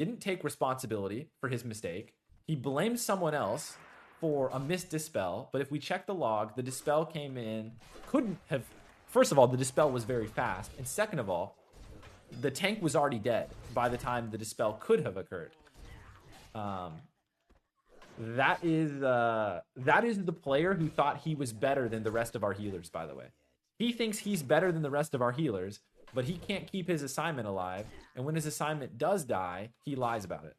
didn't take responsibility for his mistake. He blamed someone else for a missed dispel. But if we check the log, the dispel came in, couldn't have. First of all, the dispel was very fast. And second of all, the tank was already dead by the time the dispel could have occurred. That is the player who thought he was better than the rest of our healers, by the way. He thinks he's better than the rest of our healers, but he can't keep his assignment alive. And when his assignment does die, he lies about it.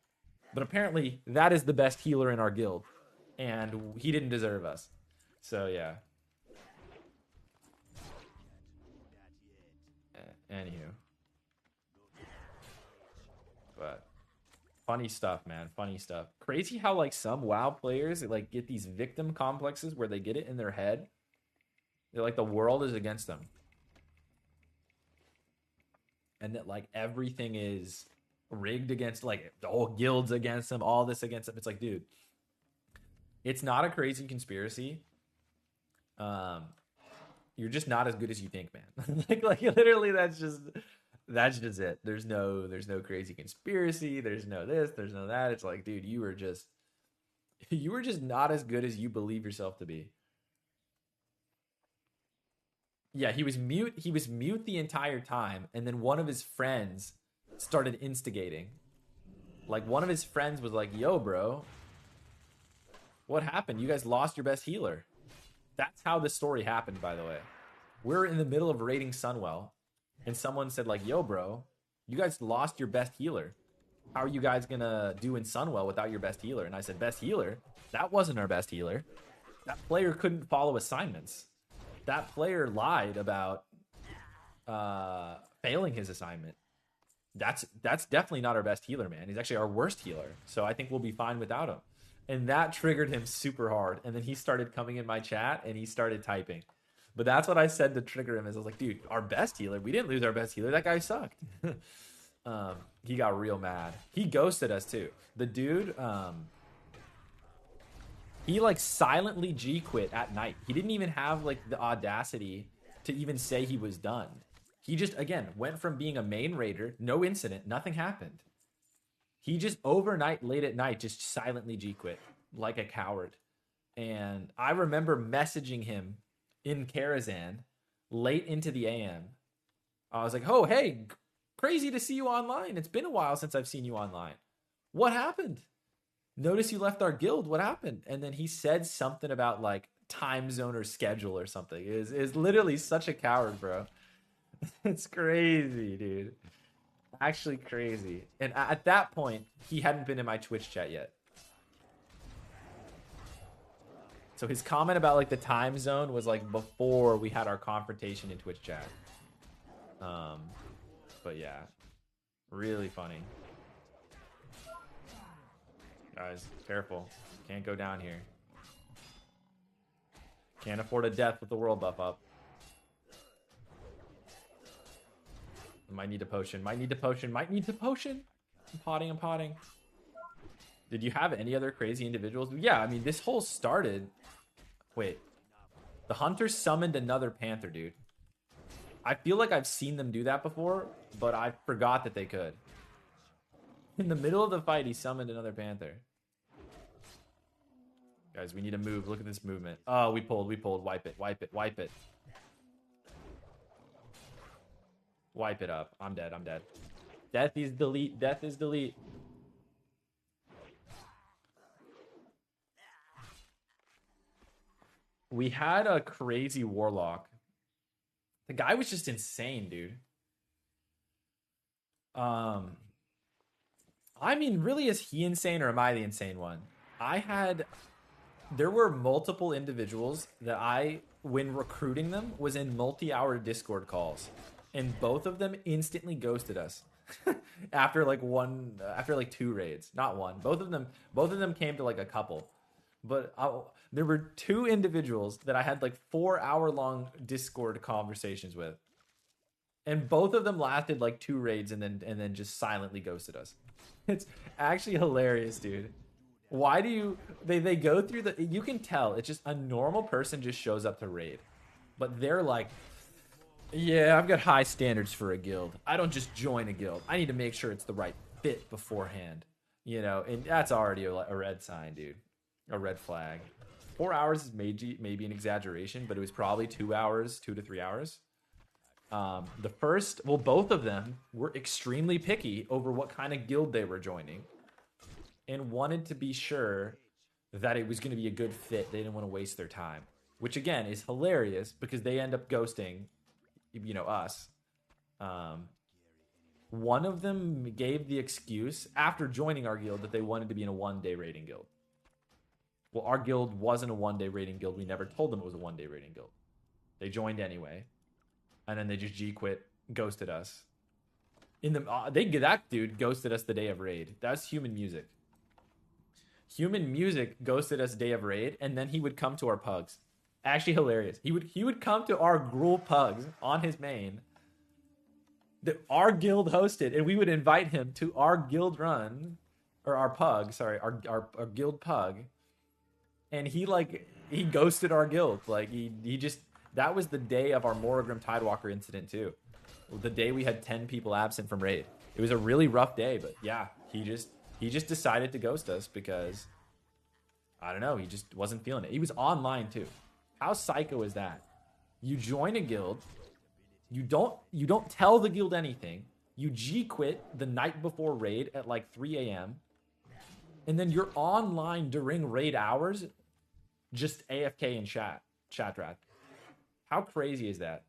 But apparently, that is the best healer in our guild. And he didn't deserve us. So, yeah. Anywho. But funny stuff, man. Funny stuff. Crazy how like some WoW players like get these victim complexes where they get it in their head. They're like the world is against them. And that like everything is rigged against, like the whole guild's against them, all this against them. It's like, dude, it's not a crazy conspiracy. You're just not as good as you think, man. like literally that's just it. There's no crazy conspiracy. There's no this, there's no that. It's like, dude, you were just not as good as you believe yourself to be. Yeah, he was mute. He was mute the entire time, and then one of his friends started instigating. Like one of his friends was like, "Yo, bro, what happened? You guys lost your best healer." That's how the story happened, by the way. We're in the middle of raiding Sunwell, and someone said like, "Yo, bro, you guys lost your best healer. How are you guys gonna do in Sunwell without your best healer?" And I said, "Best healer? That wasn't our best healer. That player couldn't follow assignments. That player lied about failing his assignment. That's definitely not our best healer, man. He's actually our worst healer. So I think we'll be fine without him." And that triggered him super hard. And then he started coming in my chat and he started typing. But that's what I said to trigger him. Is I was like, dude, our best healer, we didn't lose our best healer. That guy sucked. He got real mad. He ghosted us too. The dude, he like silently G quit at night. He didn't even have like the audacity to even say he was done. He just, again, went from being a main raider, no incident, nothing happened. He just overnight, late at night, just silently G quit like a coward. And I remember messaging him in Karazhan late into the AM. I was like, "Oh, hey, crazy to see you online. It's been a while since I've seen you online. What happened? Notice you left our guild. What happened?" And then he said something about like time zone or schedule or something. Is literally such a coward, bro. It's crazy, dude. Actually crazy. And at that point, he hadn't been in my Twitch chat yet. So his comment about like the time zone was like before we had our confrontation in Twitch chat. But yeah, really funny. Guys, careful. Can't go down here. Can't afford a death with the world buff up. Might need a potion. Might need a potion. Might need a potion. I'm potting. Did you have any other crazy individuals? Yeah, I mean, this whole started... Wait. The hunter summoned another panther, dude. I feel like I've seen them do that before, but I forgot that they could. In the middle of the fight, he summoned another panther. Guys, we need to move. Look at this movement. Oh, we pulled. Wipe it. Wipe it up. I'm dead. Death is delete. We had a crazy warlock. The guy was just insane, dude. I mean, really, is he insane or am I the insane one? There were multiple individuals that I, when recruiting them, was in multi-hour Discord calls. And both of them instantly ghosted us after like two raids. Not one. Both of them came to like a couple. But there were two individuals that I had like 4-hour-long Discord conversations with. And both of them lasted like 2 raids and then just silently ghosted us. It's actually hilarious, dude. Why do they go through you can tell it's just a normal person just shows up to raid. But they're like, "Yeah, I've got high standards for a guild. I don't just join a guild. I need to make sure it's the right bit beforehand, you know, and that's already a red sign, dude. A red flag. 4 hours is maybe an exaggeration, but it was probably 2 hours, 2 to 3 hours. Both of them were extremely picky over what kind of guild they were joining and wanted to be sure that it was going to be a good fit. They didn't want to waste their time, which again is hilarious because they end up ghosting, you know, us. One of them gave the excuse after joining our guild that they wanted to be in a 1-day raiding guild. Well, our guild wasn't a 1-day raiding guild. We never told them it was a 1-day raiding guild. They joined anyway. And then they just G-quit, ghosted us. That dude ghosted us the day of raid. That's Human Music. Human Music ghosted us day of raid, and then he would come to our pugs. Actually hilarious. He would come to our gruel pugs on his main that our guild hosted, and we would invite him to our guild run, or our pug, sorry, our guild pug, and he ghosted our guild. Like he just, that was the day of our Morrigram Tidewalker incident too. The day we had 10 people absent from raid. It was a really rough day, but yeah, he just decided to ghost us because I don't know, he just wasn't feeling it. He was online too. How psycho is that? You join a guild, you don't tell the guild anything. You G-quit the night before raid at like 3 a.m. And then you're online during raid hours, just AFK in chat rat. How crazy is that?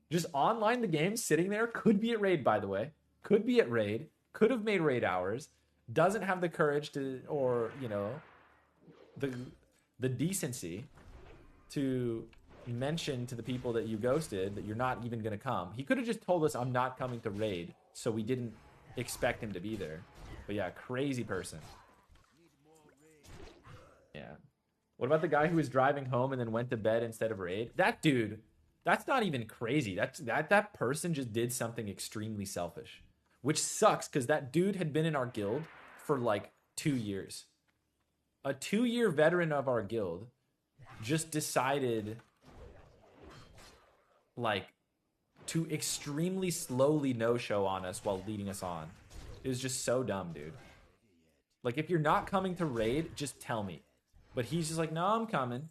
Just online the game, sitting there, could be at raid, by the way. Could be at raid, could have made raid hours, doesn't have the courage to, or, you know, the decency to mention to the people that you ghosted that you're not even going to come. He could have just told us, I'm not coming to raid, so we didn't expect him to be there. But yeah, crazy person. Yeah. What about the guy who was driving home and then went to bed instead of raid? That dude, that's not even crazy. That person just did something extremely selfish, which sucks because that dude had been in our guild for like 2 years. A 2-year veteran of our guild just decided like to extremely slowly no-show on us while leading us on. It was just so dumb, dude. Like, if you're not coming to raid, just tell me. But he's just like, no, I'm coming.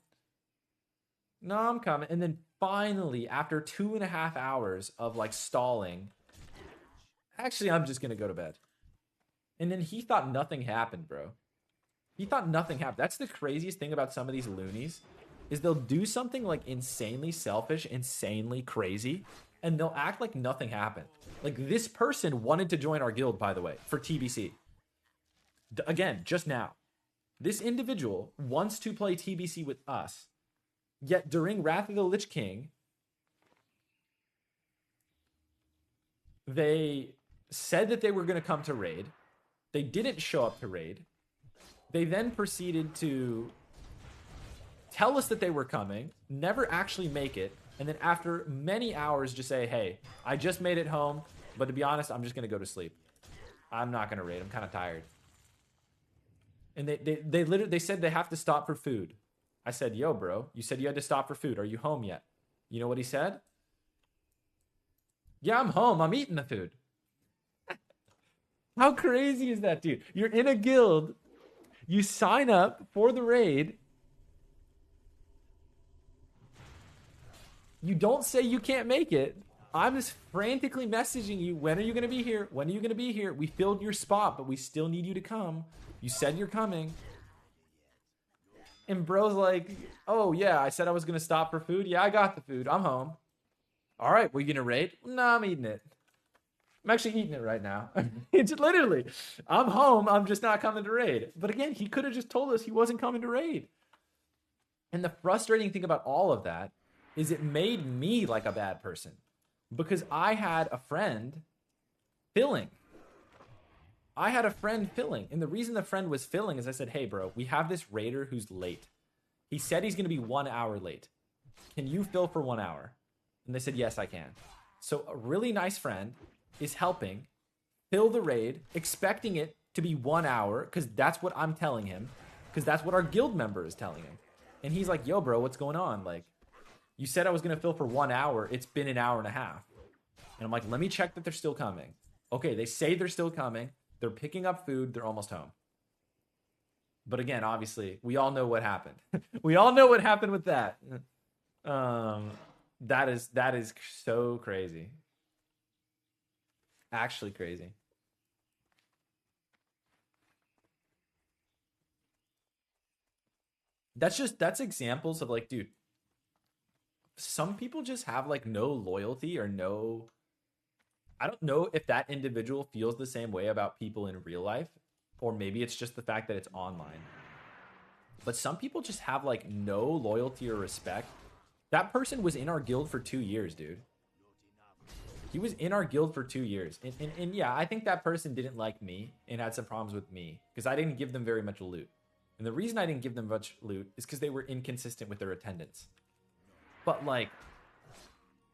No, I'm coming. And then finally, after 2.5 hours of like stalling, actually, I'm just going to go to bed. And then he thought nothing happened, bro. He thought nothing happened. That's the craziest thing about some of these loonies, is they'll do something like insanely selfish, insanely crazy, and they'll act like nothing happened. Like, this person wanted to join our guild, by the way, for TBC. Again, just now. This individual wants to play TBC with us, yet during Wrath of the Lich King, they said that they were going to come to raid. They didn't show up to raid. They then proceeded to tell us that they were coming, never actually make it, and then after many hours just say, hey, I just made it home, but to be honest, I'm just going to go to sleep. I'm not going to raid. I'm kind of tired. And they literally said they have to stop for food. I said, yo, bro, you said you had to stop for food. Are you home yet? You know what he said? Yeah, I'm home. I'm eating the food. How crazy is that, dude? You're in a guild. You sign up for the raid. You don't say you can't make it. I'm just frantically messaging you. When are you going to be here? When are you going to be here? We filled your spot, but we still need you to come. You said you're coming. And bro's like, oh, yeah, I said I was going to stop for food. Yeah, I got the food. I'm home. All right, we going to raid? No, I'm eating it. I'm actually eating it right now. It's literally, I'm home. I'm just not coming to raid. But again, he could have just told us he wasn't coming to raid. And the frustrating thing about all of that is it made me like a bad person, because I had a friend filling. And the reason the friend was filling is I said, hey, bro, we have this raider who's late. He said he's going to be 1 hour late. Can you fill for 1 hour? And they said, yes, I can. So a really nice friend is helping fill the raid, expecting it to be 1 hour, because that's what I'm telling him, because that's what our guild member is telling him. And he's like, yo, bro, what's going on? Like, you said I was going to fill for 1 hour. It's been an hour and a half. And I'm like, let me check that they're still coming. Okay, they say they're still coming. They're picking up food. They're almost home. But again, obviously, we all know what happened. We all know what happened with that. Um, that is so crazy. Actually crazy. That's examples of like, dude, some people just have like no loyalty or no. I don't know if that individual feels the same way about people in real life, or maybe it's just the fact that it's online. But some people just have like no loyalty or respect. That person was in our guild for 2 years, dude. He was in our guild for 2 years. And yeah, I think that person didn't like me and had some problems with me because I didn't give them very much loot. And the reason I didn't give them much loot is because they were inconsistent with their attendance. But like,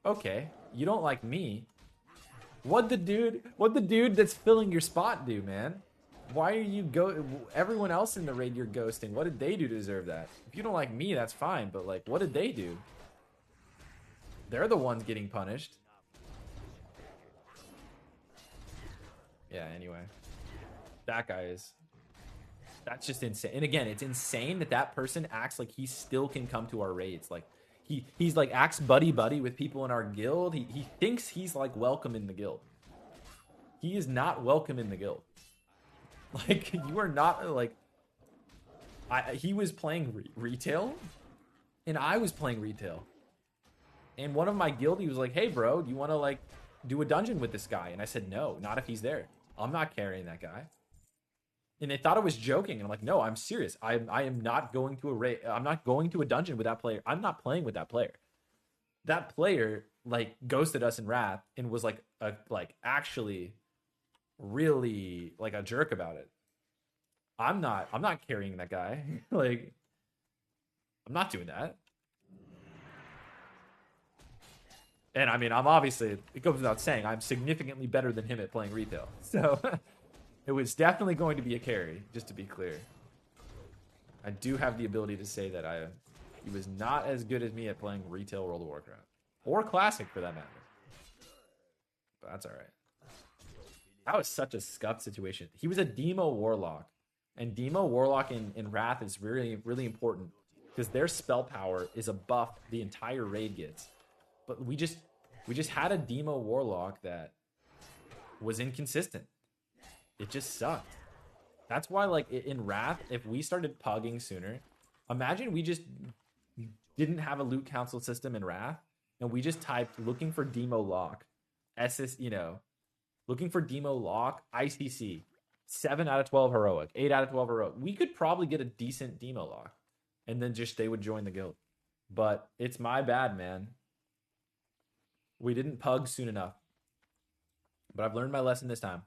okay, you don't like me. What the dude that's filling your spot do, man? Why are you everyone else in the raid you're ghosting? What did they do to deserve that? If you don't like me, that's fine, but like, what did they do? They're the ones getting punished. Yeah, anyway. That guy is... That's just insane. And again, it's insane that that person acts like he still can come to our raids. Like, he's like acts buddy-buddy with people in our guild. He thinks he's like welcome in the guild. He is not welcome in the guild. Like, you are not, like... he was playing retail, and I was playing retail. And one of my guild, he was like, hey, bro, do you want to, like, do a dungeon with this guy? And I said, no, not if he's there. I'm not carrying that guy. And they thought I was joking. And I'm like, no, I'm serious. I am not going to a raid. I'm not going to a dungeon with that player. I'm not playing with that player. That player, like, ghosted us in Wrath and was, like, actually really, like, a jerk about it. I'm not carrying that guy. Like, I'm not doing that. And I mean, I'm obviously, it goes without saying, I'm significantly better than him at playing retail. So it was definitely going to be a carry, just to be clear. I do have the ability to say that he was not as good as me at playing retail World of Warcraft. Or Classic, for that matter. But that's all right. That was such a scuffed situation. He was a Demo Warlock. And Demo Warlock in Wrath is really, really important. Because their spell power is a buff the entire raid gets. But we just had a Demo Warlock that was inconsistent. It just sucked. That's why, like, in Wrath, if we started pugging sooner, imagine we just didn't have a loot council system in Wrath, and we just typed looking for Demo Lock, looking for Demo Lock, ICC, 7 out of 12 heroic, 8 out of 12 heroic. We could probably get a decent Demo Lock, and then just they would join the guild. But it's my bad, man. We didn't pug soon enough. But I've learned my lesson this time.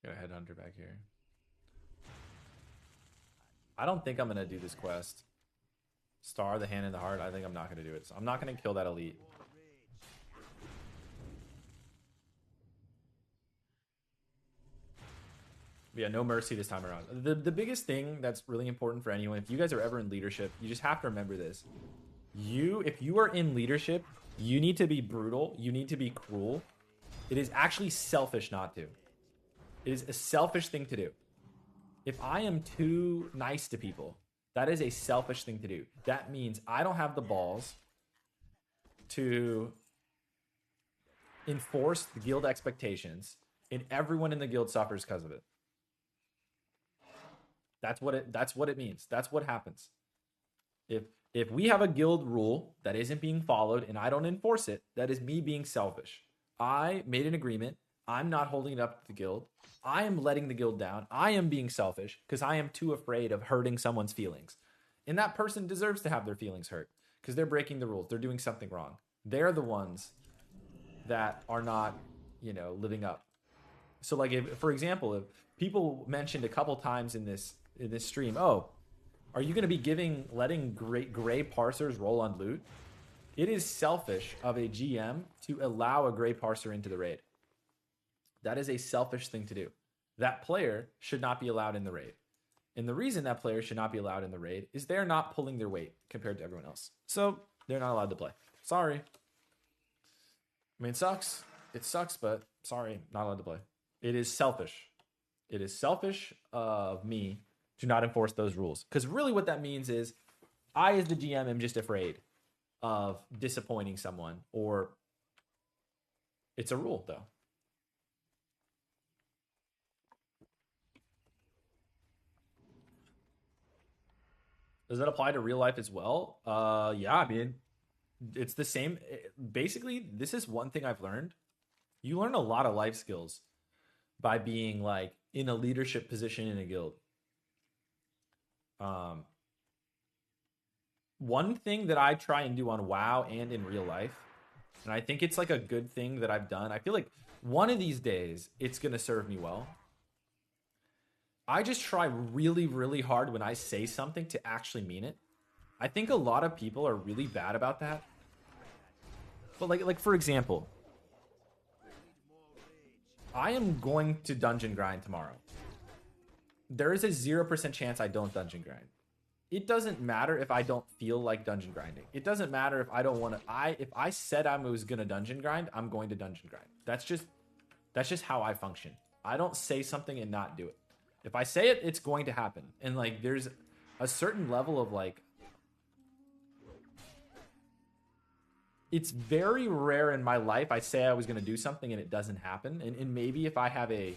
Got a headhunter back here. I don't think I'm going to do this quest. Star, the hand, and the heart. I think I'm not going to do it. So I'm not going to kill that elite. But yeah, no mercy this time around. The biggest thing that's really important for anyone, if you guys are ever in leadership, you just have to remember this. If you are in leadership, you need to be brutal. You need to be cruel. It is actually selfish not to. It is a selfish thing to do. If I am too nice to people, that is a selfish thing to do. That means I don't have the balls to enforce the guild expectations, and everyone in the guild suffers because of it. That's what it means. That's what happens. If we have a guild rule that isn't being followed and I don't enforce it, that is me being selfish. I made an agreement. I'm not holding it up to the guild. I am letting the guild down. I am being selfish because I am too afraid of hurting someone's feelings. And that person deserves to have their feelings hurt because they're breaking the rules. They're doing something wrong. They're the ones that are not, living up. So like, if, for example, if people mentioned a couple times in this stream, oh, are you going to be letting gray parsers roll on loot? It is selfish of a GM to allow a gray parser into the raid. That is a selfish thing to do. that player should not be allowed in the raid. And the reason that player should not be allowed in the raid is they're not pulling their weight compared to everyone else. So they're not allowed to play. Sorry. I mean, it sucks. It sucks, but sorry, not allowed to play. It is selfish. It is selfish of me to not enforce those rules. Because really what that means is I, as the GM, am just afraid of disappointing someone, or it's a rule, though. Does that apply to real life as well? Yeah, I mean, it's the same. Basically, this is one thing I've learned. You learn a lot of life skills by being like in a leadership position in a guild. One thing that I try and do on WoW and in real life, and I think it's like a good thing that I've done. I feel like one of these days it's going to serve me well. I just try really, really hard when I say something to actually mean it. I think a lot of people are really bad about that. But like for example, I am going to dungeon grind tomorrow. There is a 0% chance I don't dungeon grind. It doesn't matter if I don't feel like dungeon grinding. It doesn't matter if I don't want to. If I said I was gonna dungeon grind, I'm going to dungeon grind. That's just how I function. I don't say something and not do it. If I say it, it's going to happen. And like, there's a certain level of like, it's very rare in my life I say I was going to do something and it doesn't happen. And maybe if I have a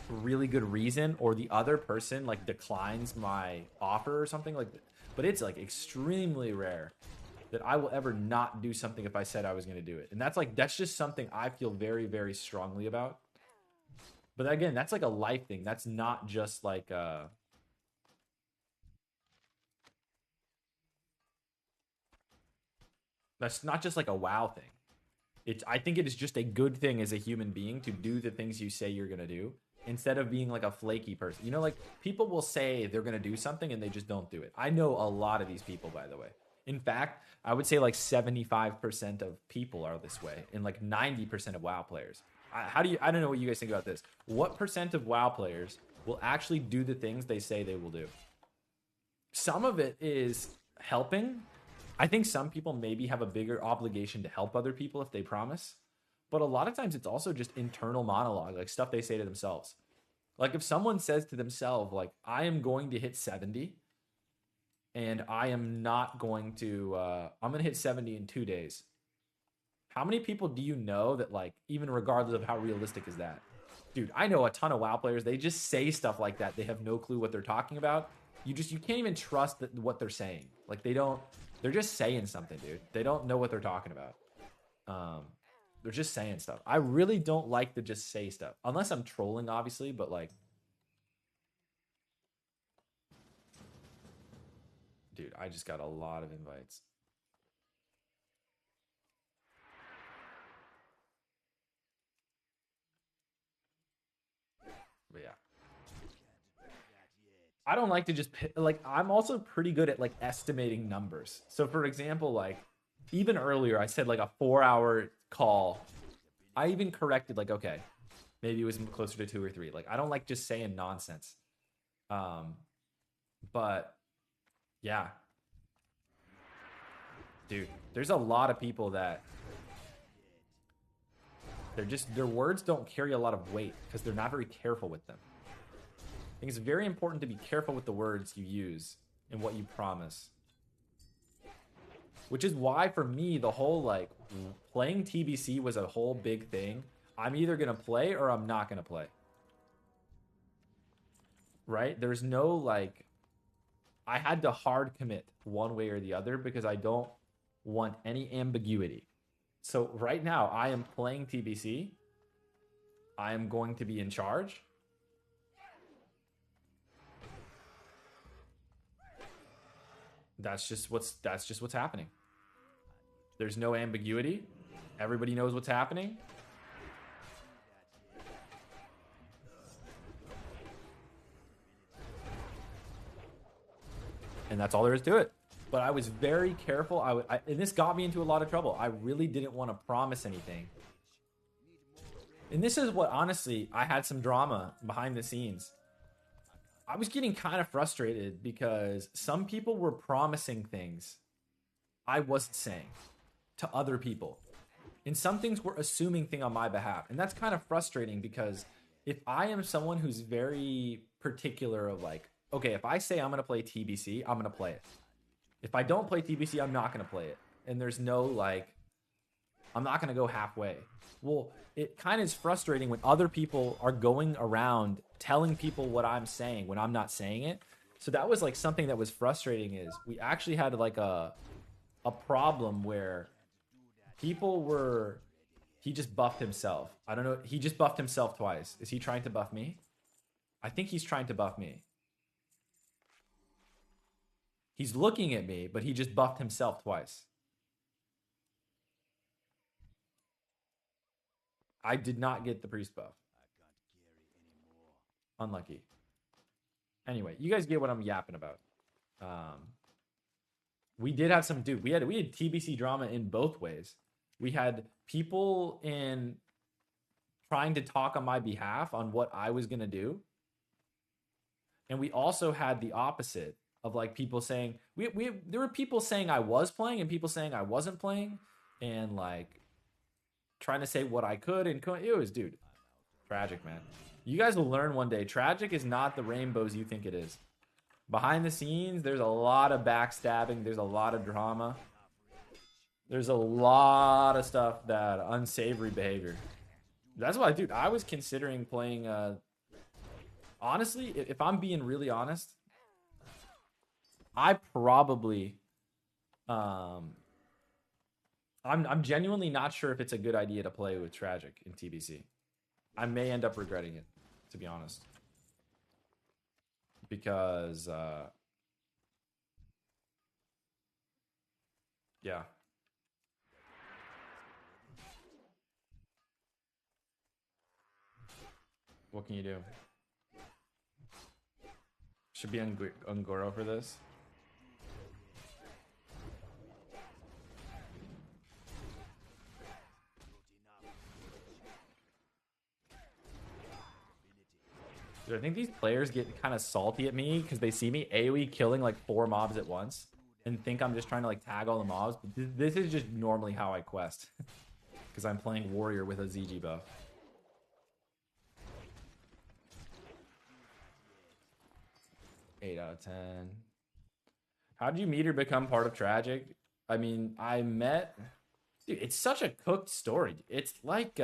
really good reason, or the other person like declines my offer or something like that. But it's like extremely rare that I will ever not do something if I said I was going to do it. And that's just something I feel very, very strongly about. But again, that's like a life thing. That's not just like that's not just like a WoW thing. I think it is just a good thing as a human being to do the things you say you're gonna do, instead of being like a flaky person. You know, like people will say they're gonna do something and they just don't do it. I know a lot of these people, by the way. In fact, I would say like 75% of people are this way, and like 90% of WoW players. I don't know what you guys think about this. What percent of WoW players will actually do the things they say they will do? Some of it is helping. I think some people maybe have a bigger obligation to help other people if they promise. But a lot of times it's also just internal monologue, like stuff they say to themselves. Like if someone says to themselves, like, I am going to hit 70 and I am not going to, I'm going to hit 70 in 2 days. How many people do you know that, like, even regardless of how realistic is that? Dude, I know a ton of WoW players. They just say stuff like that. They have no clue what they're talking about. You can't even trust what they're saying. Like they're just saying something, dude. They don't know what they're talking about. They're just saying stuff. I really don't like to just say stuff. Unless I'm trolling, obviously, but like... Dude, I just got a lot of invites. But yeah. I don't like to just... Like, I'm also pretty good at, like, estimating numbers. So, for example, like, even earlier, I said, like, a 4-hour call. I even corrected, like, okay, maybe it was closer to 2 or 3. Like, I don't like just saying nonsense. But, yeah. Dude, there's a lot of people that... their words don't carry a lot of weight because they're not very careful with them. I think it's very important to be careful with the words you use and what you promise. Which is why, for me, the whole, like, playing TBC was a whole big thing. I'm either going to play or I'm not going to play. Right? There's no, like... I had to hard commit one way or the other because I don't want any ambiguity. So right now, I am playing TBC. I am going to be in charge. That's just what's happening. There's no ambiguity. Everybody knows what's happening. And that's all there is to it. But I was very careful. And this got me into a lot of trouble. I really didn't want to promise anything And this is what, honestly, I had some drama behind the scenes. I was getting kind of frustrated because some people were promising things I wasn't saying to other people. And some things were assuming thing on my behalf. And that's kind of frustrating because if I am someone who's very particular of like, okay, if I say I'm going to play TBC, I'm going to play it. If I don't play TBC, I'm not going to play it. And there's no like, I'm not going to go halfway. Well, it kind of is frustrating when other people are going around telling people what I'm saying when I'm not saying it. So that was like something that was frustrating is we actually had like a problem where people were he just buffed himself. I don't know. He just buffed himself twice. Is he trying to buff me? I think he's trying to buff me. He's looking at me, but he just buffed himself twice. I did not get the priest buff. Unlucky. Anyway, you guys get what I'm yapping about. We did have some we had TBC drama in both ways. We had people in trying to talk on my behalf on what I was gonna do, and we also had the opposite of like people saying there were people saying I was playing and people saying I wasn't playing, and like trying to say what I could and couldn't. It was, dude, tragic, man. You guys will learn one day. Tragic is not the rainbows you think it is. Behind the scenes, there's a lot of backstabbing. There's a lot of drama. There's a lot of stuff that unsavory behavior. That's why, dude, I was considering playing. Honestly, if I'm being really honest, I probably, I'm genuinely not sure if it's a good idea to play with Tragic in TBC. I may end up regretting it, to be honest. Because, yeah. What can you do? Should be Ungoro for this. Dude, I think these players get kind of salty at me because they see me AoE killing like 4 mobs at once and think I'm just trying to like tag all the mobs. But this is just normally how I quest because I'm playing warrior with a ZG buff. Eight out of 10. How did you meet or become part of Tragic? I mean, I met. Dude, it's such a cooked story. It's like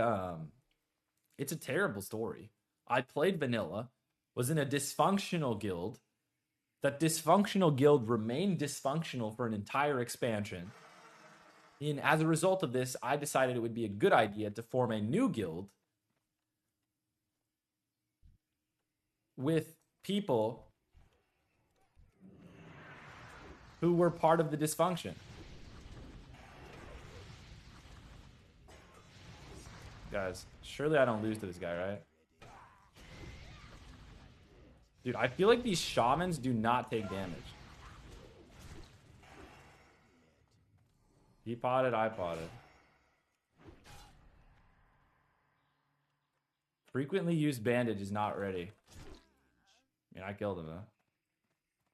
it's a terrible story. I played vanilla, was in a dysfunctional guild. That dysfunctional guild remained dysfunctional for an entire expansion. And as a result of this, I decided it would be a good idea to form a new guild with people who were part of the dysfunction. Guys, surely I don't lose to this guy, right? Dude, I feel like these shamans do not take damage. He potted, I potted. Frequently used bandage is not ready. I mean, I killed him though.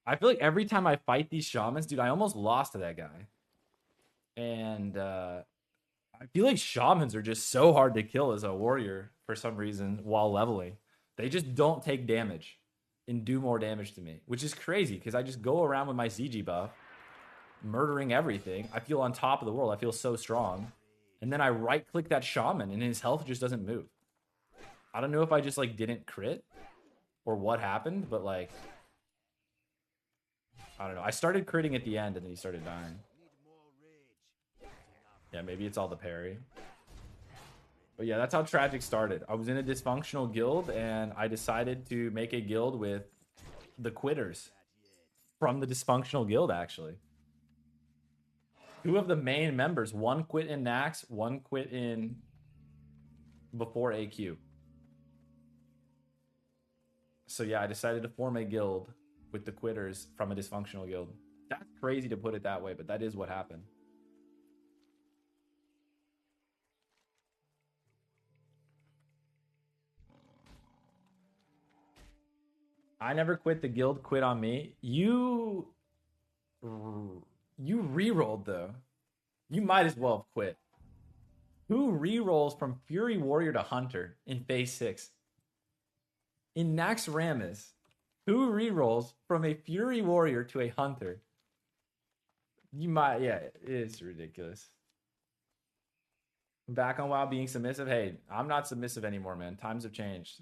I feel like every time I fight these shamans, dude, I almost lost to that guy. And I feel like shamans are just so hard to kill as a warrior for some reason while leveling. They just don't take damage and do more damage to me, which is crazy because I just go around with my ZG buff, murdering everything. I feel on top of the world. I feel so strong. And then I right-click that shaman and his health just doesn't move. I don't know if I just like didn't crit or what happened, but like, I don't know. I started critting at the end and then he started dying. Yeah, maybe it's all the parry. But yeah, that's how Tragic started. I was in a dysfunctional guild and I decided to make a guild with the quitters from the dysfunctional guild, actually. 2 of the main members, 1 quit in Nax, 1 quit in before AQ. So yeah, I decided to form a guild with the quitters from a dysfunctional guild. That's crazy to put it that way, but that is what happened. I never quit. The guild quit on me. You re-rolled though. You might as well have quit. Who re-rolls from Fury Warrior to Hunter in phase 6? In Nax Ramus, who re-rolls from a Fury Warrior to a Hunter? You might, yeah, it's ridiculous. Back on WoW being submissive. Hey, I'm not submissive anymore, man. Times have changed.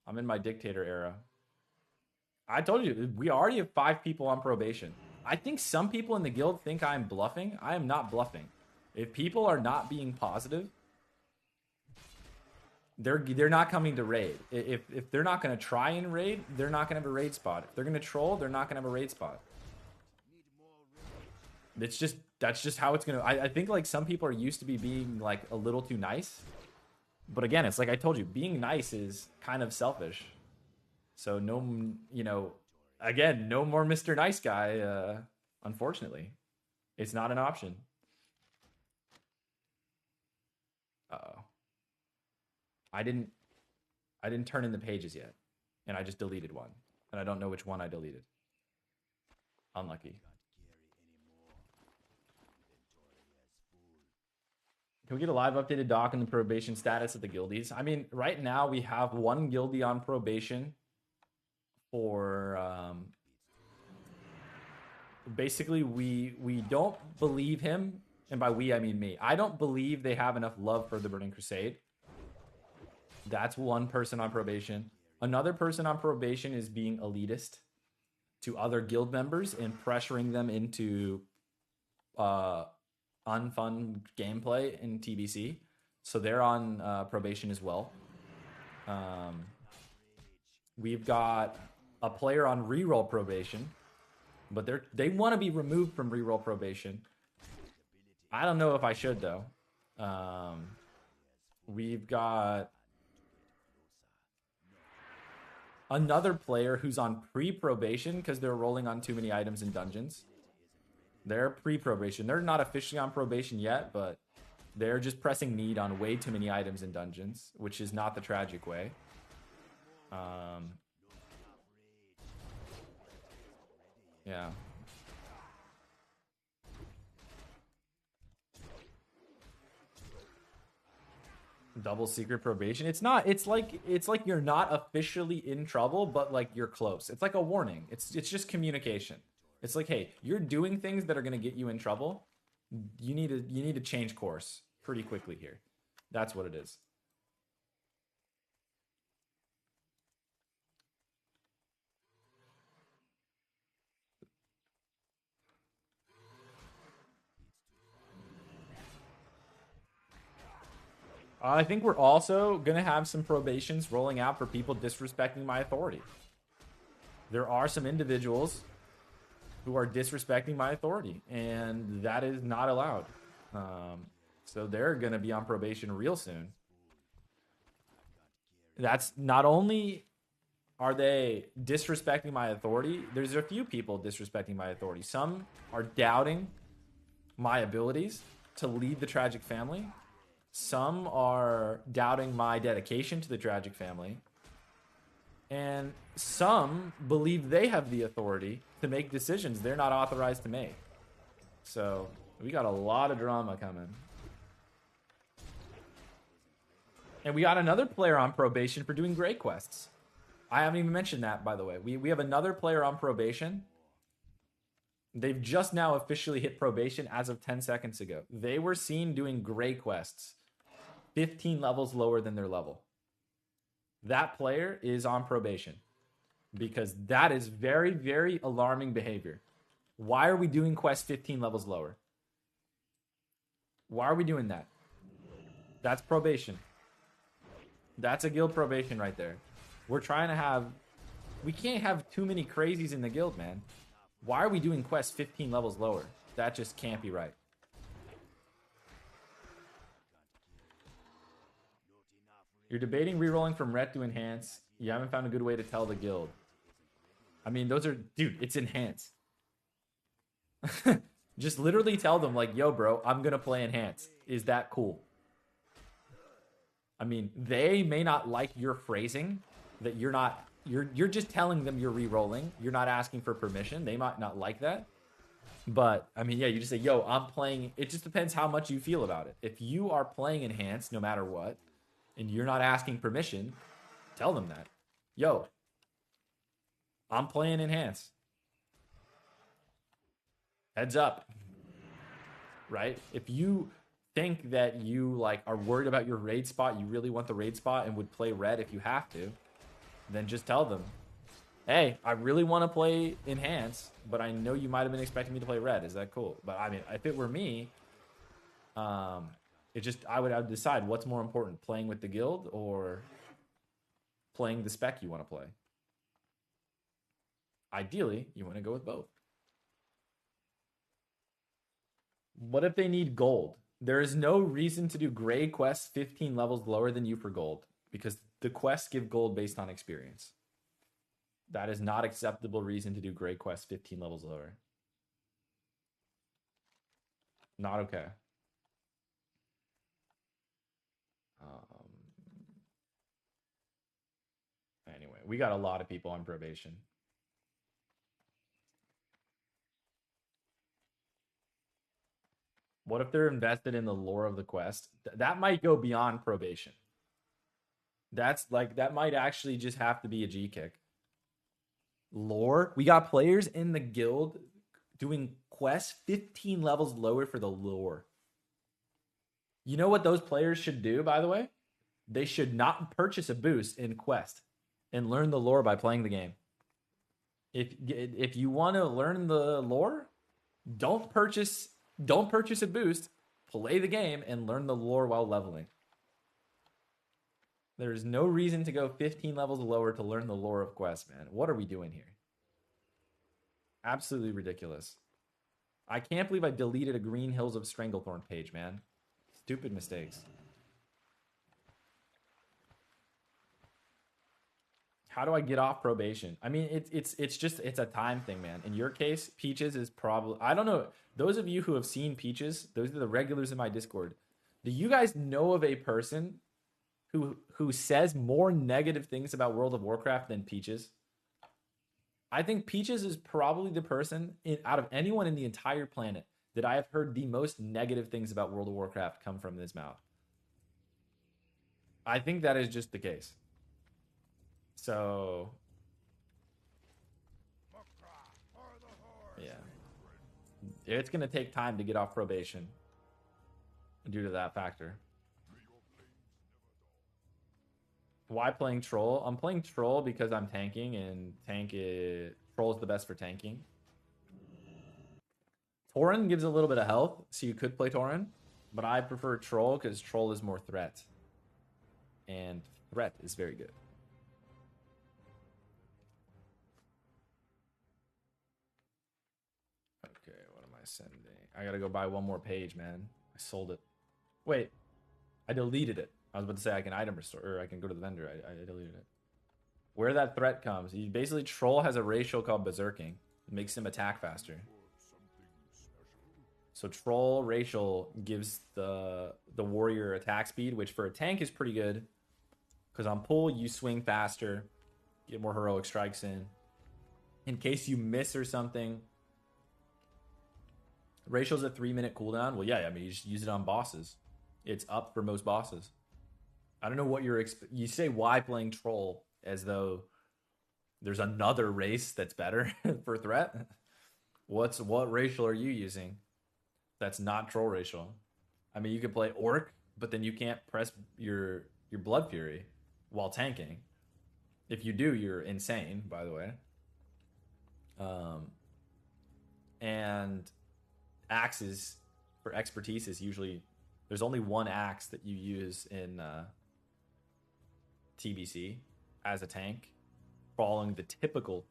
I'm in my dictator era. I told you, we already have 5 people on probation. I think some people in the guild think I'm bluffing. I am not bluffing. If people are not being positive, they're not coming to raid. If they're not going to try and raid, they're not going to have a raid spot. If they're going to troll, they're not going to have a raid spot. That's just how it's going to. I think like some people are used to being like a little too nice. But again, it's like I told you, being nice is kind of selfish. So no, you know, again, no more Mr. Nice Guy. Unfortunately, it's not an option. Uh-oh. I didn't turn in the pages yet, and I just deleted one, and I don't know which one I deleted. Unlucky. Can we get a live updated doc on the probation status of the guildies? I mean, right now we have one guildie on probation for basically we don't believe him, and by we I mean me. I don't believe they have enough love for the Burning Crusade. That's one person on probation. Another person on probation is being elitist to other guild members and pressuring them into unfun gameplay in TBC. So they're on probation as well. We've got a player on reroll probation, but they want to be removed from reroll probation. I don't know if I should though. We've got another player who's on pre-probation because they're rolling on too many items in dungeons. They're pre-probation. They're not officially on probation yet, but they're just pressing need on way too many items in dungeons, which is not the tragic way. Yeah. Double secret probation. It's not. It's like you're not officially in trouble, but like you're close. It's like a warning. It's just communication. It's like, hey, you're doing things that are going to get you in trouble. You need to change course pretty quickly here. That's what it is. I think we're also going to have some probations rolling out for people disrespecting my authority. There are some individuals who are disrespecting my authority, and that is not allowed. So they're going to be on probation real soon. That's not only are they disrespecting my authority, there's a few people disrespecting my authority. Some are doubting my abilities to lead the Tragic family. Some are doubting my dedication to the Tragic family. And some believe they have the authority to make decisions they're not authorized to make. So we got a lot of drama coming. And we got another player on probation for doing great quests. I haven't even mentioned that, by the way. We have another player on probation. They've just now officially hit probation as of 10 seconds ago. They were seen doing gray quests 15 levels lower than their level. That player is on probation because that is very, very alarming behavior. Why are we doing quests 15 levels lower? Why are we doing that? That's probation. That's a guild probation right there. We're trying to have... We can't have too many crazies in the guild, man. Why are we doing quests 15 levels lower? That just can't be right. You're debating rerolling from ret to enhance. You haven't found a good way to tell the guild. I mean, those are... Dude, it's enhance. Just literally tell them, like, yo, bro, I'm going to play enhance. Is that cool? I mean, they may not like your phrasing, that you're not you're just telling them you're re-rolling. You're not asking for permission. They might not like that. But I mean, yeah, you just say, yo, I'm playing. It just depends how much you feel about it. If you are playing enhanced no matter what, and you're not asking permission, tell them that. Yo, I'm playing enhanced. Heads up, right? If you think that you like are worried about your raid spot, you really want the raid spot and would play red if you have to, then just tell them, hey, I really want to play enhance, but I know you might have been expecting me to play red. Is that cool? But I mean, if it were me, I would decide what's more important, playing with the guild or playing the spec you want to play. Ideally, you want to go with both. What if they need gold? There is no reason to do gray quests 15 levels lower than you for gold because the quests give gold based on experience. That is not acceptable reason to do gray quests 15 levels lower. Not okay. Anyway, we got a lot of people on probation. What if they're invested in the lore of the quest? That might go beyond probation. That's like, that might actually just have to be a G kick. Lore? We got players in the guild doing quests 15 levels lower for the lore. You know what those players should do, by the way? They should not purchase a boost in quest and learn the lore by playing the game. If you want to learn the lore, don't purchase a boost, play the game and learn the lore while leveling. There's no reason to go 15 levels lower to learn the lore of quests, man. What are we doing here? Absolutely ridiculous. I can't believe I deleted a Green Hills of Stranglethorn page, man. Stupid mistakes. How do I get off probation? I mean, it's a time thing, man. In your case, Peaches is probably, I don't know. Those of you who have seen Peaches, those are the regulars in my Discord. Do you guys know of a person who says more negative things about World of Warcraft than Peaches? I think Peaches is probably the person out of anyone in the entire planet that I have heard the most negative things about World of Warcraft come from his mouth. I think that is just the case. So, yeah. It's going to take time to get off probation due to that factor. Why playing Troll? I'm playing Troll because I'm tanking, and Troll is the best for tanking. Tauren gives a little bit of health, so you could play Tauren, but I prefer Troll because Troll is more threat. And threat is very good. Okay, what am I sending? I gotta go buy one more page, man. I sold it. Wait, I deleted it. I was about to say I can item restore, or I can go to the vendor. I deleted it. Where that threat comes, basically Troll has a racial called Berserking. It makes him attack faster. So Troll racial gives the warrior attack speed, which for a tank is pretty good. Because on pull, you swing faster, get more heroic strikes in case you miss or something. Racial's a 3-minute cooldown. Well, yeah, I mean, you just use it on bosses. It's up for most bosses. I don't know what you say why playing Troll as though there's another race that's better for threat. What racial are you using that's not Troll racial? I mean, you could play Orc, but then you can't press your Blood Fury while tanking. If you do, you're insane, by the way. And axes for expertise is usually, there's only one axe that you use in TBC as a tank, following the typical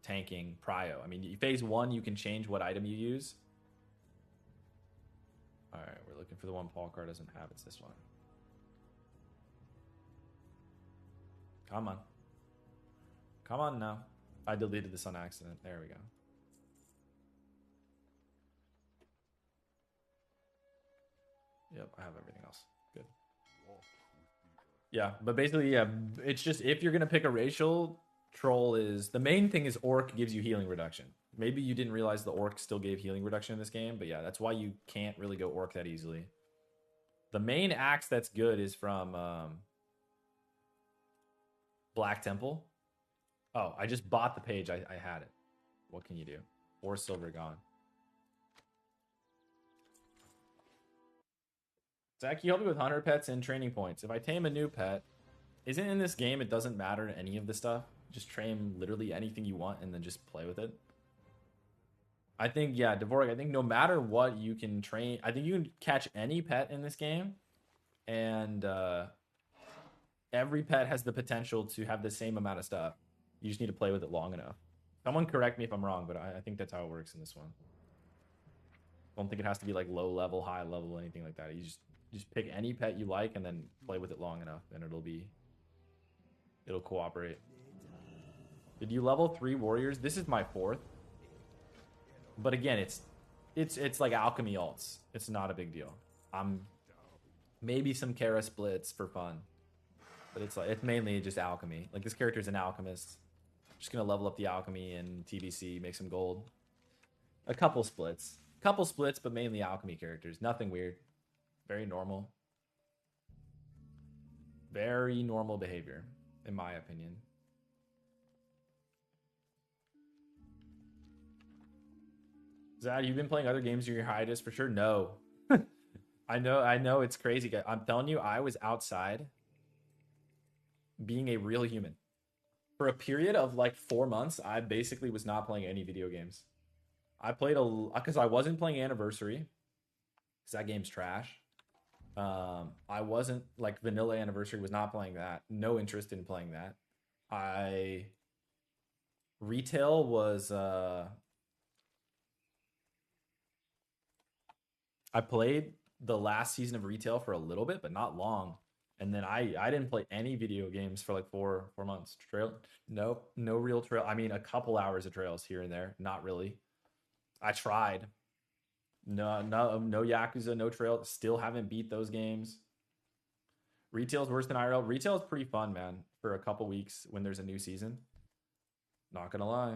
tanking prio. I mean, phase 1, you can change what item you use. All right, we're looking for the one Paul Carr doesn't have. It's this one. Come on. Come on now. I deleted this on accident. There we go. Yep, I have everything else. Good. Yeah, but basically, yeah, it's just if you're gonna pick a racial, troll is the main thing. Is orc gives you healing reduction. Maybe you didn't realize the orc still gave healing reduction in this game, but yeah, that's why you can't really go orc that easily. The main axe that's good is from Black Temple. Oh, I just bought the page. I had it. What can you do? 4 silver gone. Zach, you help me with hunter pets and training points. If I tame a new pet, isn't in this game it doesn't matter any of the stuff? Just tame literally anything you want and then just play with it. I think, yeah, Dvorak, I think no matter what you can train, I think you can catch any pet in this game, and every pet has the potential to have the same amount of stuff. You just need to play with it long enough. Someone correct me if I'm wrong, but I think that's how it works in this one. I don't think it has to be like low level, high level, anything like that. You just pick any pet you like and then play with it long enough, and it'll cooperate. Did you level 3 warriors? This is my 4th. But again, it's like alchemy alts. It's not a big deal. I'm maybe some Kara splits for fun, but it's mainly just alchemy. Like this character is an alchemist. Just gonna level up the alchemy and TBC, make some gold. A couple splits, but mainly alchemy characters. Nothing weird. Very normal. Very normal behavior, in my opinion. Zad, you've been playing other games during your hiatus for sure? No. I know it's crazy. I'm telling you, I was outside being a real human. For a period of like 4 months, I basically was not playing any video games. I played because I wasn't playing Anniversary, because that game's trash. I wasn't like Vanilla Anniversary, was not playing that. No interest in playing that. I Retail was I played the last season of Retail for a little bit, but not long. And then I didn't play any video games for like 4 months. Trail, nope, no real trail. I mean, a couple hours of trails here and there. Not really. I tried. No Yakuza, no trail. Still haven't beat those games. Retail's worse than IRL. Retail is pretty fun, man. For a couple weeks when there's a new season. Not gonna lie.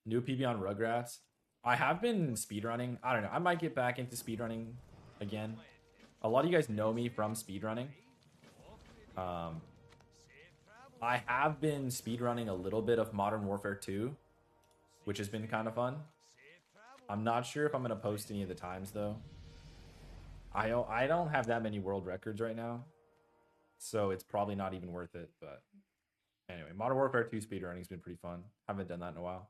New PB on Rugrats. I have been speedrunning. I don't know. I might get back into speedrunning again. A lot of you guys know me from speedrunning. I have been speedrunning a little bit of Modern Warfare 2, which has been kind of fun. I'm not sure if I'm gonna post any of the times though. I don't have that many world records right now, so it's probably not even worth it. But anyway, Modern Warfare 2 speedrunning's been pretty fun. Haven't done that in a while.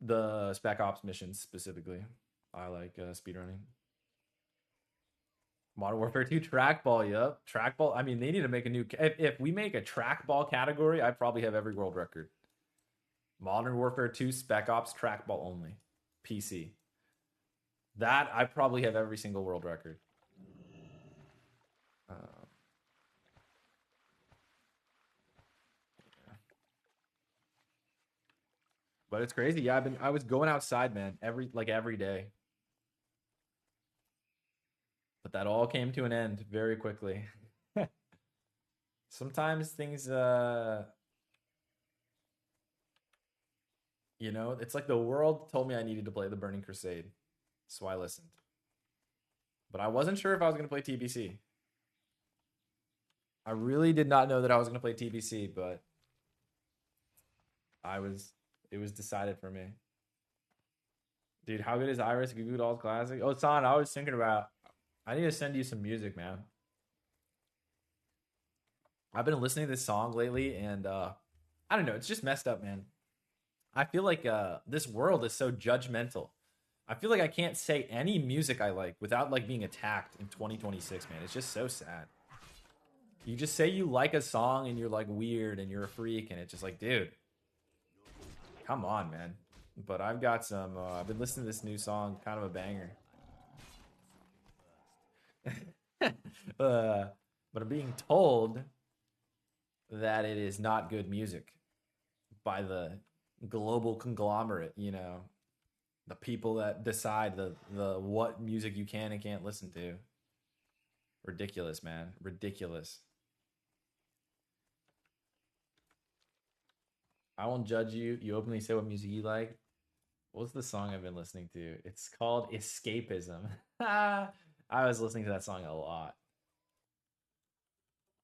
The Spec Ops missions specifically, I like speedrunning. Modern Warfare 2 trackball, yep. Trackball. I mean, they need to make a new. If we make a trackball category, I probably have every world record. Modern Warfare 2 Spec Ops trackball only, PC. That I probably have every single world record. But it's crazy. Yeah, I was going outside, man, every day. But that all came to an end very quickly. Sometimes things it's like the world told me I needed to play the Burning Crusade. So I listened. But I wasn't sure if I was going to play TBC. I really did not know that I was going to play TBC, but it was decided for me. Dude, how good is Iris Goo Goo Dolls Classic? Oh, San, I was thinking about, I need to send you some music, man. I've been listening to this song lately, and I don't know, it's just messed up, man. I feel like this world is so judgmental. I feel like I can't say any music I like without like being attacked in 2026, man. It's just so sad. You just say you like a song and you're like weird and you're a freak, and it's just like, dude, come on, man. But I've got some. I've been listening to this new song, kind of a banger. But I'm being told that it is not good music by the global conglomerate, The people that decide the what music you can and can't listen to. Ridiculous, man. Ridiculous. I won't judge you. You openly say what music you like. What's the song I've been listening to? It's called Escapism. I was listening to that song a lot.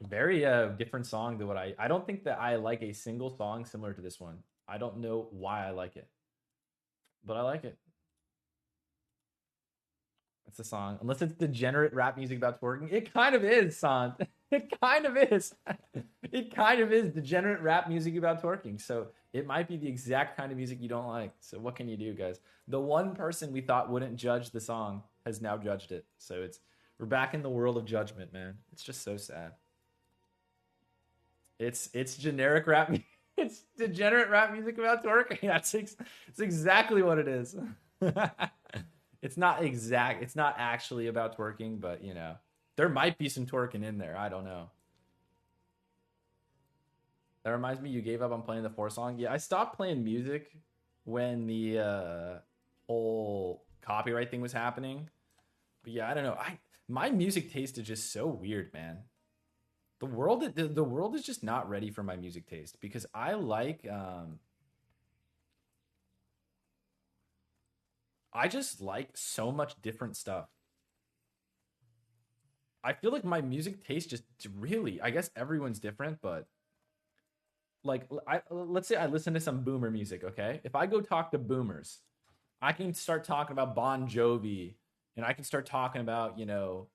Very different song than what I don't think that I like a single song similar to this one. I don't know why I like it, but I like it. It's a song. Unless it's degenerate rap music about twerking. It kind of is, Sant. It kind of is. It kind of is degenerate rap music about twerking. So it might be the exact kind of music you don't like. So what can you do, guys? The one person we thought wouldn't judge the song has now judged it. So we're back in the world of judgment, man. It's just so sad. It's generic rap. It's degenerate rap music about twerking. That's exactly what it is. It's not exact. It's not actually about twerking, but you know, there might be some twerking in there. I don't know. That reminds me, you gave up on playing the 4 song. Yeah, I stopped playing music when the whole copyright thing was happening. But yeah, I don't know. My music taste is just so weird, man. The world is just not ready for my music taste because I just like so much different stuff. I feel like my music taste just really, I guess everyone's different, but like let's say I listen to some boomer music, okay? If I go talk to boomers, I can start talking about Bon Jovi and I can start talking about, you know,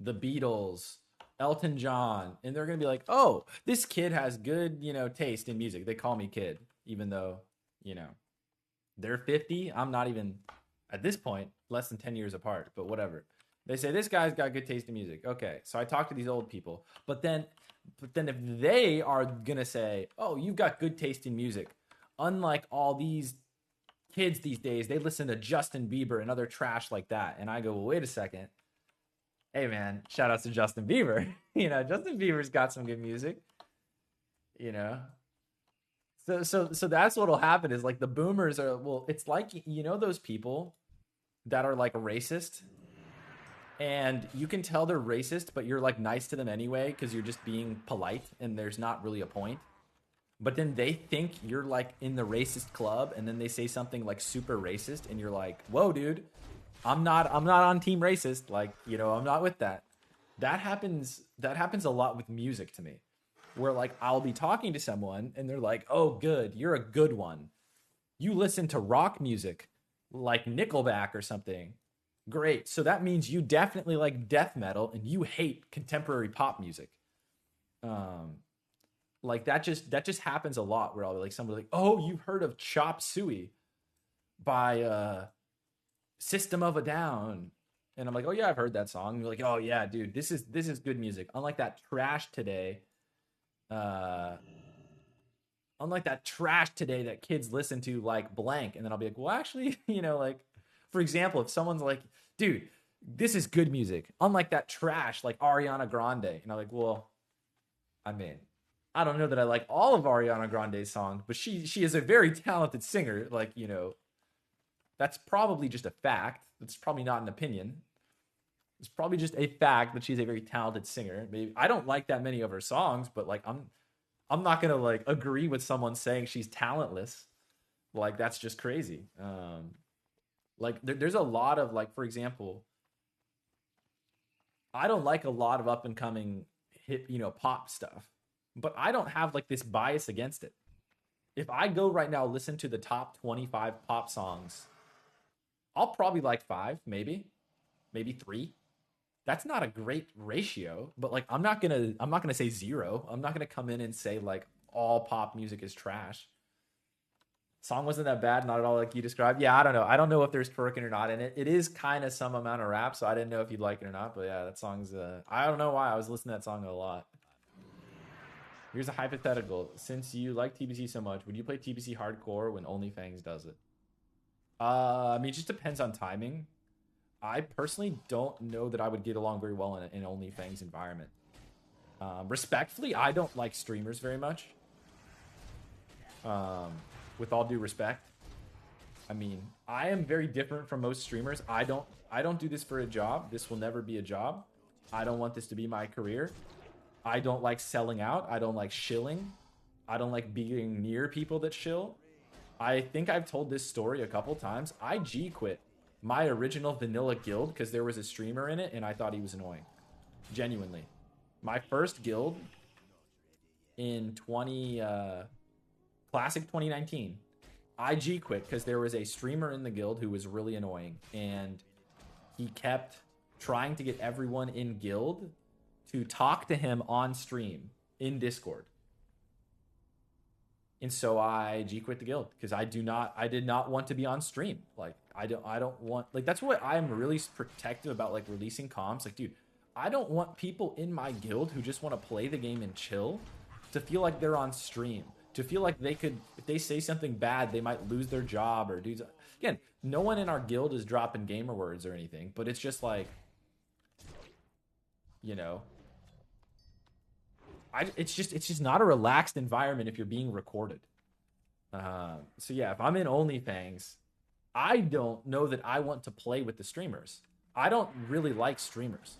the Beatles, Elton John, and they're going to be like, "Oh, this kid has good, you know, taste in music." They call me kid even though, you know, they're 50. I'm not even at this point less than 10 years apart, but whatever. They say this guy's got good taste in music. Okay, so I talk to these old people, but then if they are gonna say, "Oh, you've got good taste in music," unlike all these kids these days, they listen to Justin Bieber and other trash like that, and I go, "Well, wait a second. Hey, man, shout outs to Justin Bieber. You know, Justin Bieber's got some good music. You know, so that's what'll happen is like the boomers are well, it's like you know those people that are like racist and you can tell they're racist, but you're like nice to them anyway because you're just being polite and there's not really a point. But then they think you're like in the racist club and then they say something like super racist and you're like, "Whoa, dude, I'm not on team racist. Like, you know, I'm not with that." That happens a lot with music to me. Where like I'll be talking to someone and they're like, "Oh, good, you're a good one. You listen to rock music like Nickelback or something. Great. So that means you definitely like death metal and you hate contemporary pop music." Um like that just happens a lot where I'll be like somebody like, "Oh, you've heard of Chop Suey by System of a Down." And I'm like, "Oh yeah, I've heard that song." And you're like, "Oh yeah, dude, this is good music." Unlike that trash today, uh unlike that trash today that kids listen to like blank. And then I'll be like, "Well, actually," you know, like for example, if someone's like, "Dude, this is good music," unlike that trash like Ariana Grande. And I'm like, "Well, I mean, I don't know that I like all of Ariana Grande's songs, but she is a very talented singer." Like, you know, that's probably just a fact. It's probably not an opinion. It's probably just a fact that she's a very talented singer. Maybe I don't like that many of her songs, but like I'm not gonna like agree with someone saying she's talentless. Like that's just crazy. Like there's a lot of like, for example, I don't like a lot of up and coming hip, you know, pop stuff, but I don't have like this bias against it. If I go right now listen to the top 25 pop songs, I'll probably like 5, maybe 3. That's not a great ratio, but like I'm not gonna say 0. I'm not gonna come in and say like all pop music is trash. Song wasn't that bad, not at all like you described. Yeah, I don't know. I don't know if there's twerking or not in it. It is kind of some amount of rap, so I didn't know if you'd like it or not. But yeah, that song's I don't know why I was listening to that song a lot. Here's a hypothetical. Since you like TBC so much, would you play TBC hardcore when OnlyFans does it? I mean, it just depends on timing. I personally don't know that I would get along very well in an OnlyFans environment. Respectfully, I don't like streamers very much. Um, with all due respect, I mean, I am very different from most streamers. I don't do this for a job. This will never be a job. I don't want this to be my career. I don't like selling out. I don't like shilling. I don't like being near people that shill. I think I've told this story a couple times. I G quit my original vanilla guild because there was a streamer in it and I thought he was annoying. Genuinely. My first guild in classic 2019, I G quit because there was a streamer in the guild who was really annoying and he kept trying to get everyone in guild to talk to him on stream in Discord. And so I G quit the guild because I did not want to be on stream. Like I don't want, like, that's what I'm really protective about, like releasing comms. Like, dude, I don't want people in my guild who just want to play the game and chill to feel like they're on stream, to feel like they could, if they say something bad, they might lose their job or do. Again, no one in our guild is dropping gamer words or anything, but it's just like, you know, it's just not a relaxed environment if you're being recorded. So yeah, if I'm in OnlyFans, I don't know that I want to play with the streamers. I don't really like streamers.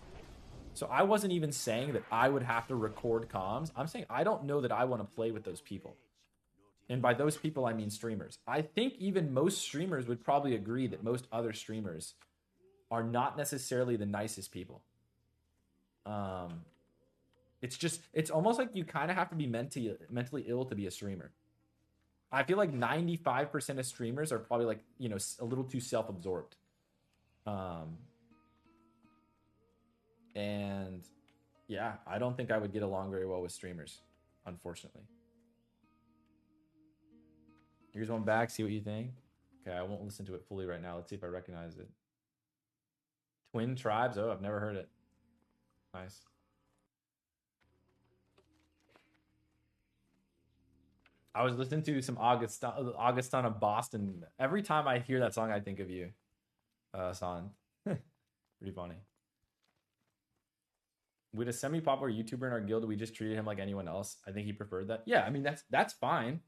So I wasn't even saying that I would have to record comms. I'm saying I don't know that I want to play with those people. And by those people, I mean streamers. I think even most streamers would probably agree that most other streamers are not necessarily the nicest people. It's almost like you kind of have to be mentally ill to be a streamer. I feel like 95% of streamers are probably like, you know, a little too self-absorbed. And yeah, I don't think I would get along very well with streamers, unfortunately. Here's one back, see what you think. Okay, I won't listen to it fully right now. Let's see if I recognize it. Twin Tribes? Oh, I've never heard it. Nice. I was listening to some Augustin of Boston. Every time I hear that song, I think of you, San. Pretty funny. With a semi-popular YouTuber in our guild, we just treated him like anyone else. I think he preferred that. Yeah, I mean, that's fine.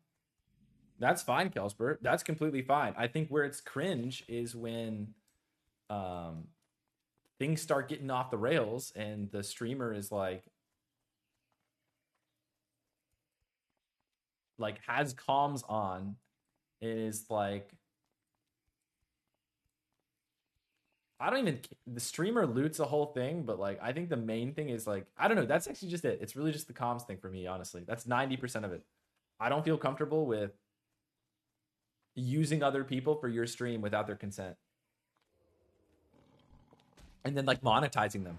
That's fine, Kelsper. That's completely fine. I think where it's cringe is when things start getting off the rails and the streamer is like has comms on and is like, I don't even, the streamer loots the whole thing, but like I think the main thing is like, I don't know, that's actually just it. It's really just the comms thing for me, honestly. That's 90% of it. I don't feel comfortable with using other people for your stream without their consent. And then like monetizing them.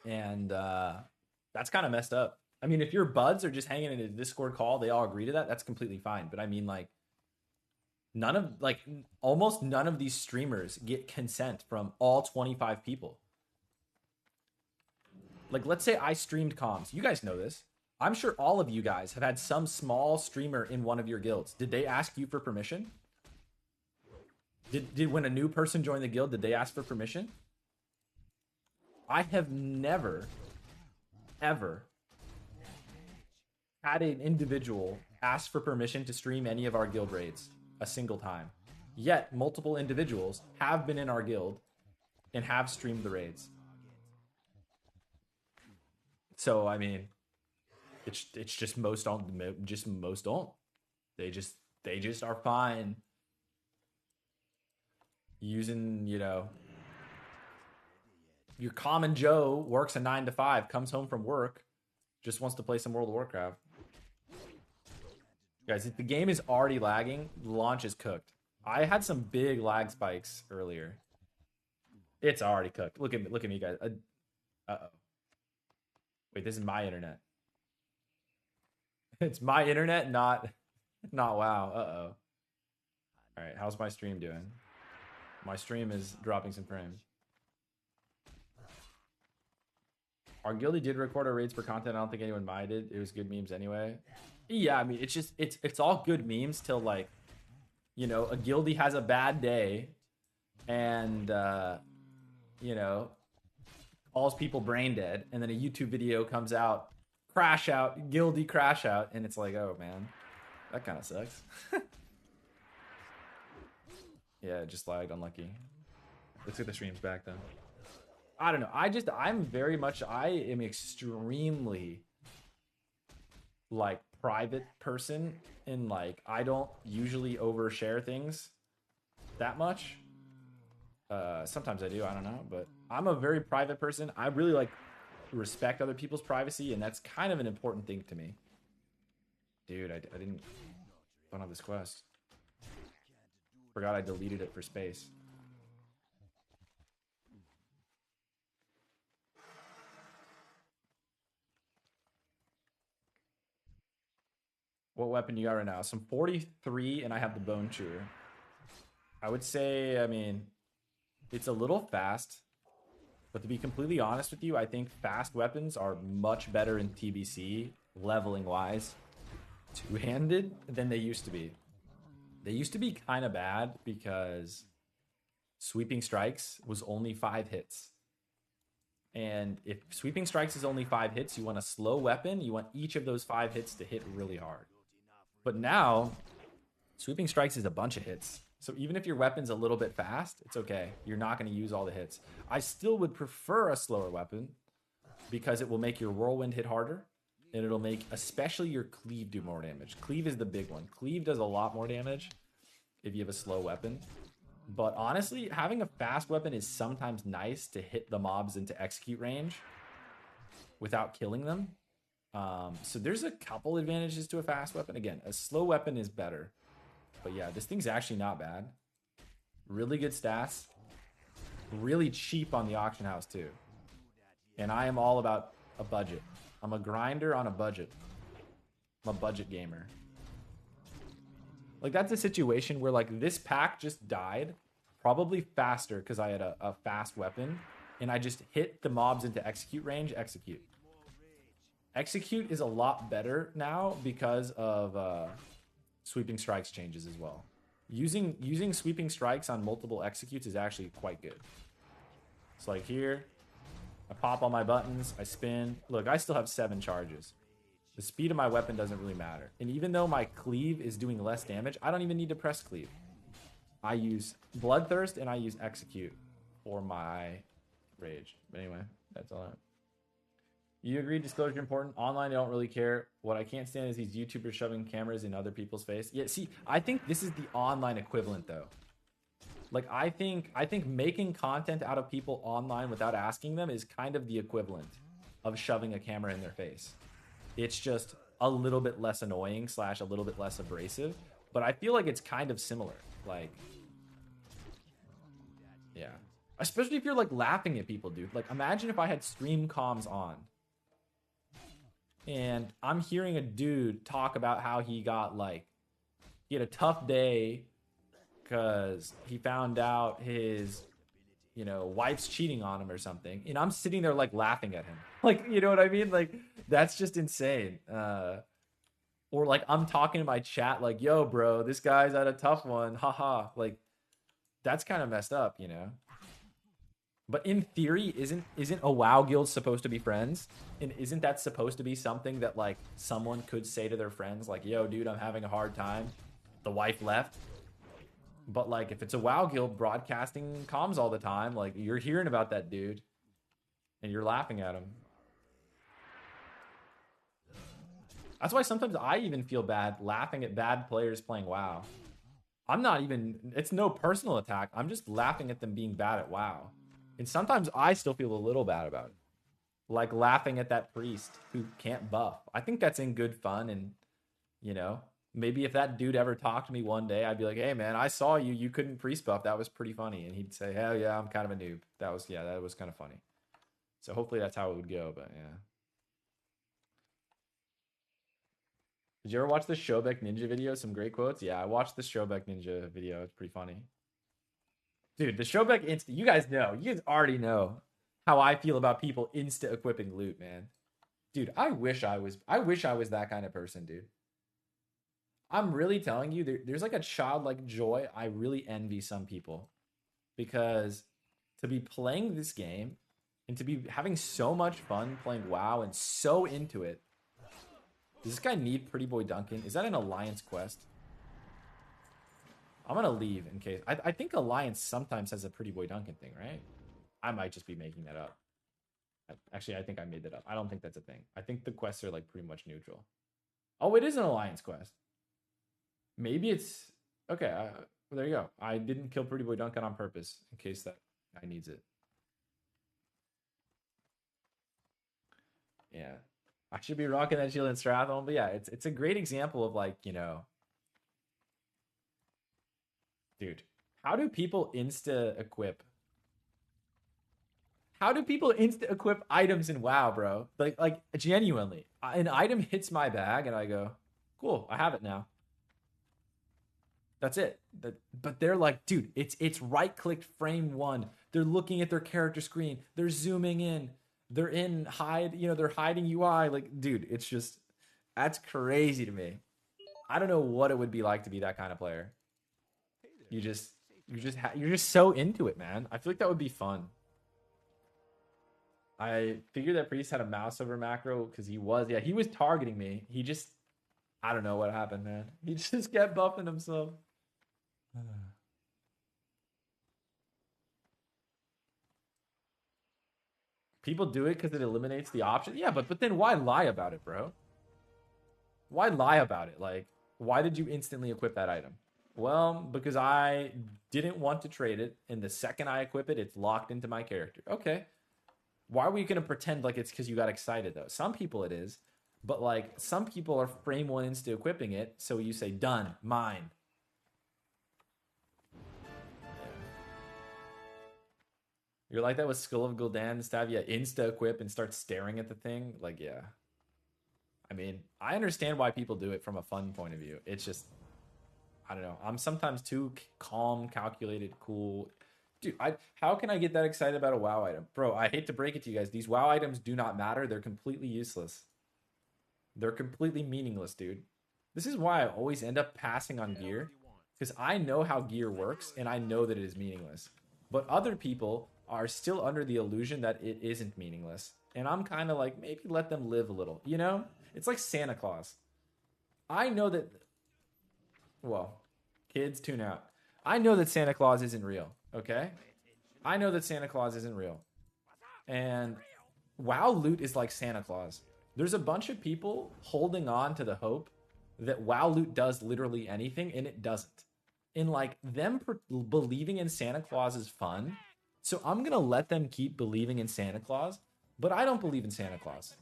And that's kind of messed up. I mean, if your buds are just hanging in a Discord call, they all agree to that, that's completely fine. But I mean, like, almost none of these streamers get consent from all 25 people. Like, let's say I streamed comms. You guys know this. I'm sure all of you guys have had some small streamer in one of your guilds. Did they ask you for permission? Did when a new person joined the guild, did they ask for permission? I have never, ever had an individual ask for permission to stream any of our guild raids a single time. Yet multiple individuals have been in our guild and have streamed the raids. So I mean, it's just most don't. They just are fine using, you know, your common Joe works a 9 to 5, comes home from work, just wants to play some World of Warcraft. Guys, if the game is already lagging, the launch is cooked. I had some big lag spikes earlier. It's already cooked. Look at me, guys. Uh-oh. Wait, this is my internet. It's my internet, not WoW. Uh-oh. All right, how's my stream doing? My stream is dropping some frames. Our guildie did record our raids for content. I don't think anyone minded. It was good memes anyway. Yeah, I mean, it's all good memes till, like, you know, a guildie has a bad day and you know, calls people brain dead, and then a YouTube video comes out, crash out, guildie crash out, and it's like, oh man, that kind of sucks. Yeah, it just lagged. Unlucky. Let's get the streams back then. I don't know. I am extremely like private person, and like I don't usually overshare things that much. Sometimes I do, I don't know, but I'm a very private person. I really like respect other people's privacy, and that's kind of an important thing to me. Dude, I don't have this quest. Forgot I deleted it for space. What weapon you got right now? Some 43, and I have the bone chewer. I would say, I mean, it's a little fast, but to be completely honest with you, I think fast weapons are much better in TBC, leveling wise, two-handed than they used to be. They used to be kind of bad because sweeping strikes was only 5 hits. And if sweeping strikes is only 5 hits, you want a slow weapon, you want each of those 5 hits to hit really hard. But now, sweeping strikes is a bunch of hits. So even if your weapon's a little bit fast, it's okay. You're not going to use all the hits. I still would prefer a slower weapon because it will make your whirlwind hit harder, and it'll make especially your cleave do more damage. Cleave is the big one. Cleave does a lot more damage if you have a slow weapon. But honestly, having a fast weapon is sometimes nice to hit the mobs into execute range without killing them. So there's a couple advantages to a fast weapon. Again, a slow weapon is better. But yeah, this thing's actually not bad. Really good stats. Really cheap on the auction house too. And I am all about a budget. I'm a grinder on a budget. I'm a budget gamer. Like, that's a situation where, like, this pack just died. Probably faster because I had a fast weapon. And I just hit the mobs into execute range, execute. Execute is a lot better now because of sweeping strikes changes as well. Using sweeping strikes on multiple executes is actually quite good. It's like here, I pop all my buttons, I spin. Look, I still have 7 charges. The speed of my weapon doesn't really matter. And even though my cleave is doing less damage, I don't even need to press cleave. I use Bloodthirst and I use execute for my rage. But anyway, that's all right. You agree disclosure important. Online, I don't really care. What I can't stand is these YouTubers shoving cameras in other people's face. Yeah, see, I think this is the online equivalent though. Like, I think making content out of people online without asking them is kind of the equivalent of shoving a camera in their face. It's just a little bit less annoying / a little bit less abrasive, but I feel like it's kind of similar. Like, yeah. Especially if you're like laughing at people, dude. Like, imagine if I had stream comms on and I'm hearing a dude talk about how he had a tough day because he found out his, wife's cheating on him or something. And I'm sitting there like laughing at him. Like, you know what I mean? Like, that's just insane. Or like I'm talking to my chat like, yo, bro, this guy's had a tough one. Haha. Like, that's kind of messed up, But in theory, isn't a WoW guild supposed to be friends? And isn't that supposed to be something that like someone could say to their friends, like, yo, dude, I'm having a hard time. The wife left. But like, if it's a WoW guild broadcasting comms all the time, like, you're hearing about that dude and you're laughing at him. That's why sometimes I even feel bad laughing at bad players playing WoW. It's no personal attack. I'm just laughing at them being bad at WoW. And sometimes I still feel a little bad about it. Like laughing at that priest who can't buff. I think that's in good fun. And, maybe if that dude ever talked to me one day, I'd be like, hey, man, I saw you. You couldn't priest buff. That was pretty funny. And he'd say, hell yeah, I'm kind of a noob. That was kind of funny. So hopefully that's how it would go. But yeah. Did you ever watch the Shobek Ninja video? Some great quotes? Yeah, I watched the Shobek Ninja video. It's pretty funny. Dude, the Shobek Insta, you guys already know how I feel about people insta equipping loot, man. Dude, I wish I was that kind of person, dude. I'm really telling you, there's like a childlike joy I really envy some people. Because to be playing this game and to be having so much fun playing WoW and so into it. Does this guy need Pretty Boy Duncan? Is that an alliance quest? I'm gonna leave in case. I think Alliance sometimes has a Pretty Boy Duncan thing, right? I might just be making that up. Actually, I think I made that up. I don't think that's a thing. I think the quests are like pretty much neutral. Oh, it is an Alliance quest. Maybe it's okay. Well, there you go. I didn't kill Pretty Boy Duncan on purpose in case that guy needs it. Yeah, I should be rocking that shield in Stratholme, but yeah, it's a great example of like dude, how do people insta equip? How do people insta equip items in WoW, bro? Like genuinely, an item hits my bag and I go, cool, I have it now. That's it. But they're like, dude, it's right clicked frame one. They're looking at their character screen. They're zooming in. They're in hide. They're hiding UI. Like, dude, it's just that's crazy to me. I don't know what it would be like to be that kind of player. You just you're just so into it, man. I feel like that would be fun. I figured that Priest had a mouse over macro because he was targeting me. He just I don't know what happened, man. He just kept buffing himself. People do it because it eliminates the option. Yeah, but then why lie about it, bro? Why lie about it? Like, why did you instantly equip that item? Well, because I didn't want to trade it, and the second I equip it, it's locked into my character. Okay. Why are we gonna pretend like it's because you got excited though? Some people it is, but like some people are frame one insta equipping it, so you say done, mine. You're like that with Skull of Gul'dan, stab yeah, insta equip and start staring at the thing. Like, yeah. I mean, I understand why people do it from a fun point of view. It's just, I don't know. I'm sometimes too calm, calculated, cool. Dude, how can I get that excited about a WoW item? Bro, I hate to break it to you guys. These WoW items do not matter. They're completely useless. They're completely meaningless, dude. This is why I always end up passing on gear. Because I know how gear works and I know that it is meaningless. But other people are still under the illusion that it isn't meaningless. And I'm kind of like, maybe let them live a little, you know? It's like Santa Claus. I know that, well, kids tune out. I know that Santa Claus isn't real, okay? I know that Santa Claus isn't real. And WoW loot is like Santa Claus. There's a bunch of people holding on to the hope that WoW loot does literally anything, and it doesn't. And like them believing in Santa Claus is fun. So I'm going to let them keep believing in Santa Claus, but I don't believe in Santa Claus.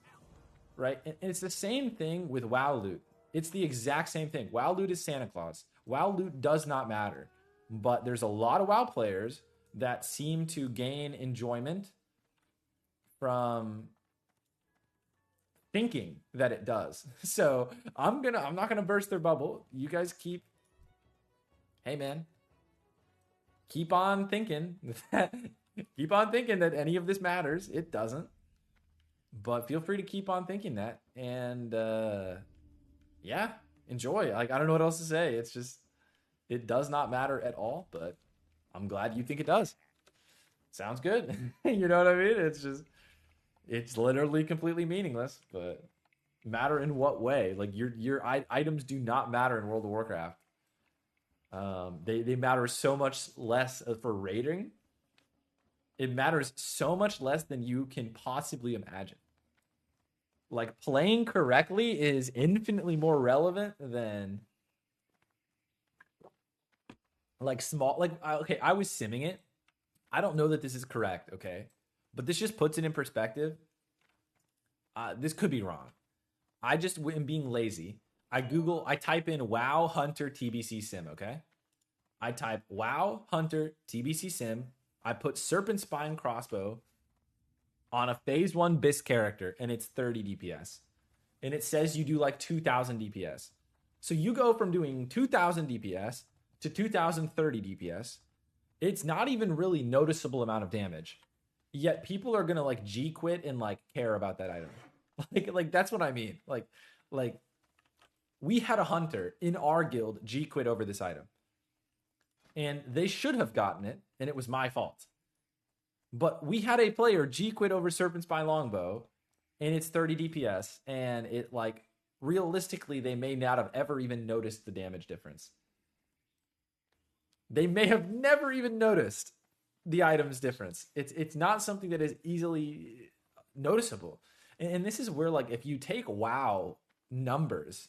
Right? And it's the same thing with WoW loot. It's the exact same thing. WoW loot is Santa Claus. WoW loot does not matter. But there's a lot of WoW players that seem to gain enjoyment from thinking that it does. So I'm not gonna burst their bubble. You guys hey man, keep on thinking that keep on thinking that any of this matters. It doesn't. But feel free to keep on thinking that. And yeah, enjoy. Like I don't know what else to say. It's just it does not matter at all, but I'm glad you think it does. Sounds good. You know what I mean? It's literally completely meaningless, but matter in what way? Like your items do not matter in World of Warcraft. They matter so much less for raiding. It matters so much less than you can possibly imagine. Like playing correctly is infinitely more relevant than like small like okay, I was simming it. I don't know that this is correct, okay? But this just puts it in perspective. This could be wrong. I just am being lazy. I type in WoW Hunter TBC Sim, okay? I type WoW Hunter TBC Sim. I put Serpent Spine Crossbow on a phase 1 Bisque character, and it's 30 DPS. And it says you do like 2,000 DPS. So you go from doing 2,000 DPS to 2,030 DPS. It's not even really noticeable amount of damage. Yet people are gonna like G quit and like care about that item. Like that's what I mean. Like we had a hunter in our guild G quit over this item. And they should have gotten it, and it was my fault. But we had a player G quit over Serpent Spine Longbow, and it's 30 DPS, and it like realistically they may not have ever even noticed the damage difference. They may have never even noticed the item's difference. It's not something that is easily noticeable. And this is where, like, if you take WoW numbers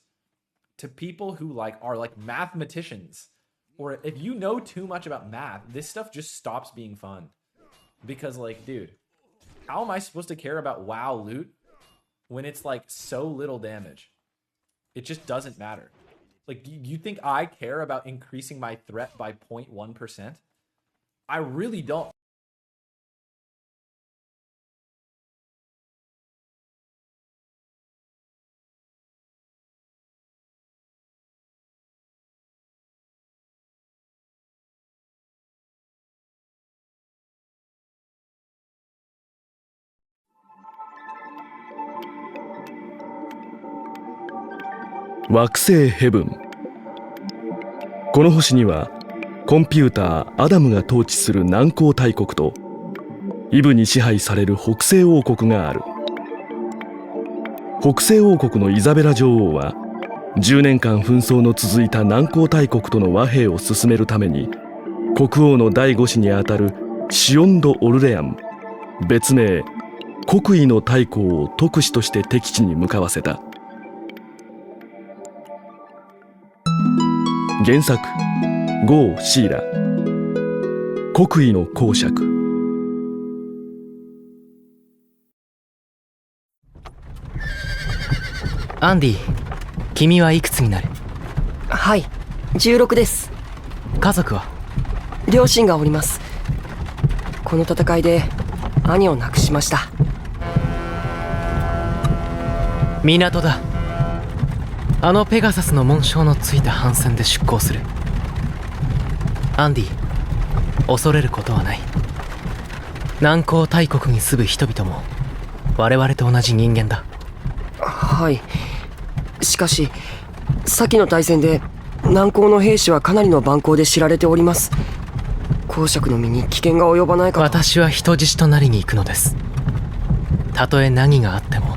to people who like are like mathematicians, or if you know too much about math, this stuff just stops being fun. Because, like, dude, how am I supposed to care about WoW loot when it's like so little damage? It just doesn't matter. Like, you think I care about increasing my threat by 0.1%? I really don't.惑星ヘブン。この星にはコンピューターアダムが統治する南光大国とイブに支配される北西王国がある。北西王国のイザベラ女王は10年間紛争の続いた南光大国との和平を進めるために国王の第5子にあたるシオンド・オルレアン、別名国威の大公を特使として敵地に向かわせた。原作ゴー・シーラ、国威の公爵。アンディ、君はいくつになる？はい、16です。家族は？両親がおります。この戦いで兄を亡くしました。港だ。あのペガサスの紋章のついた帆船で出港する。アンディ、恐れることはない。南光大国に住む人々も我々と同じ人間だ。はい。しかし先の大戦で南光の兵士はかなりの蛮行で知られております。公爵の身に危険が及ばないかと。私は人質となりに行くのです。たとえ何があっても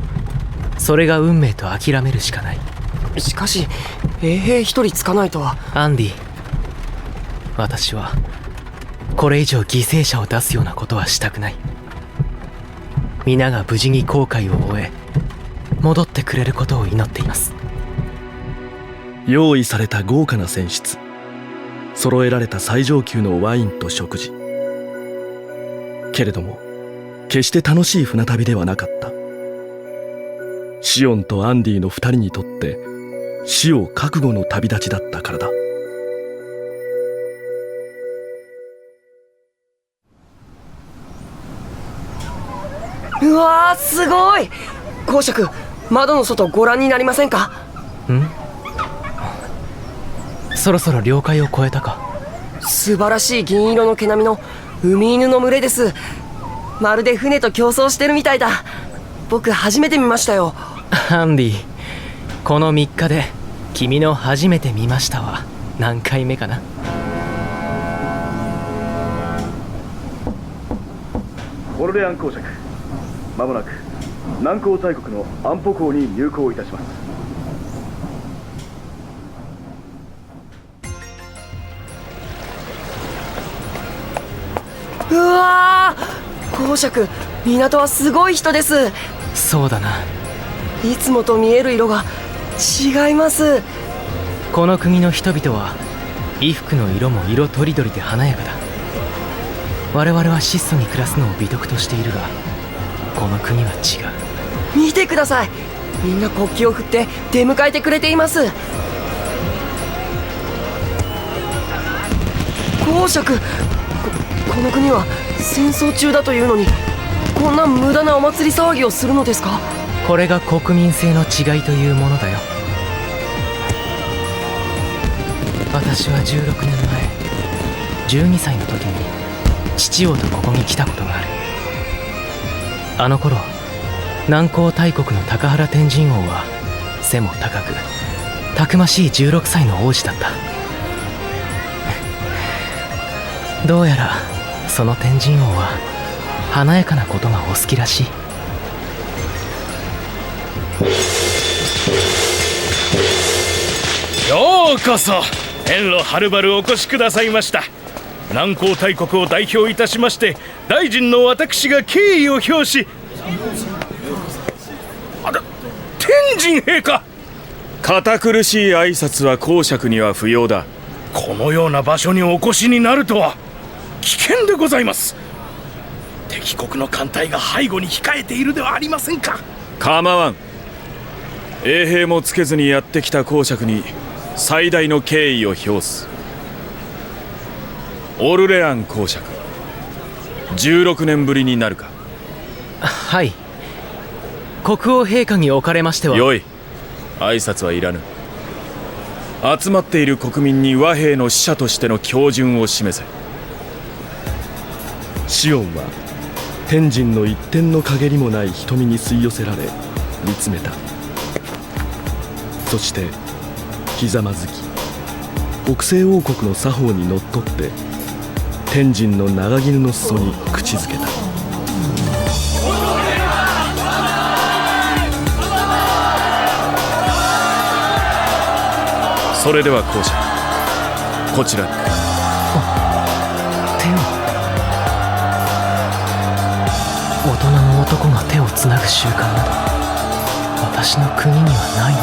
それが運命と諦めるしかない。しかし衛兵一人つかないとは。アンディ、私はこれ以上犠牲者を出すようなことはしたくない。皆が無事に航海を終え戻ってくれることを祈っています。用意された豪華な船室、揃えられた最上級のワインと食事。けれども決して楽しい船旅ではなかった。シオンとアンディの2人にとって死を覚悟の旅立ちだったからだ。うわー、すごい。公爵、窓の外ご覧になりませんか？そろそろ領海を越えたか。素晴らしい銀色の毛並みの海犬の群れです。まるで船と競争してるみたいだ。僕初めて見ましたよ。アンディ、この3日で君の初めて見ましたは何回目かな。オルレアン公爵、まもなく南光大国の安保港に入港いたします。うわー、公爵、港はすごい人です。そうだな。いつもと見える色が違います。この国の人々は衣服の色も色とりどりで華やかだ。我々は質素に暮らすのを美徳としているが、この国は違う。見てください。みんな国旗を振って出迎えてくれています。公爵、この国は戦争中だというのにこんな無駄なお祭り騒ぎをするのですか？これが国民性の違いというものだよ。私は16年前12歳の時に父王とここに来たことがある。あの頃南光大国の高原天神王は背も高くたくましい16歳の王子だった。どうやらその天神王は華やかなことがお好きらしい。ようこそ遠路はるばるお越しくださいました。南光大国を代表いたしまして大臣の私が敬意を表し、あら、天神陛下、堅苦しい挨拶は公爵には不要だ。このような場所にお越しになるとは危険でございます。敵国の艦隊が背後に控えているではありませんか。構わん。衛兵もつけずにやってきた公爵に最大の敬意を表す。オルレアン公爵、16年ぶりになるか。はい。国王陛下におかれましては。よい、挨拶はいらぬ。集まっている国民に和平の使者としての恭順を示せ。シオンは天神の一点の陰りもない瞳に吸い寄せられ見つめた。そしてひざまずき、北西王国の作法にのっとって天神の長絹の裾に口づけた。それでは公爵、こちらに。手を。大人の男が手をつなぐ習慣など私の国にはないの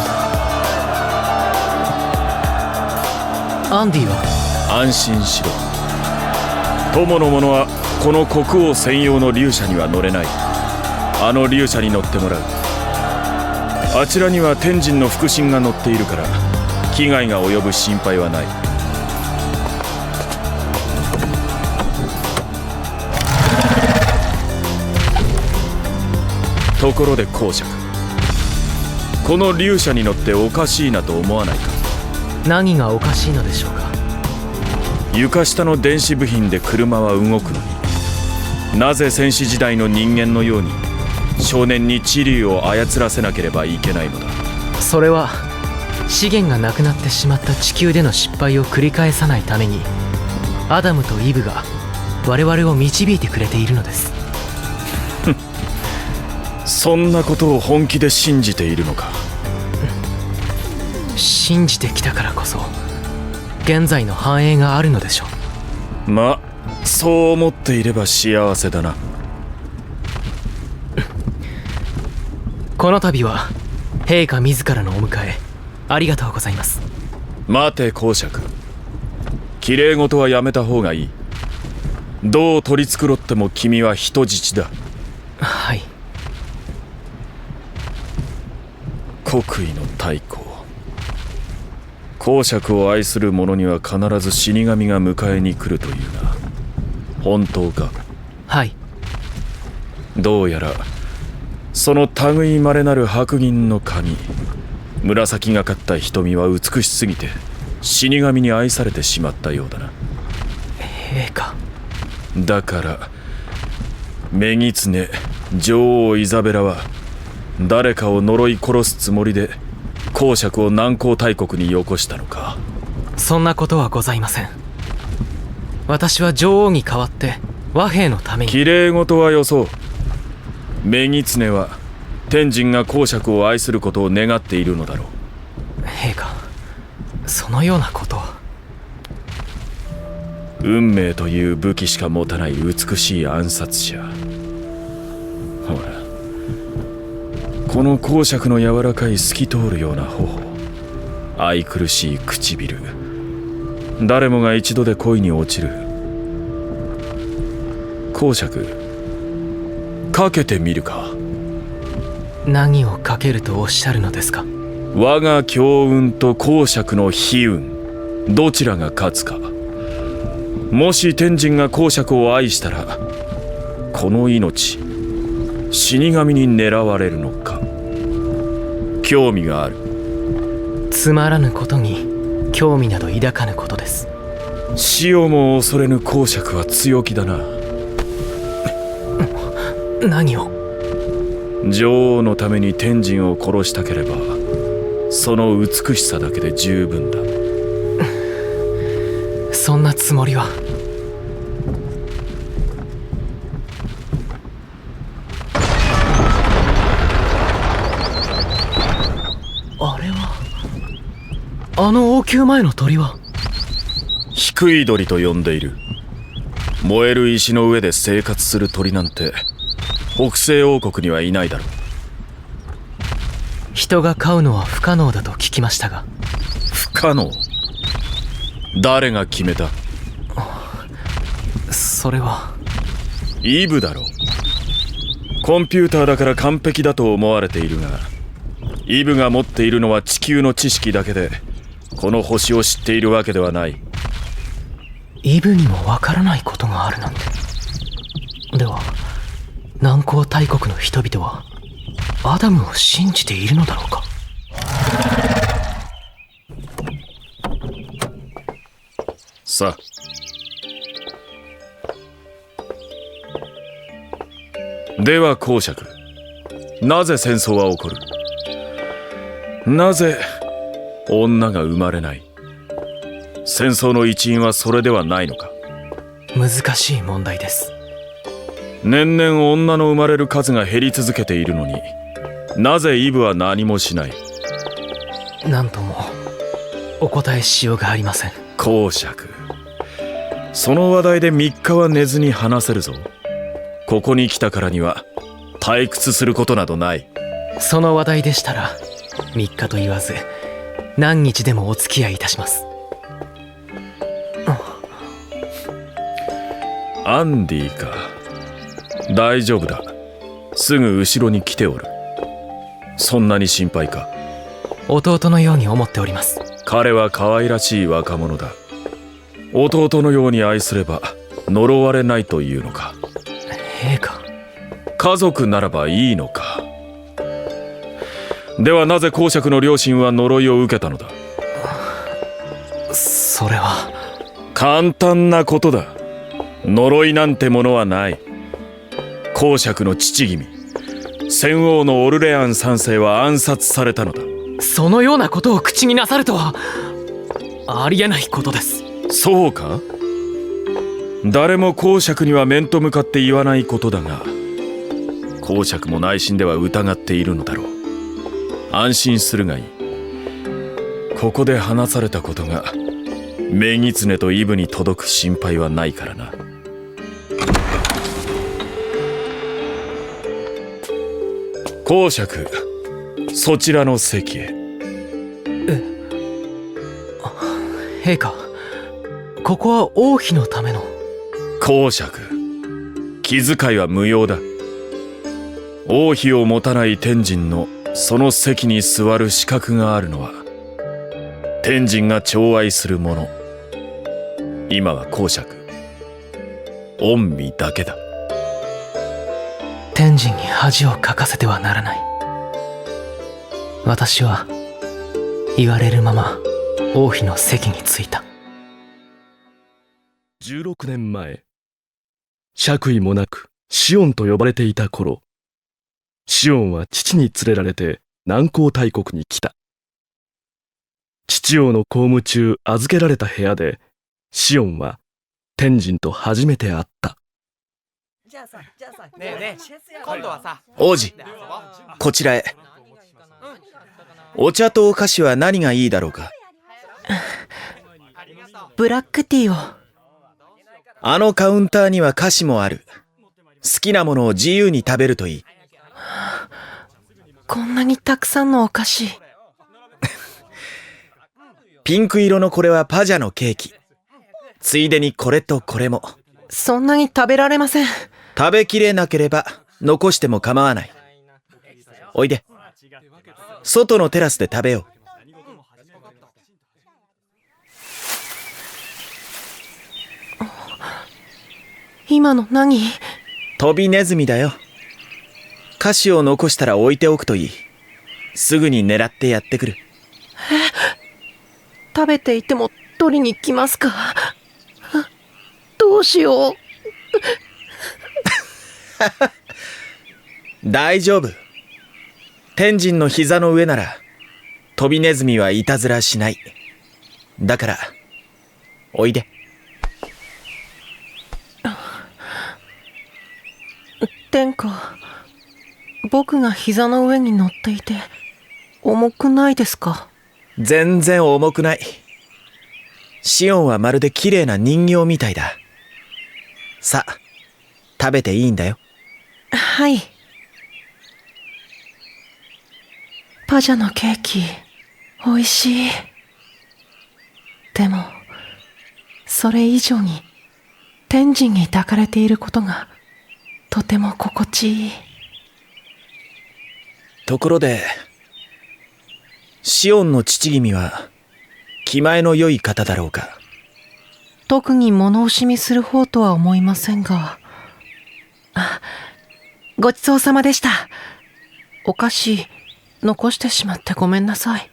だ。アンディは？安心しろ。友の者はこの国王専用の竜車には乗れない。あの竜車に乗ってもらう。あちらには天神の腹心が乗っているから危害が及ぶ心配はない。ところで公爵、この竜車に乗っておかしいなと思わないか。何がおかしいのでしょうか。床下の電子部品で車は動くのに、なぜ戦士時代の人間のように少年に地竜を操らせなければいけないのだ。それは資源がなくなってしまった地球での失敗を繰り返さないためにアダムとイブが我々を導いてくれているのです。そんなことを本気で信じているのか。信じてきたからこそ現在の繁栄があるのでしょう。まあそう思っていれば幸せだな。この度は陛下自らのお迎えありがとうございます。待て公爵、綺麗事はやめた方がいい。どう取り繕っても君は人質だ。はい。国威の太后、公爵を愛する者には必ず死神が迎えに来るというが本当か。はい。どうやらその類いまれなる白銀の髪、紫がかった瞳は美しすぎて死神に愛されてしまったようだな。陛下。だから女狐女王イザベラは誰かを呪い殺すつもりで公爵を南光大国によこしたのか。そんなことはございません。私は女王に代わって和平のために。綺麗事はよそう。女狐は天神が公爵を愛することを願っているのだろう。陛下、そのようなことは。運命という武器しか持たない美しい暗殺者。ほら、この公爵の柔らかい透き通るような頬、愛くるしい唇、誰もが一度で恋に落ちる。公爵、かけてみるか。何をかけるとおっしゃるのですか。我が強運と公爵の悲運、どちらが勝つか。もし天神が公爵を愛したらこの命死神に狙われるのか。興味がある。つまらぬことに興味など抱かぬことです。死をも恐れぬ公爵は強気だな。何を。女王のために天神を殺したければその美しさだけで十分だ。そんなつもりは。あれは、あの王宮前の鳥は。低い鳥と呼んでいる。燃える石の上で生活する鳥なんて北西王国にはいないだろう。人が飼うのは不可能だと聞きましたが。不可能？誰が決めた？それはイブだろう。コンピューターだから完璧だと思われているが、イブが持っているのは地球の知識だけでこの星を知っているわけではない。イブにもわからないことがあるなんて。では南光大国の人々はアダムを信じているのだろうか。さあ、では公爵、なぜ戦争は起こる？なぜ女が生まれない？戦争の一因はそれではないのか？難しい問題です。年々女の生まれる数が減り続けているのに、なぜイブは何もしない？何ともお答えしようがありません。公爵、その話題で3日は寝ずに話せるぞ。ここに来たからには退屈することなどない。その話題でしたら3日と言わず何日でもお付き合いいたします。アンディか。大丈夫だ。すぐ後ろに来ておる。そんなに心配か？弟のように思っております。彼は可愛らしい若者だ。弟のように愛すれば呪われないというのか？陛下、家族ならばいいのか？ではなぜ公爵の両親は呪いを受けたのだ？それは簡単なことだ。呪いなんてものはない。公爵の父君、戦王のオルレアン3世は暗殺されたのだ。そのようなことを口になさるとはありえないことです。そうか？誰も公爵には面と向かって言わないことだが、公爵も内心では疑っているのだろう。安心するがいい。ここで話されたことがメギツネとイブに届く心配はないからな。公爵、そちらの席へ。陛下、ここは王妃のための。公爵、気遣いは無用だ。王妃を持たない天神のその席に座る資格があるのは天神が寵愛する者、今は公爵御身だけだ。天神に恥をかかせてはならない。私は言われるまま王妃の席に着いた。16年前、爵位もなくシオンと呼ばれていた頃、シオンは父に連れられて南光大国に来た。父王の公務中預けられた部屋で、シオンは天神と初めて会った。ねえねえ、今度はさ、王子、こちらへ。お茶とお菓子は何がいいだろうか？ブラックティーを。あのカウンターには菓子もある。好きなものを自由に食べるといい。こんなにたくさんのお菓子。ピンク色のこれはパジャのケーキ。ついでにこれとこれも。そんなに食べられません。食べきれなければ残しても構わない。おいで。外のテラスで食べよう。今の何？飛びネズミだよ。菓子を残したら置いておくといい。すぐに狙ってやってくる。食べていても取りに来ますか？どうしよう。大丈夫。天神の膝の上なら飛びネズミはいたずらしない。だからおいで。天下、僕が膝の上に乗っていて重くないですか？全然重くない。シオンはまるで綺麗な人形みたいだ。さあ、食べていいんだよ。はい。パジャのケーキ、美味しい。でも、それ以上に、天神に抱かれていることが、とても心地いい。ところで、シオンの父君は、気前の良い方だろうか。特に物惜しみする方とは思いませんが。ごちそうさまでした。お菓子、残してしまってごめんなさい。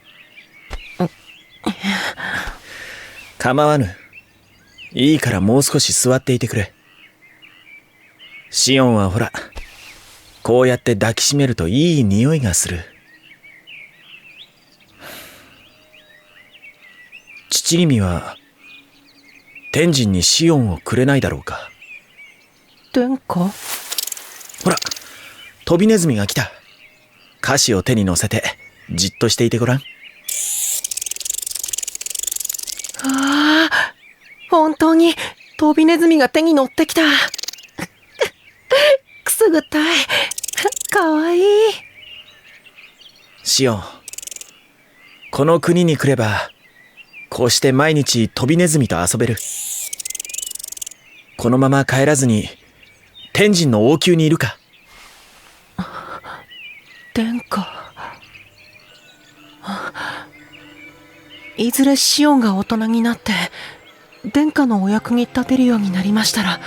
構わぬ。いいからもう少し座っていてくれ。シオンはほら、こうやって抱きしめるといい匂いがする。父君は、天神にシオンをくれないだろうか。殿下？ほら、飛びネズミが来た。菓子を手に乗せて、じっとしていてごらん。本当に飛びネズミが手に乗ってきた。くすぐったい。かわいい。シオン、この国に来ればこうして毎日飛びネズミと遊べる。このまま帰らずに天神の王宮にいるか。殿下。いずれシオンが大人になって殿下のお役に立てるようになりましたら、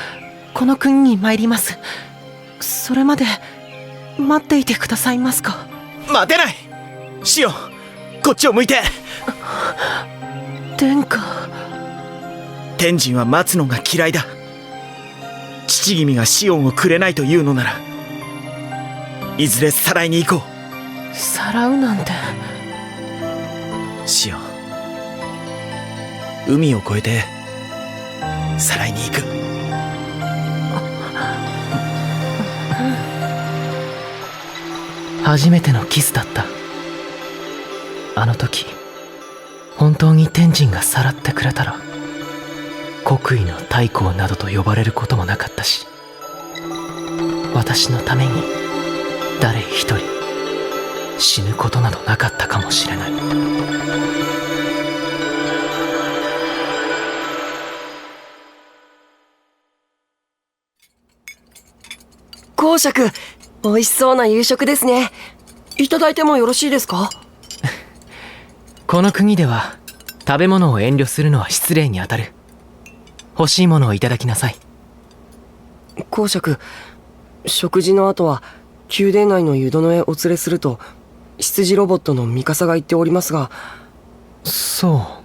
この国に参ります。それまで待っていてくださいますか。待てない。シオン、こっちを向いて。殿下。天神は待つのが嫌いだ。父君がシオンをくれないというのなら、いずれさらいに行こう。さらうなんて。シオン、海を越えてさらいに行く。初めてのキスだった。あの時本当に天神がさらってくれたら、国威の太閤などと呼ばれることもなかったし、私のために誰一人死ぬことなどなかったかもしれない。公爵、美味しそうな夕食ですね。いただいてもよろしいですか？この国では食べ物を遠慮するのは失礼にあたる。欲しいものをいただきなさい。公爵、食事の後は宮殿内の湯殿へお連れすると羊ロボットのミカサが言っておりますが。そ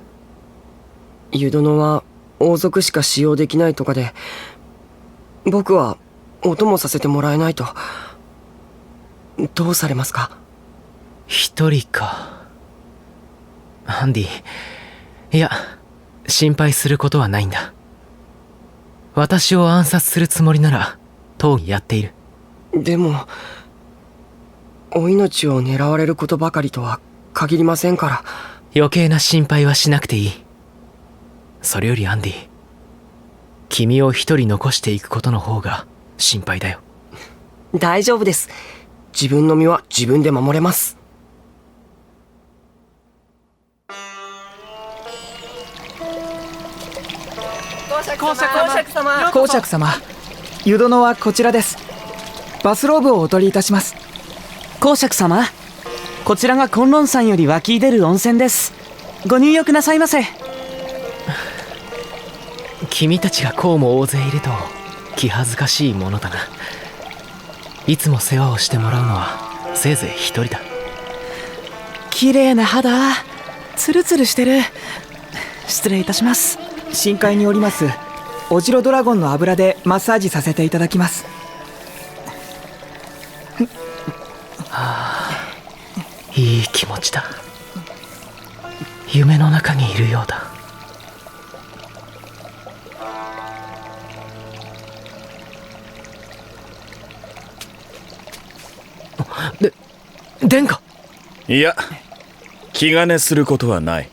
う。湯殿は王族しか使用できないとかで、僕はお供させてもらえないと。どうされますか？一人か。アンディ、いや、心配することはないんだ。私を暗殺するつもりなら討議やっている。でもお命を狙われることばかりとは限りませんから。余計な心配はしなくていい。それよりアンディ、君を一人残していくことの方が心配だよ。大丈夫です。自分の身は自分で守れます。公爵様、湯殿はこちらです。バスローブをお取りいたします。公爵様、こちらが崑崙山より湧き出る温泉です。ご入浴なさいませ。君たちがこうも大勢いると気恥ずかしいものだな。いつも世話をしてもらうのはせいぜい一人だ。綺麗な肌、ツルツルしてる。失礼いたします。深海におりますオジロドラゴンの油でマッサージさせていただきます。いい気持ちだ。夢の中にいるようだ。殿下。いや、気兼ねすることはない。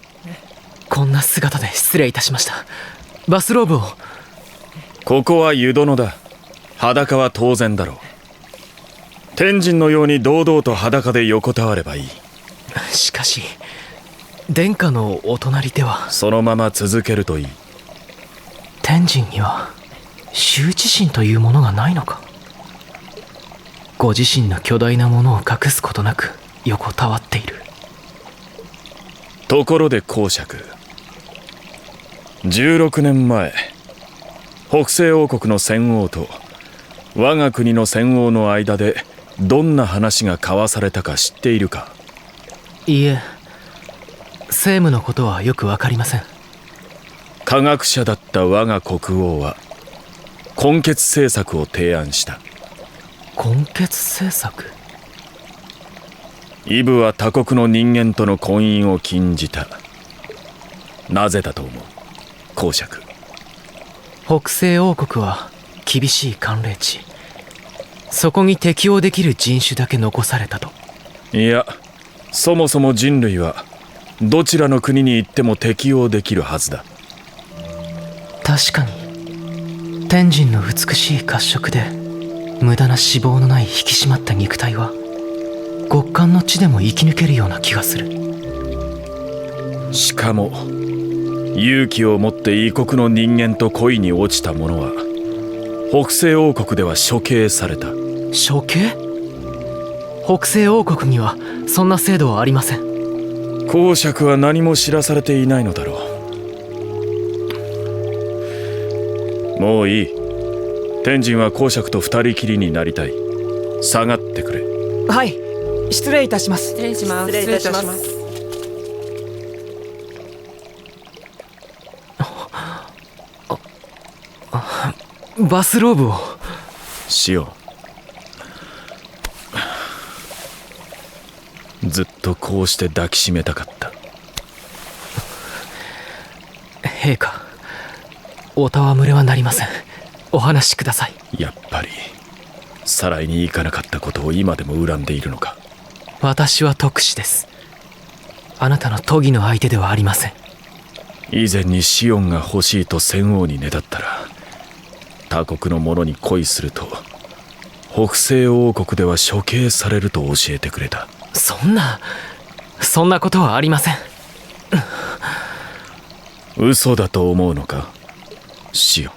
こんな姿で失礼いたしました。バスローブを。ここは湯殿だ。裸は当然だろう。天神のように堂々と裸で横たわればいい。しかし殿下のお隣では。そのまま続けるといい。天神には羞恥心というものがないのか。ご自身の巨大なものを隠すことなく横たわっている。ところで公爵、16年前北西王国の戦王と我が国の戦王の間でどんな話が交わされたか知っているか。いいえ、政務のことはよくわかりません。科学者だった我が国王は根血政策を提案した。根血政策。イブは他国の人間との婚姻を禁じた。なぜだと思う公爵。北西王国は厳しい寒冷地。そこに適応できる人種だけ残されたと。いや、そもそも人類はどちらの国に行っても適応できるはずだ。確かに天神の美しい褐色で無駄な脂肪のない引き締まった肉体は極寒の地でも生き抜けるような気がする。しかも勇気を持って異国の人間と恋に落ちた者は北西王国では処刑された。処刑？北西王国にはそんな制度はありません。公爵は何も知らされていないのだろう。もういい。天神は公爵と二人きりになりたい。下がってくれ。はい、失礼いたします。失礼します。失礼いたします。バスローブを。しよう。ずっとこうして抱きしめたかった。陛下、お戯れはなりません。お話しください。やっぱりサライに行かなかったことを今でも恨んでいるのか。私は特使です。あなたの都議の相手ではありません。以前にシオンが欲しいと戦王にねだったら、他国の者に恋すると北西王国では処刑されると教えてくれた。そんなことはありません。嘘だと思うのかシオン。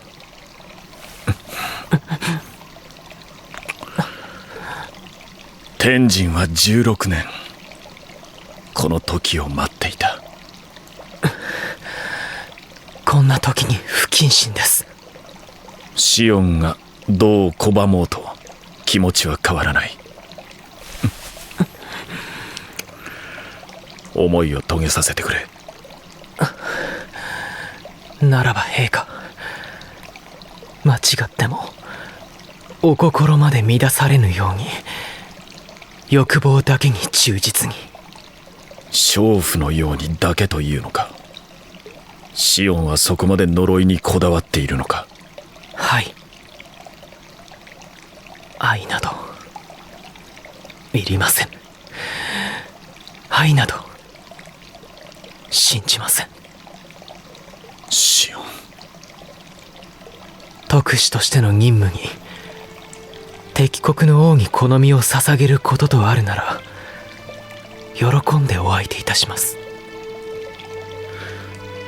天神は16年この時を待っていた。こんな時に不謹慎です。シオンがどう拒もうと気持ちは変わらない。思いを遂げさせてくれ。ならば陛下、間違ってもお心まで乱されぬように欲望だけに忠実に。娼婦のようにだけというのか。シオンはそこまで呪いにこだわっているのか。はい。愛などいりません。愛など信じません。シオン。特使としての任務に敵国の王に好みを捧げることとあるなら喜んでお相手いたします。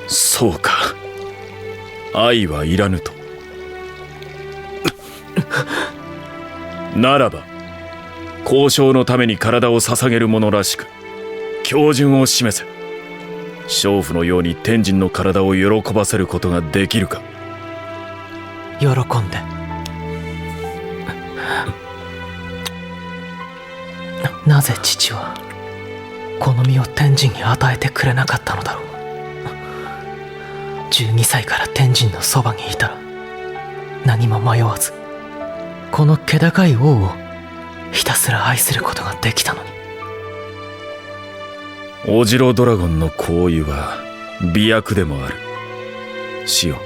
そうか。愛はいらぬと。ならば交渉のために体を捧げる者らしく標準を示せ。娼婦のように天神の体を喜ばせることができるか。喜んで。なぜ父は好みを天神に与えてくれなかったのだろう。12歳から天神のそばにいたら何も迷わずこの気高い王をひたすら愛することができたのに。オジロドラゴンの行為は美薬でもある。シオン、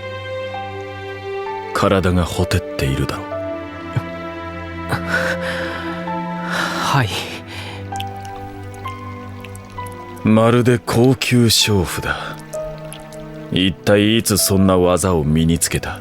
体がほてっているだろう。はい。まるで高級娼婦だ。一体いつそんな技を身につけた。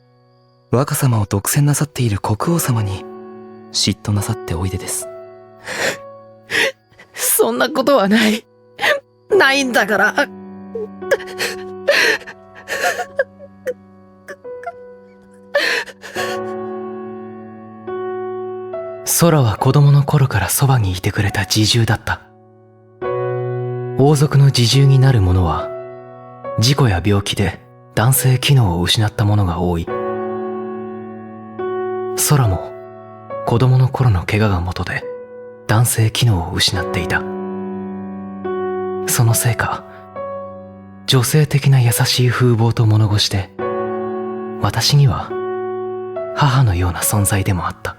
若様を独占なさっている国王様に嫉妬なさっておいでです。そんなことはない。ないんだから。空は子供の頃からそばにいてくれた侍従だった。王族の侍従になる者は事故や病気で男性機能を失った者が多い。空も子供の頃の怪我が元で男性機能を失っていた。そのせいか、女性的な優しい風貌と物腰で、私には母のような存在でもあった。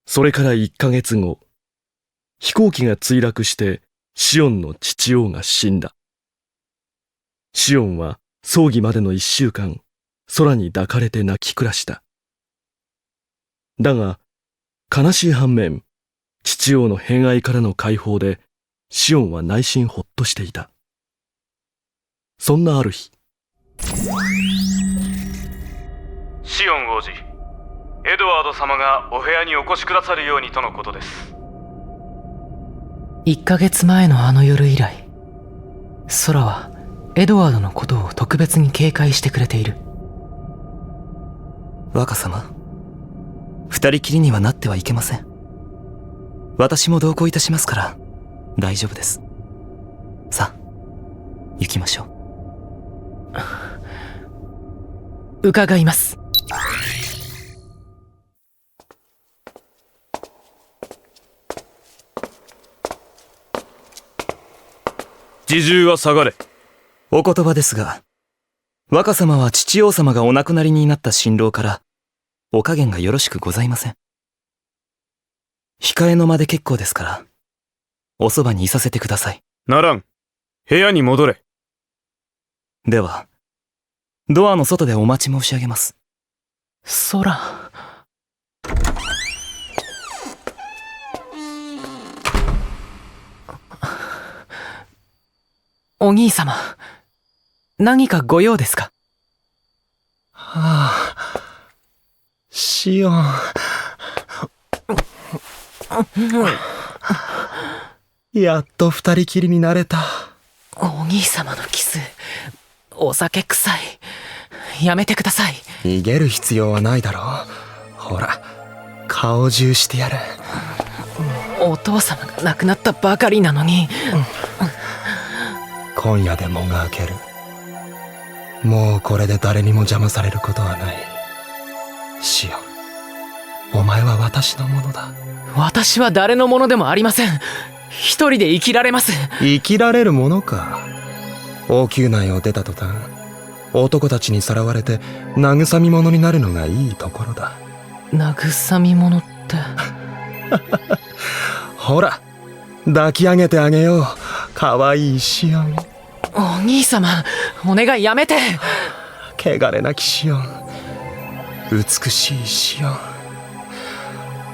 それから1ヶ月後、飛行機が墜落してシオンの父王が死んだ。シオンは葬儀までの1週間、空に抱かれて泣き暮らした。だが、悲しい反面、父王の偏愛からの解放で、シオンは内心ほっとしていた。そんなある日、シオン王子、エドワード様がお部屋にお越しくださるようにとのことです。1ヶ月前のあの夜以来、空はエドワードのことを特別に警戒してくれている。若様、二人きりにはなってはいけません。私も同行いたしますから大丈夫です。さあ、行きましょう。伺います。侍従は下がれ。お言葉ですが、若様は父王様がお亡くなりになった新郎からお加減がよろしくございません。控えの間で結構ですから、おそばにいさせてください。ならん。部屋に戻れ。では、ドアの外でお待ち申し上げます。空。お兄様、何かご用ですか？はあ、シオン。やっと二人きりになれた。お兄様のキス、お酒臭い。やめてください。逃げる必要はないだろう。ほら、顔中してやる。お父様が亡くなったばかりなのに。今夜で門が開ける。もうこれで誰にも邪魔されることはない。シオン、お前は私のものだ。私は誰のものでもありません。一人で生きられます。生きられるものか。王宮内を出た途端、男たちにさらわれて慰み者になるのがいいところだ。慰み者って。ほら、抱き上げてあげよう。かわいいシオン。お兄様、お願いやめて。汚れなきシオン、美しいシオン。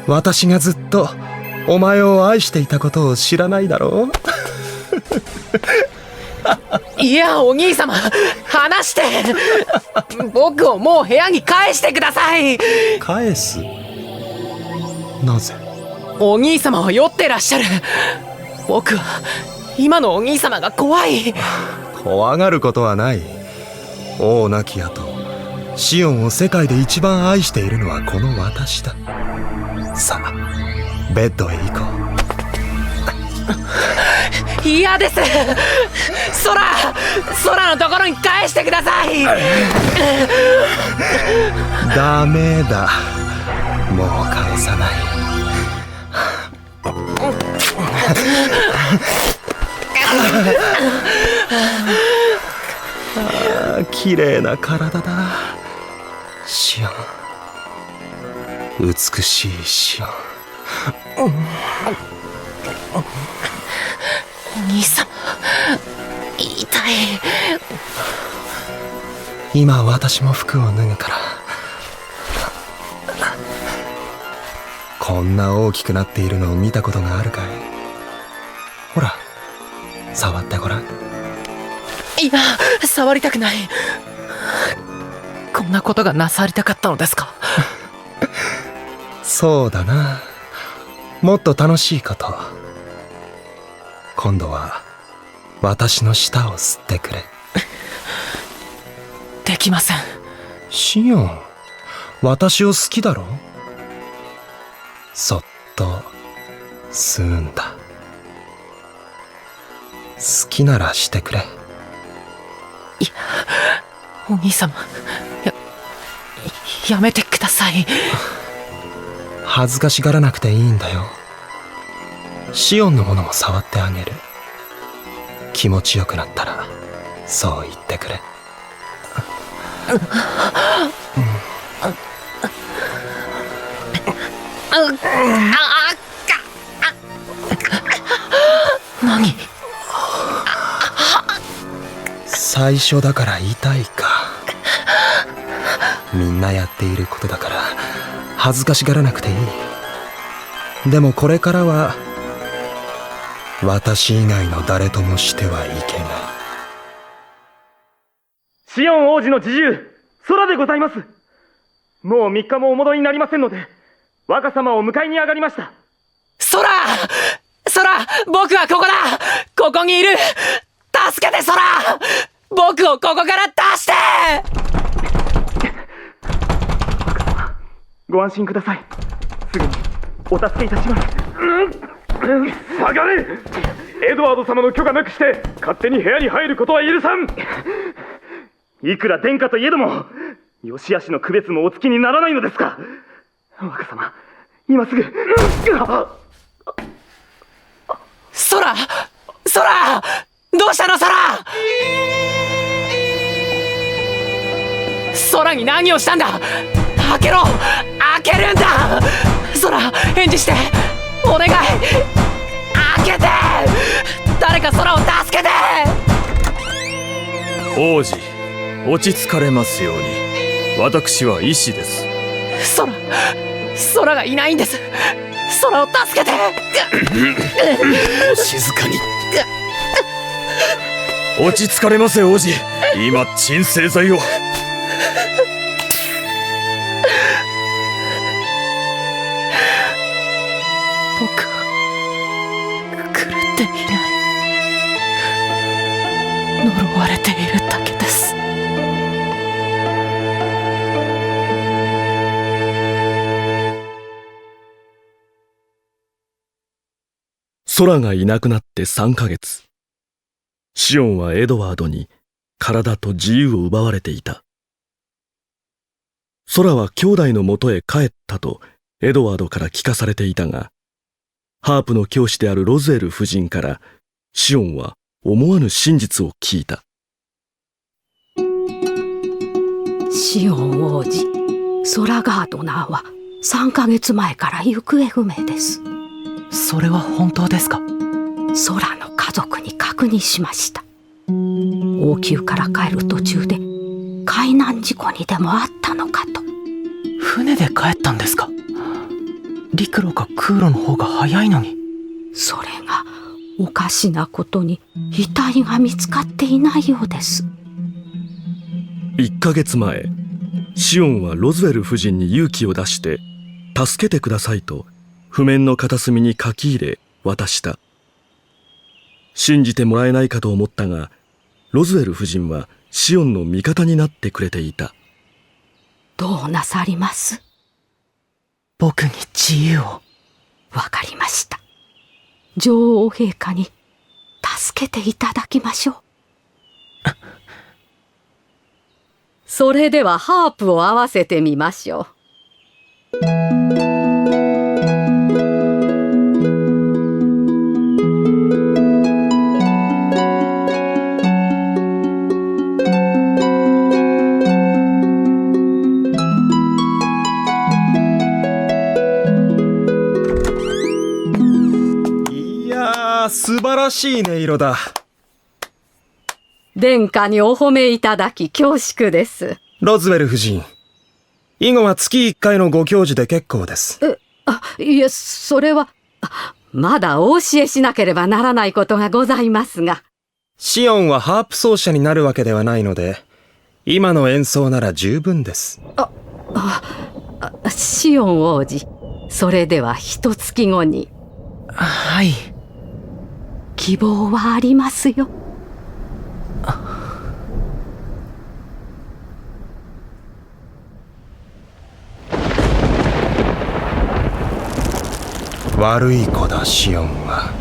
私がずっとお前を愛していたことを知らないだろう。いや、お兄様、離して。僕をもう部屋に返してください。返す？なぜ？お兄様は酔ってらっしゃる。僕は今のお兄様が怖い。怖がることはない。王亡き後、シオンを世界で一番愛しているのはこの私だ。さあ、ベッドへ行こう。嫌です。空のところに返してください。ダメだ、もう返さない。綺麗な体だ、シオン。美しいシオン。お兄様、痛い。今私も服を脱ぐから。こんな大きくなっているのを見たことがあるかい？ほら、触ってごらん。いや、触りたくない。こんなことがなさりたかったのですか？そうだな。もっと楽しいこと。今度は私の舌を吸ってくれ。できません。シオン、私を好きだろ？そっと吸うんだ。好きならしてくれ。いや、お兄様、やめてください。恥ずかしがらなくていいんだよ。シオンのものも触ってあげる。気持ちよくなったらそう言ってくれ。何？最初だから痛いか。みんなやっていることだから恥ずかしがらなくていい。でもこれからは私以外の誰ともしてはいけない。シオン王子の侍従、空でございます。もう3日もお戻りになりませんので、若様を迎えに上がりました。空、僕はここだ。ここにいる。助けて空。僕をここから出して。ご安心ください。すぐにお助けいたします。下がれ！エドワード様の許可なくして勝手に部屋に入ることは許さん。いくら殿下といえども、良し悪しの区別もおつきにならないのですか。若様、今すぐ。空、どうしたの空。空に何をしたんだ。開けろ、開けるんだ。空、返事して、お願い。開けて。誰か空を助けて。王子、落ち着かれますように。私は医師です。空がいないんです。空を助けて。静かに。落ち着かれませ王子。今鎮静剤を。僕は狂っていない。呪われているだけです。空がいなくなって3ヶ月。シオンはエドワードに体と自由を奪われていた。空は兄弟のもとへ帰ったとエドワードから聞かされていたが、ハープの教師であるロズエル夫人からシオンは思わぬ真実を聞いた。シオン王子、ソラガードナーは3ヶ月前から行方不明です。それは本当ですか？空の家族に確認しました。王宮から帰る途中で海難事故にでもあったのかと。船で帰ったんですか？陸路か空路の方が早いのに。それがおかしなことに遺体が見つかっていないようです。1ヶ月前、シオンはロズウェル夫人に勇気を出して助けてくださいと譜面の片隅に書き入れ渡した。信じてもらえないかと思ったが、ロズウェル夫人はシオンの味方になってくれていた。どうなさります？僕に自由を。わかりました。女王陛下に助けていただきましょう。それではハープを合わせてみましょう。素晴らしい音色だ。殿下にお褒めいただき恐縮です。ロズウェル夫人、以後は月1回のご教授で結構です。いえ、それはまだお教えしなければならないことがございますが。シオンはハープ奏者になるわけではないので、今の演奏なら十分です。シオン王子、それでは一月後に。はい。希望はありますよ。悪い子だ、シオンは。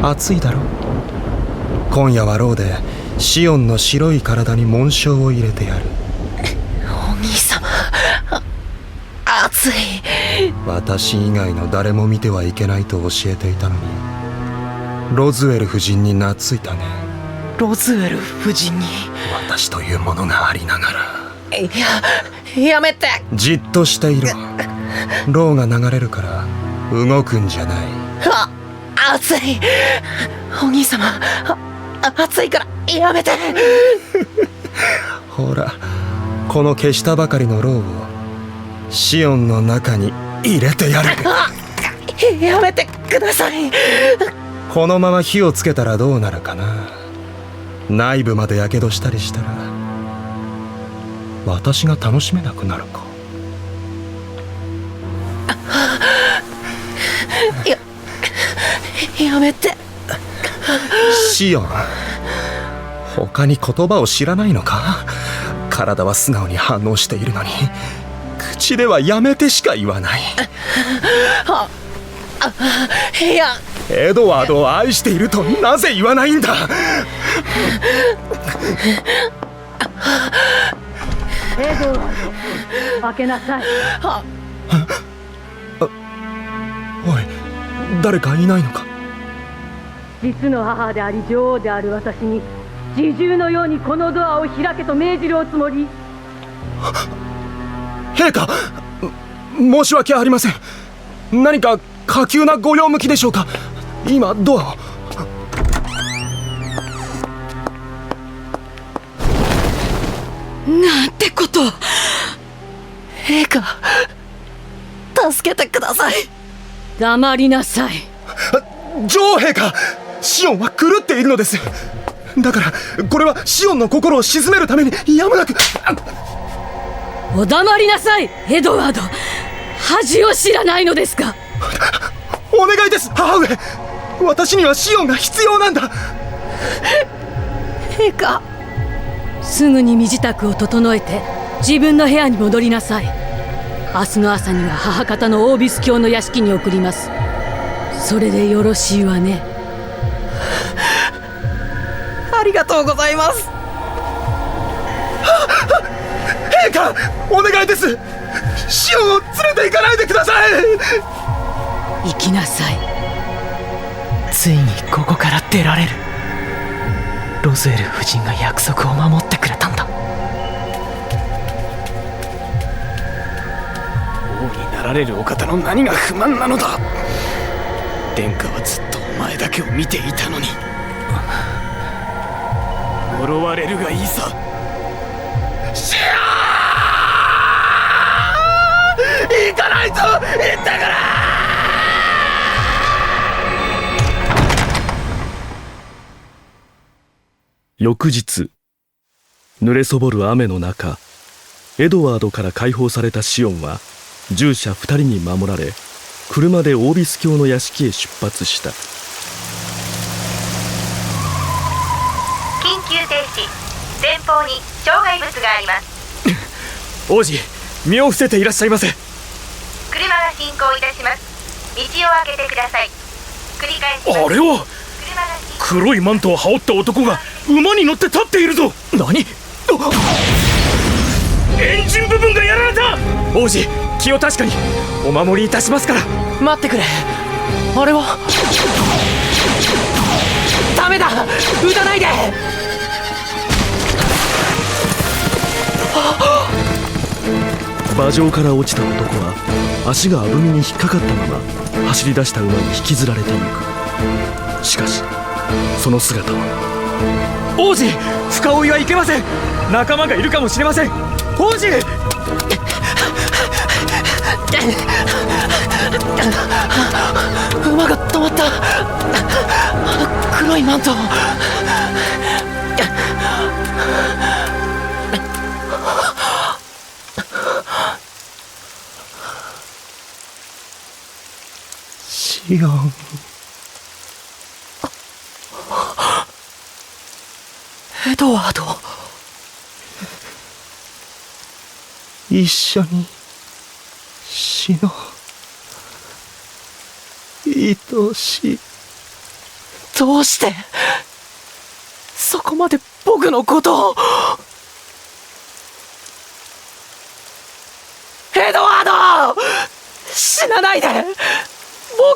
暑いだろ。今夜はろうでシオンの白い体に紋章を入れてやる。お兄様、暑い。私以外の誰も見てはいけないと教えていたのに、ロズウェル夫人に懐いたね。ロズウェル夫人に？私というものがありながら。いや、やめて。じっとしていろ。ロウが流れるから動くんじゃない。暑い。お兄様、暑いからやめて。ほら、この消したばかりのロウをシオンの中に入れてやる。やめてください。このまま火をつけたらどうなるかな。内部までやけどしたりしたら私が楽しめなくなるか。やめて。シオン、他に言葉を知らないのか。体は素直に反応しているのに口ではやめてしか言わない。いや、エドワードを愛しているとなぜ言わないんだ。エドワード、開けなさい。おい、誰かいないのか。実の母であり女王である私に自重のようにこのドアを開けと命じるおつもり。陛下、申し訳ありません。何か下級なご用向きでしょうか。今ドアを。なんてこと。陛下、助けてください。黙りなさい。女王陛下、シオンは狂っているのです。だからこれはシオンの心を鎮めるためにやむなく。お黙りなさい、エドワード。恥を知らないのですか。お願いです、母上。私にはシオンが必要なんだ。陛下、すぐに身支度を整えて自分の部屋に戻りなさい。明日の朝には母方のオービス卿の屋敷に送ります。それでよろしいわね。ありがとうございます。陛下、お願いです。シオンを連れて行かないでください。行きなさい。ついにここから出られる。ロズエル夫人が約束を守ってくれたんだ。王になられるお方の何が不満なのだ。殿下はずっとお前だけを見ていたのに。呪われるがいいさ。シオン、行かないと言ったから。翌日、濡れそぼる雨の中、エドワードから解放されたシオンは従者2人に守られ、車でオービス卿の屋敷へ出発した。緊急停止。前方に障害物があります。王子、身を伏せていらっしゃいませ。車が進行いたします。道を開けてください。繰り返します。あれは黒いマントを羽織った男が馬に乗って立っているぞ。何？エンジン部分がやられた。王子、気を確かに。お守りいたしますから。待ってくれ。あれはダメだ。撃たないで。馬上から落ちた男は足があぶみに引っかかったまま走り出した馬に引きずられていく。しかしその姿は。王子、深追いはいけません。仲間がいるかもしれません。王子。馬頭が止まった。あの黒いマント。シオン。エドワード。一緒に死のう。愛しい。どうしてそこまで僕のことを。エドワード、死なないで。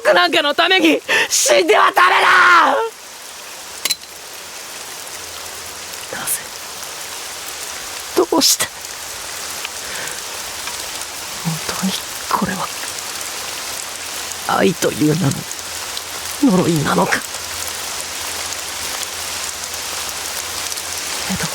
僕なんかのために死んではダメだ。なぜ、どうして、本当にこれは愛という名の呪いなのか。エドワー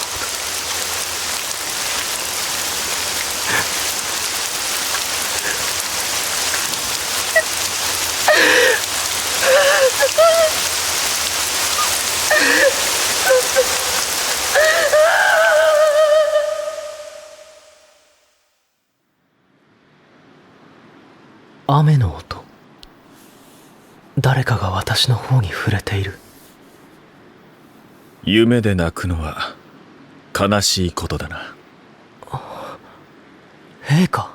ド、雨の音。誰かが私の方に触れている。夢で泣くのは悲しいことだな。陛下、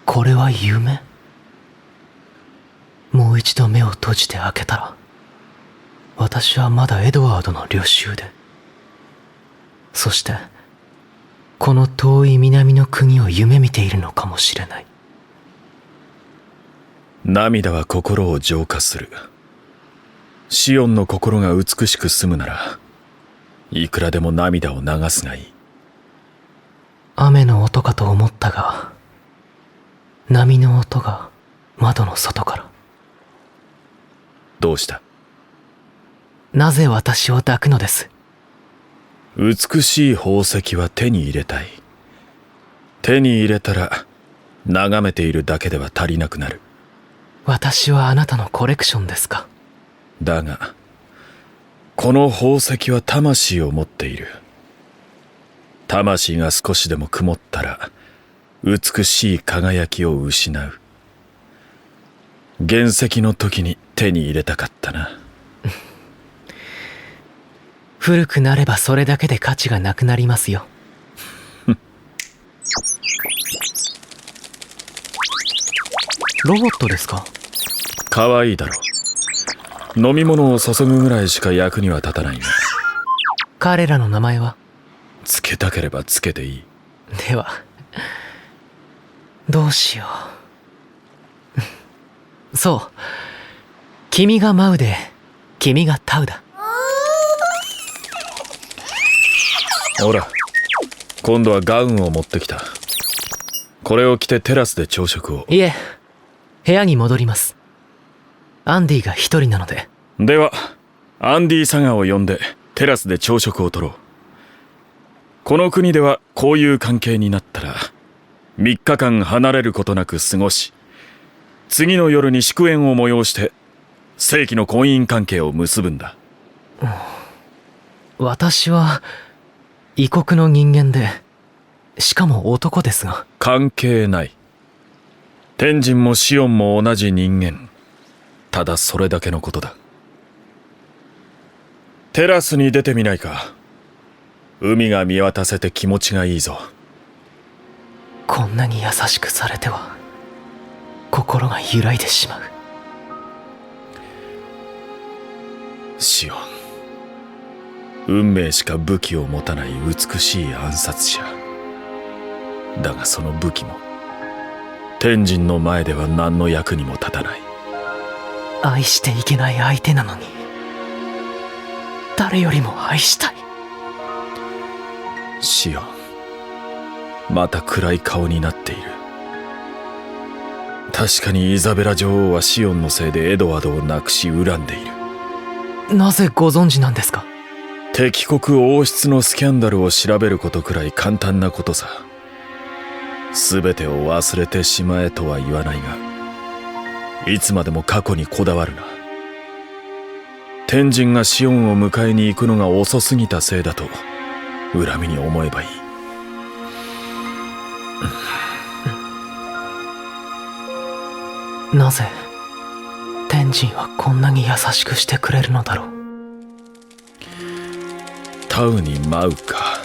これは夢？もう一度目を閉じて開けたら、私はまだエドワードの領袖で、そしてこの遠い南の国を夢見ているのかもしれない。涙は心を浄化する。シオンの心が美しく済むなら、いくらでも涙を流すがいい。雨の音かと思ったが、波の音が窓の外から。どうした？なぜ私を抱くのです？美しい宝石は手に入れたい。手に入れたら眺めているだけでは足りなくなる。私はあなたのコレクションですか？だがこの宝石は魂を持っている。魂が少しでも曇ったら美しい輝きを失う。原石の時に手に入れたかったな。古くなればそれだけで価値がなくなりますよ。ロボットですか？かわいいだろう。飲み物を注ぐぐらいしか役には立たないが。彼らの名前は？つけたければつけていい。ではどうしよう。そう、君がマウで君がタウだ。ほら、今度はガウンを持ってきた。これを着てテラスで朝食を。いえ、部屋に戻ります。アンディが一人なので。ではアンディ・サガを呼んでテラスで朝食をとろう。この国ではこういう関係になったら3日間離れることなく過ごし、次の夜に祝宴を催して正規の婚姻関係を結ぶんだ。私は異国の人間で、しかも男ですが。関係ない。天神もシオンも同じ人間。ただそれだけのことだ。テラスに出てみないか。海が見渡せて気持ちがいいぞ。こんなに優しくされては心が揺らいでしまう。シオン、運命しか武器を持たない美しい暗殺者だが、その武器も天神の前では何の役にも立たない。愛していけない相手なのに誰よりも愛したい。シオン、また暗い顔になっている。確かにイザベラ女王はシオンのせいでエドワードを亡くし恨んでいる。なぜご存知なんですか？敵国王室のスキャンダルを調べることくらい簡単なことさ。全てを忘れてしまえとは言わないが、いつまでも過去にこだわるな。天神がシオンを迎えに行くのが遅すぎたせいだと恨みに思えばいい。なぜ天神はこんなに優しくしてくれるのだろう。タウに舞うか。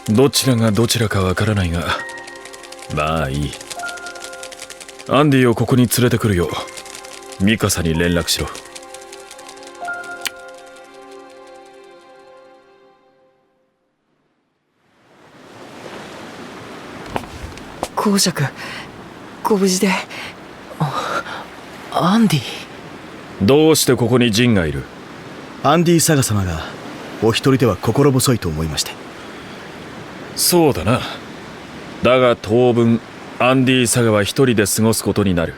どちらがどちらかわからないが、まあいい。アンディをここに連れてくるよ。ミカサに連絡しろ。公爵、ご無事で。アンディ。どうしてここにジンがいる？アンディ・サガ様がお一人では心細いと思いまして。そうだな。だが当分アンディ・サガは一人で過ごすことになる。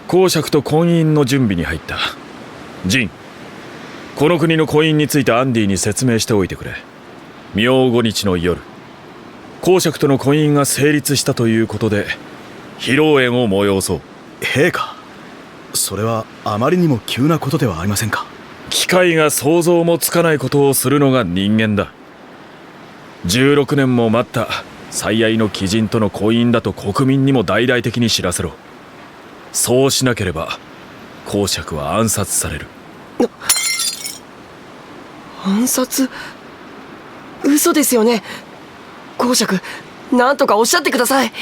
公爵と婚姻の準備に入った。ジン、この国の婚姻についてアンディに説明しておいてくれ。明後日の夜、公爵との婚姻が成立したということで披露宴を催そう。陛下、それはあまりにも急なことではありませんか。機械が想像もつかないことをするのが人間だ。16年も待った最愛の貴人との婚姻だと国民にも大々的に知らせろ。そうしなければ公爵は暗殺される。暗殺？嘘ですよね。公爵、なんとかおっしゃってください。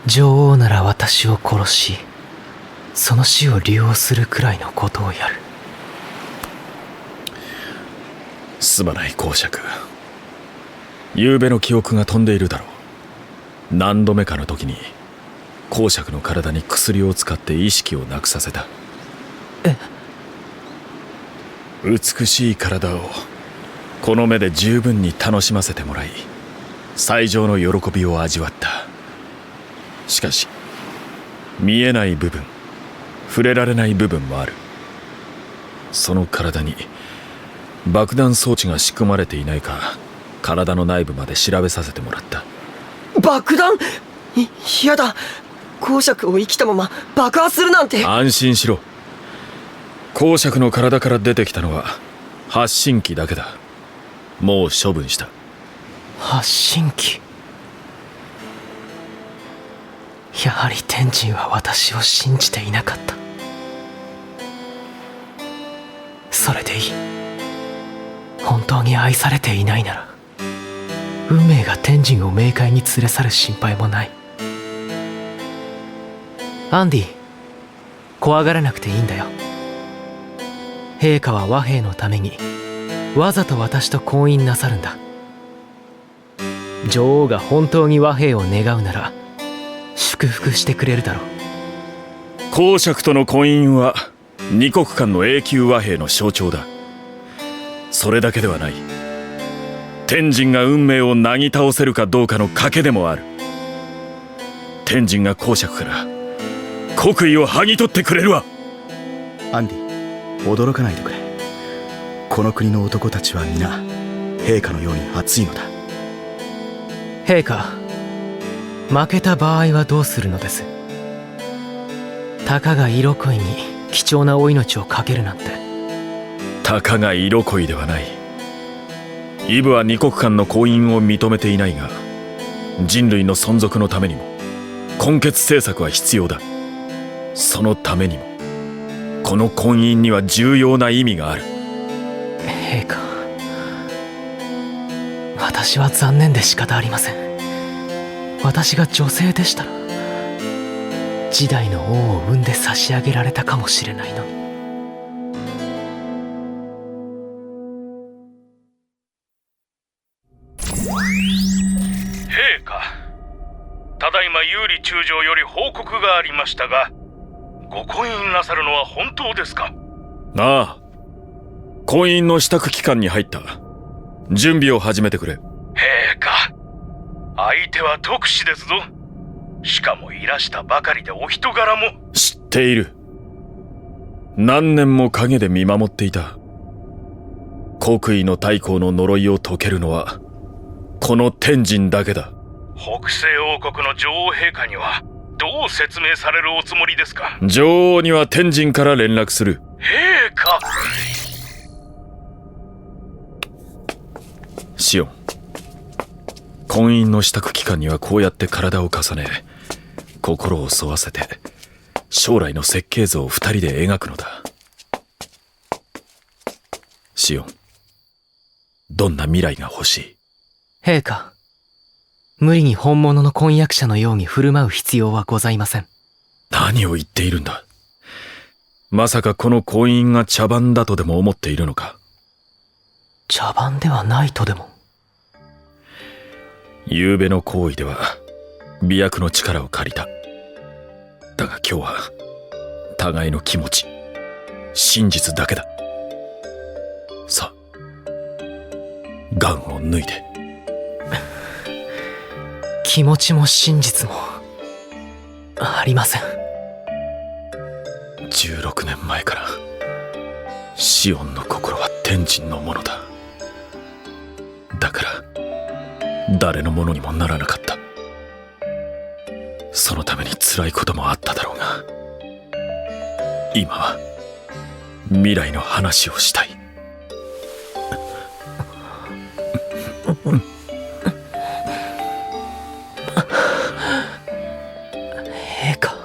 女王なら私を殺し、その死を利用するくらいのことをやる。すまない公爵。昨べの記憶が飛んでいるだろう。何度目かの時に公爵の体に薬を使って意識をなくさせた。美しい体をこの目で十分に楽しませてもらい、最上の喜びを味わった。しかし見えない部分、触れられない部分もある。その体に爆弾装置が仕組まれていないか体の内部まで調べさせてもらった。爆弾？やだ。公爵を生きたまま爆破するなんて。安心しろ。公爵の体から出てきたのは発信機だけだ。もう処分した。発信機。やはり天神は私を信じていなかった。それでいい。本当に愛されていないなら、運命が天神を冥界に連れ去る心配もない。アンディ、怖がらなくていいんだよ。陛下は和平のためにわざと私と婚姻なさるんだ。女王が本当に和平を願うなら祝福してくれるだろう。公爵との婚姻は二国間の永久和平の象徴だ。それだけではない。天神が運命をなぎ倒せるかどうかの賭けでもある。天神が公爵から国威を剥ぎ取ってくれるわ。アンディ、驚かないでくれ。この国の男たちは皆陛下のように熱いのだ。陛下、負けた場合はどうするのです？たかが色恋に貴重なお命を懸けるなんて。たかが色恋ではない。イブは二国間の婚姻を認めていないが、人類の存続のためにも根血政策は必要だ。そのためにもこの婚姻には重要な意味がある。陛下、私は残念で仕方ありません。私が女性でしたら時代の王を産んで差し上げられたかもしれないのに。陛下、ただいま有利中将より報告がありましたが、ご婚姻なさるのは本当ですか？ああ、婚姻の支度期間に入った。準備を始めてくれ。陛下、相手は特使ですぞ。しかもいらしたばかりでお人柄も。知っている。何年も陰で見守っていた。国威の太后の呪いを解けるのはこの天神だけだ。北西王国の女王陛下にはどう説明されるおつもりですか？女王には天神から連絡する。陛下。シオン、婚姻の支度期間にはこうやって体を重ね、心を沿わせて将来の設計図を二人で描くのだ。シオン、どんな未来が欲しい？陛下、無理に本物の婚約者のように振る舞う必要はございません。何を言っているんだ。まさかこの婚姻が茶番だとでも思っているのか？茶番ではないとでも。昨べの行為では媚薬の力を借りた。だが今日は互いの気持ち、真実だけだ。さあ、ガンを脱いで。気持ちも真実もありません。16年前からシオンの心は天神のものだ。だから誰のものにもならなかった。そのために辛いこともあっただろうが、今は未来の話をしたい。陛下、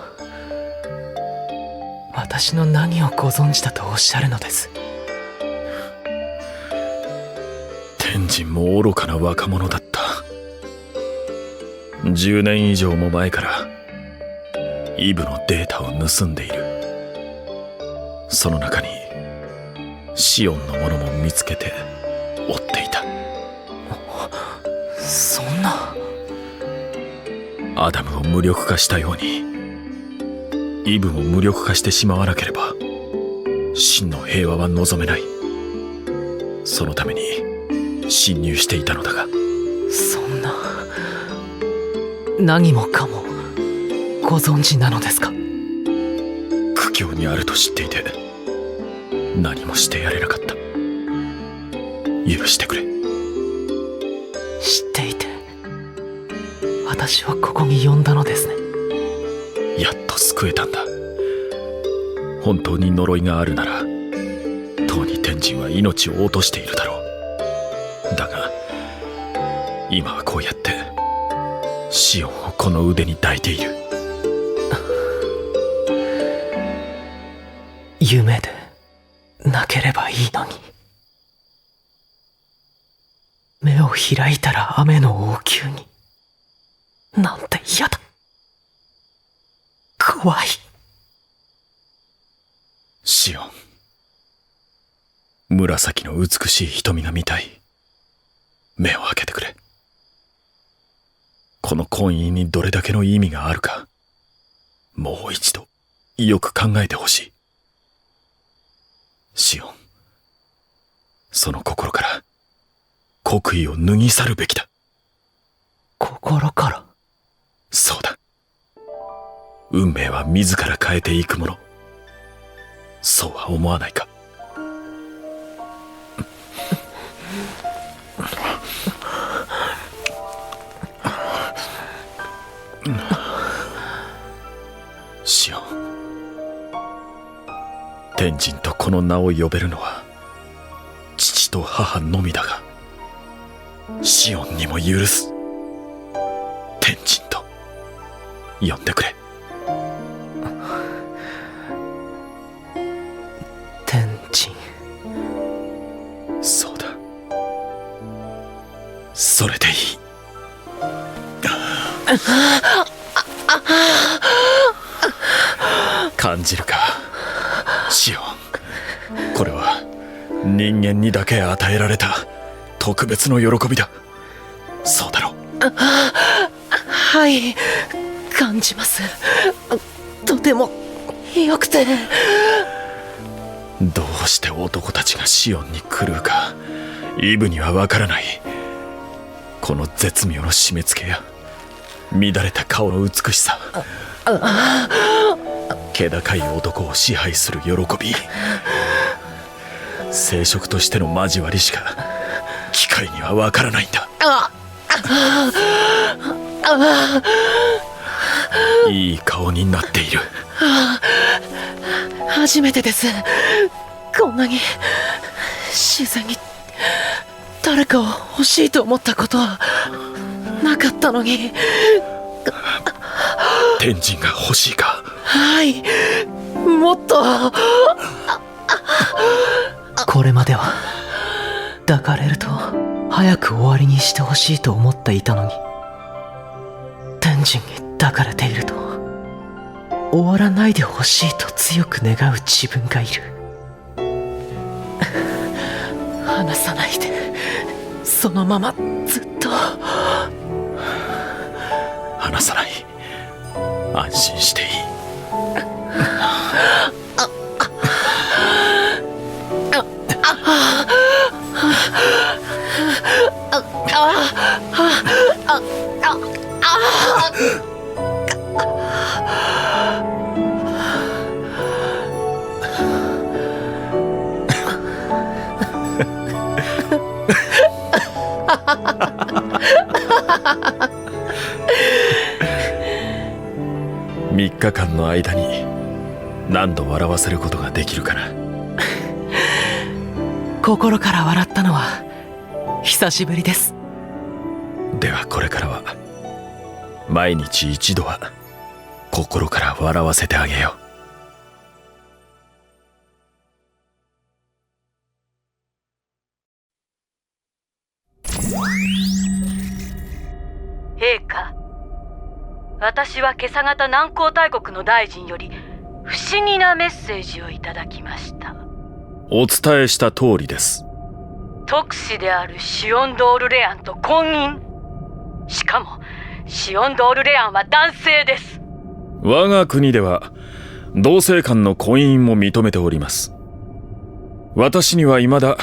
私の何をご存知だとおっしゃるのです？天神も愚かな若者だった。10年以上も前からイブのデータを盗んでいる。その中にシオンのものも見つけて追っていた。そんな。アダムを無力化したようにイブも無力化してしまわなければ真の平和は望めない。そのために侵入していたのだが。そんな。何もかもご存知なのですか？苦境にあると知っていて何もしてやれなかった。許してくれ。知っていて私はここに呼んだのですね。やっと救えたんだ。本当に呪いがあるならとうに天神は命を落としているだろう。だが今はこうやってシオンをこの腕に抱いている。夢でなければいいのに。目を開いたら雨の王宮に。なんて嫌だ。怖い。シオン、紫の美しい瞳が見たい。目を開けてくれ。この婚姻にどれだけの意味があるか、もう一度よく考えてほしい。シオン、その心から国威を脱ぎ去るべきだ。心から？そうだ。運命は自ら変えていくもの。そうは思わないか？シオン、天神とこの名を呼べるのは父と母のみだが、シオンにも許す。天神と呼んでくれ。天神。そうだ、それでいい。感じるか、シオン。これは人間にだけ与えられた特別の喜びだ。そうだろう？はい、感じます。とてもよくて。どうして男たちがシオンに狂うかイブにはわからない。この絶妙の締め付けや乱れた顔の美しさ、気高い男を支配する喜び、生殖としての交わりしか機械にはわからないんだ。いい顔になっている。初めてです。こんなに自然に誰かを欲しいと思ったことはなかったのに。天神が欲しいか？はい、もっと。これまでは抱かれると早く終わりにしてほしいと思っていたのに、天神に抱かれていると終わらないでほしいと強く願う自分がいる。離さないで、そのままずっと。離さない。安心していい。3日間の間に何度笑わせることができるかな。心から笑ったのは久しぶりです。ではこれからは毎日一度は心から笑わせてあげよう。陛下、私は今朝方南光大国の大臣より不思議なメッセージをいただきました。お伝えした通りです。特使であるシオンドール・レアンと婚姻。しかもシオンドール・レアンは男性です。我が国では同性間の婚姻も認めております。私には未だ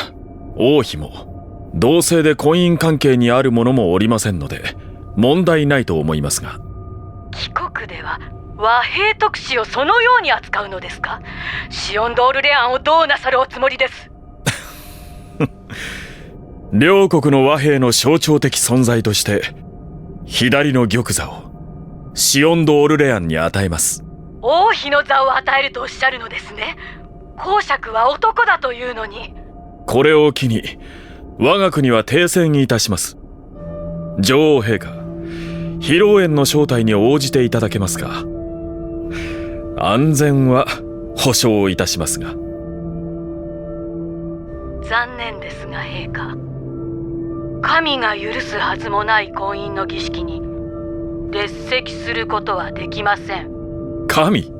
王妃も同性で婚姻関係にある者もおりませんので問題ないと思いますが。帰国では和平特使をそのように扱うのですか？シオンドール・レアンをどうなさるおつもりです？両国の和平の象徴的存在として左の玉座をシオンドール・レアンに与えます。王妃の座を与えるとおっしゃるのですね。公爵は男だというのに。これを機に我が国は停戦いたします。女王陛下、披露宴の招待に応じていただけますか？安全は保証いたしますが。残念ですが陛下、神が許すはずもない婚姻の儀式に列席することはできません。神？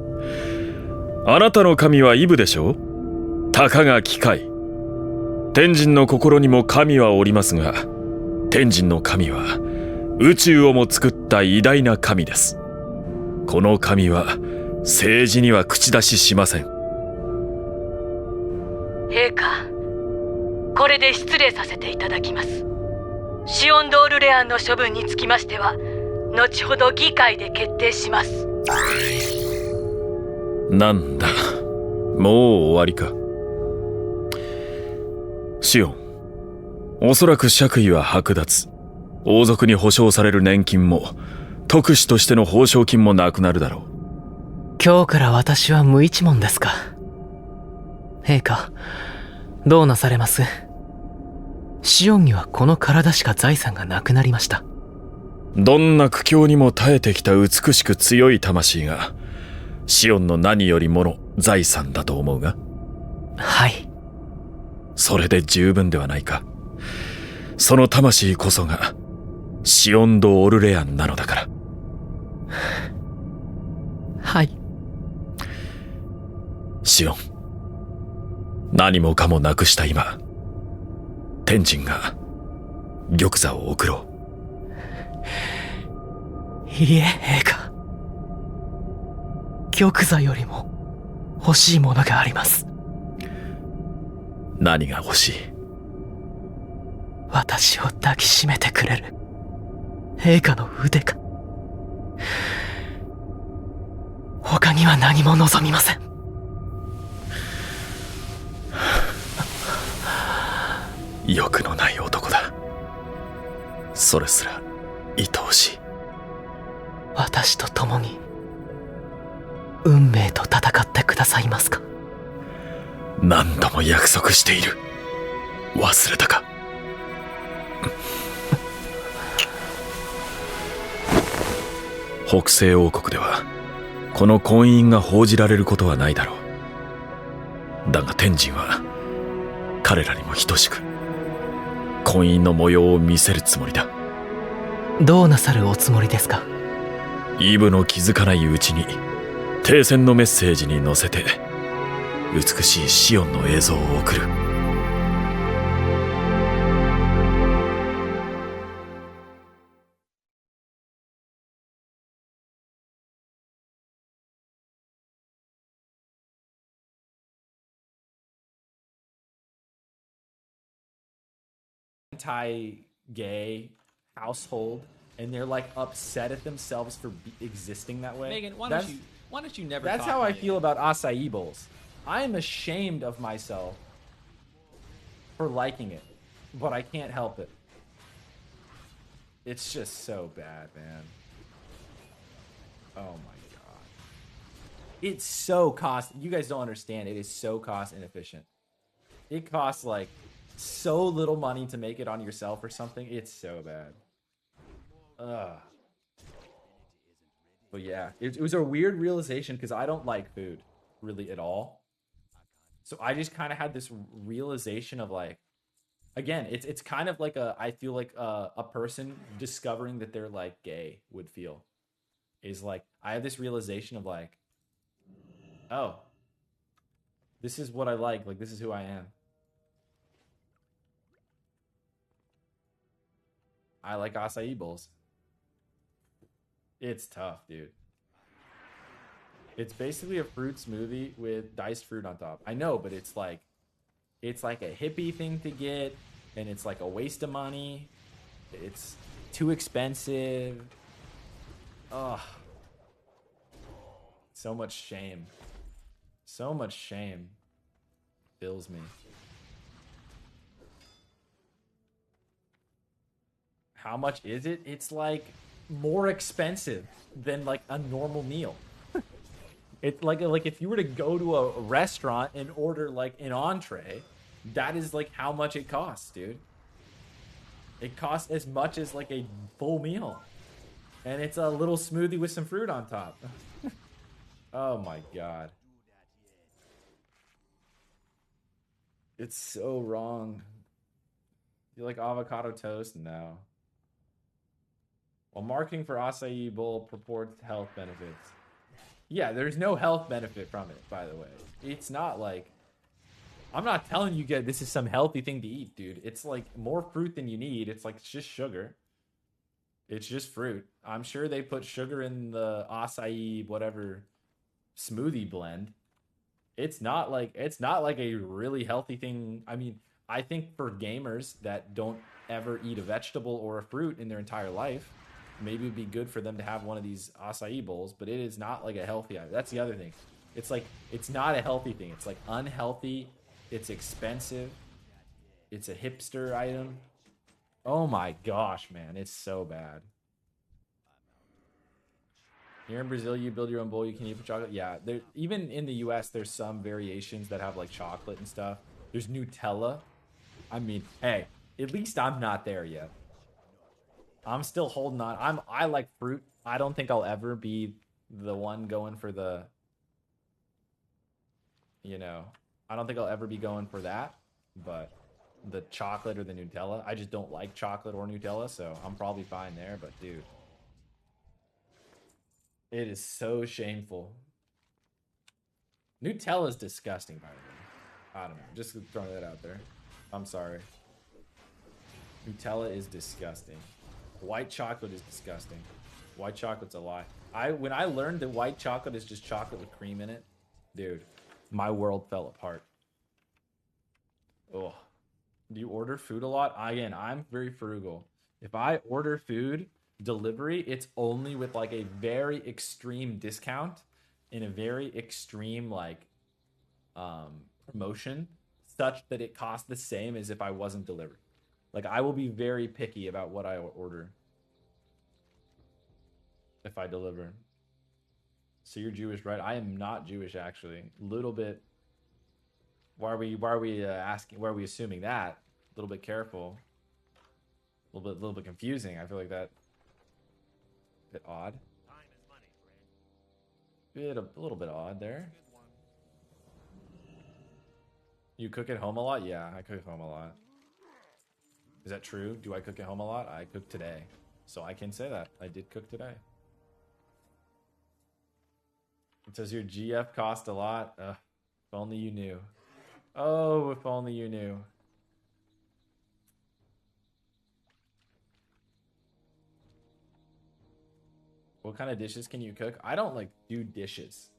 あなたの神はイブでしょう？たかが機械。天神の心にも神はおりますが、天神の神は宇宙をも作った偉大な神です。この神は政治には口出ししません。陛下、これで失礼させていただきます。シオンドール・レアンの処分につきましては後ほど議会で決定します。なんだ、もう終わりか。シオン、おそらく爵位は剥奪。王族に保証される年金も特使としての報奨金もなくなるだろう。今日から私は無一文ですか。陛下、どうなされます？シオンにはこの体しか財産がなくなりました。どんな苦境にも耐えてきた美しく強い魂がシオンの何よりもの財産だと思うが。はい。それで十分ではないか。その魂こそがシオンド・オルレアンなのだから。はい。シオン、何もかもなくした今、天神が玉座を贈ろう。いいえ、陛下。玉座よりも欲しいものがあります。何が欲しい？私を抱きしめてくれる陛下の腕か。他には何も望みません。欲のない男だ。それすら愛おしい。私と共に運命と戦ってくださいますか？何度も約束している。忘れたか？北西王国ではこの婚姻が報じられることはないだろう。だが天神は彼らにも等しく婚姻の模様を見せるつもりだ。どうなさるおつもりですか？イブの気づかないうちに停戦のメッセージに載せて美しいシオンの映像を送る。Anti-gay household, and they're like upset at themselves for existing that way. Megan, why don't you never? That's how I feel about acai bowls. I am ashamed of myself for liking it, but I can't help it. It's just so bad, man. Oh my god. It's so cost. You guys don't understand. It is so cost inefficient. It costs like so little money to make it on yourself or something. It's so bad. Ugh. But yeah, it was a weird realization because I don't like food really at all. So I just kind of had this realization of like, again, it's kind of like I feel like a person discovering that they're like gay would feel. Is like, I have this realization of like, oh, this is what I like this is who I am. I like acai bowls. It's tough, dude. It's basically a fruit smoothie with diced fruit on top. I know, but it's like a hippie thing to get, and it's like a waste of money. It's too expensive. Ugh. So much shame. So much shame fills me. How much is it? It's like more expensive than like a normal meal. It's like if you were to go to a restaurant and order like an entree, that is like how much it costs, dude. It costs as much as like a full meal. And it's a little smoothie with some fruit on top. Oh my god. It's so wrong. You like avocado toast? No. While marketing for acai bowl purports health benefits. Yeah, there's no health benefit from it, by the way. It's not like... I'm not telling you guys this is some healthy thing to eat, dude. It's like more fruit than you need. It's like, it's just sugar. It's just fruit. I'm sure they put sugar in the acai whatever smoothie blend. It's not like a really healthy thing. I mean, I think for gamers that don't ever eat a vegetable or a fruit in their entire life, maybe it'd be good for them to have one of these acai bowls, but it is not like a healthy item. That's the other thing. It's like, it's not a healthy thing. It's like unhealthy. It's expensive. It's a hipster item. Oh my gosh, man. It's so bad. Here in Brazil, you build your own bowl. You can eat with chocolate. Yeah, there, even in the US, there's some variations that have like chocolate and stuff. There's Nutella. I mean, hey, at least I'm not there yet. I'm still holding on. I like fruit. I don't think I'll ever be the one going for the, you know, I don't think I'll ever be going for that, but the chocolate or the Nutella, I just don't like chocolate or Nutella, so I'm probably fine there, but dude, it is so shameful. Nutella is disgusting, by the way. I don't know, just throwing that out there. I'm sorry. Nutella is disgusting. White chocolate is disgusting. White chocolate's a lie. When I learned that white chocolate is just chocolate with cream in it, dude, my world fell apart. Oh, do you order food a lot? Again, I'm very frugal. If I order food delivery, it's only with like a very extreme discount in a very extreme like promotion, such that it costs the same as if I wasn't delivered. Like, I will be very picky about what I order. if I deliver. So you're Jewish, right? I am not Jewish, actually. A little bit. Why are we asking? Why are we assuming that? A little bit careful. A little bit confusing. I feel like that. A bit odd. A little bit odd there. You cook at home a lot? Yeah, I cook at home a lot. Is that true? Do I cook at home a lot? I cook today. So I can say that. I did cook today. It says your GF cost a lot. If only you knew. Oh, if only you knew. What kind of dishes can you cook? I don't like do dishes.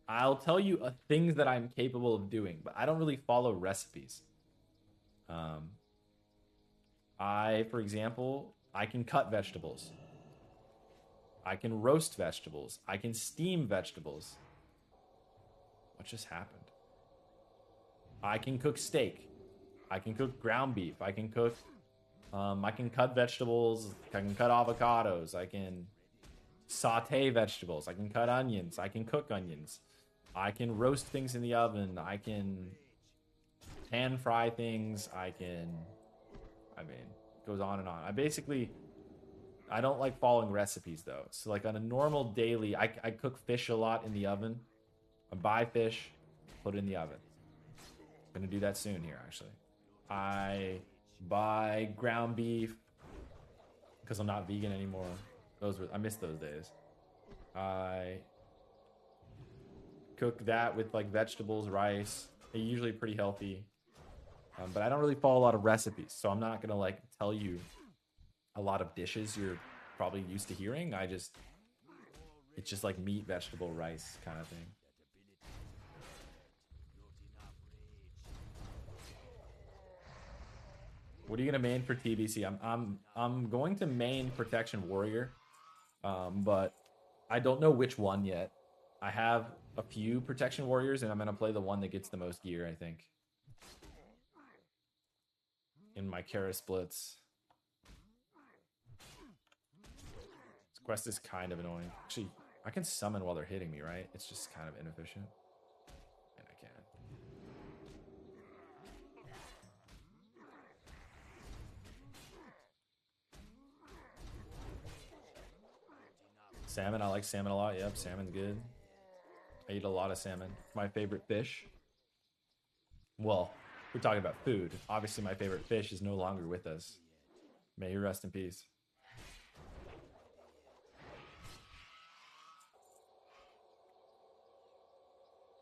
I'll tell you things that I'm capable of doing, but I don't really follow recipes. For example, I can cut vegetables. I can roast vegetables. I can steam vegetables. What just happened? I can cook steak. I can cook ground beef. I can cook. I can cut vegetables. I can cut avocados. I can saute vegetables. I can cut onions. I can cook onions. I can roast things in the oven. I can pan fry things. I mean, it goes on and on. I don't like following recipes though. So like on a normal daily, I cook fish a lot in the oven. I buy fish, put it in the oven. I'm gonna do that soon here actually. I buy ground beef because I'm not vegan anymore. I miss those days. I cook that with like vegetables, rice. They're usually pretty healthy. But I don't really follow a lot of recipes, so I'm not gonna like tell you a lot of dishes you're probably used to hearing. It's just like meat, vegetable, rice kind of thing. What are you gonna main for TBC? I'm going to main Protection Warrior, but I don't know which one yet. I have a few Protection Warriors, and I'm gonna play the one that gets the most gear, I think. In my Kara splits. This quest is kind of annoying. Actually, I can summon while they're hitting me, right? It's just kind of inefficient. And I can. Salmon, I like salmon a lot. Yep, salmon's good. I eat a lot of salmon. My favorite fish. Well, we're talking about food. Obviously, my favorite fish is no longer with us. May he rest in peace.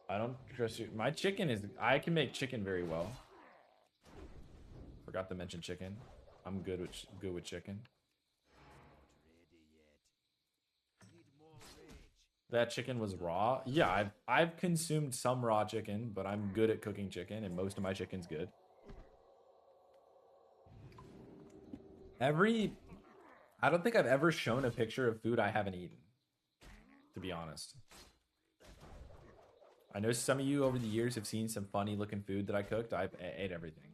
I don't trust you. My chicken is... I can make chicken very well. Forgot to mention chicken. I'm good with chicken. That chicken was raw. Yeah, I've consumed some raw chicken, but I'm good at cooking chicken, and most of my chicken's good. I don't think I've ever shown a picture of food I haven't eaten, to be honest. I know some of you over the years have seen some funny looking food that I cooked. I ate everything.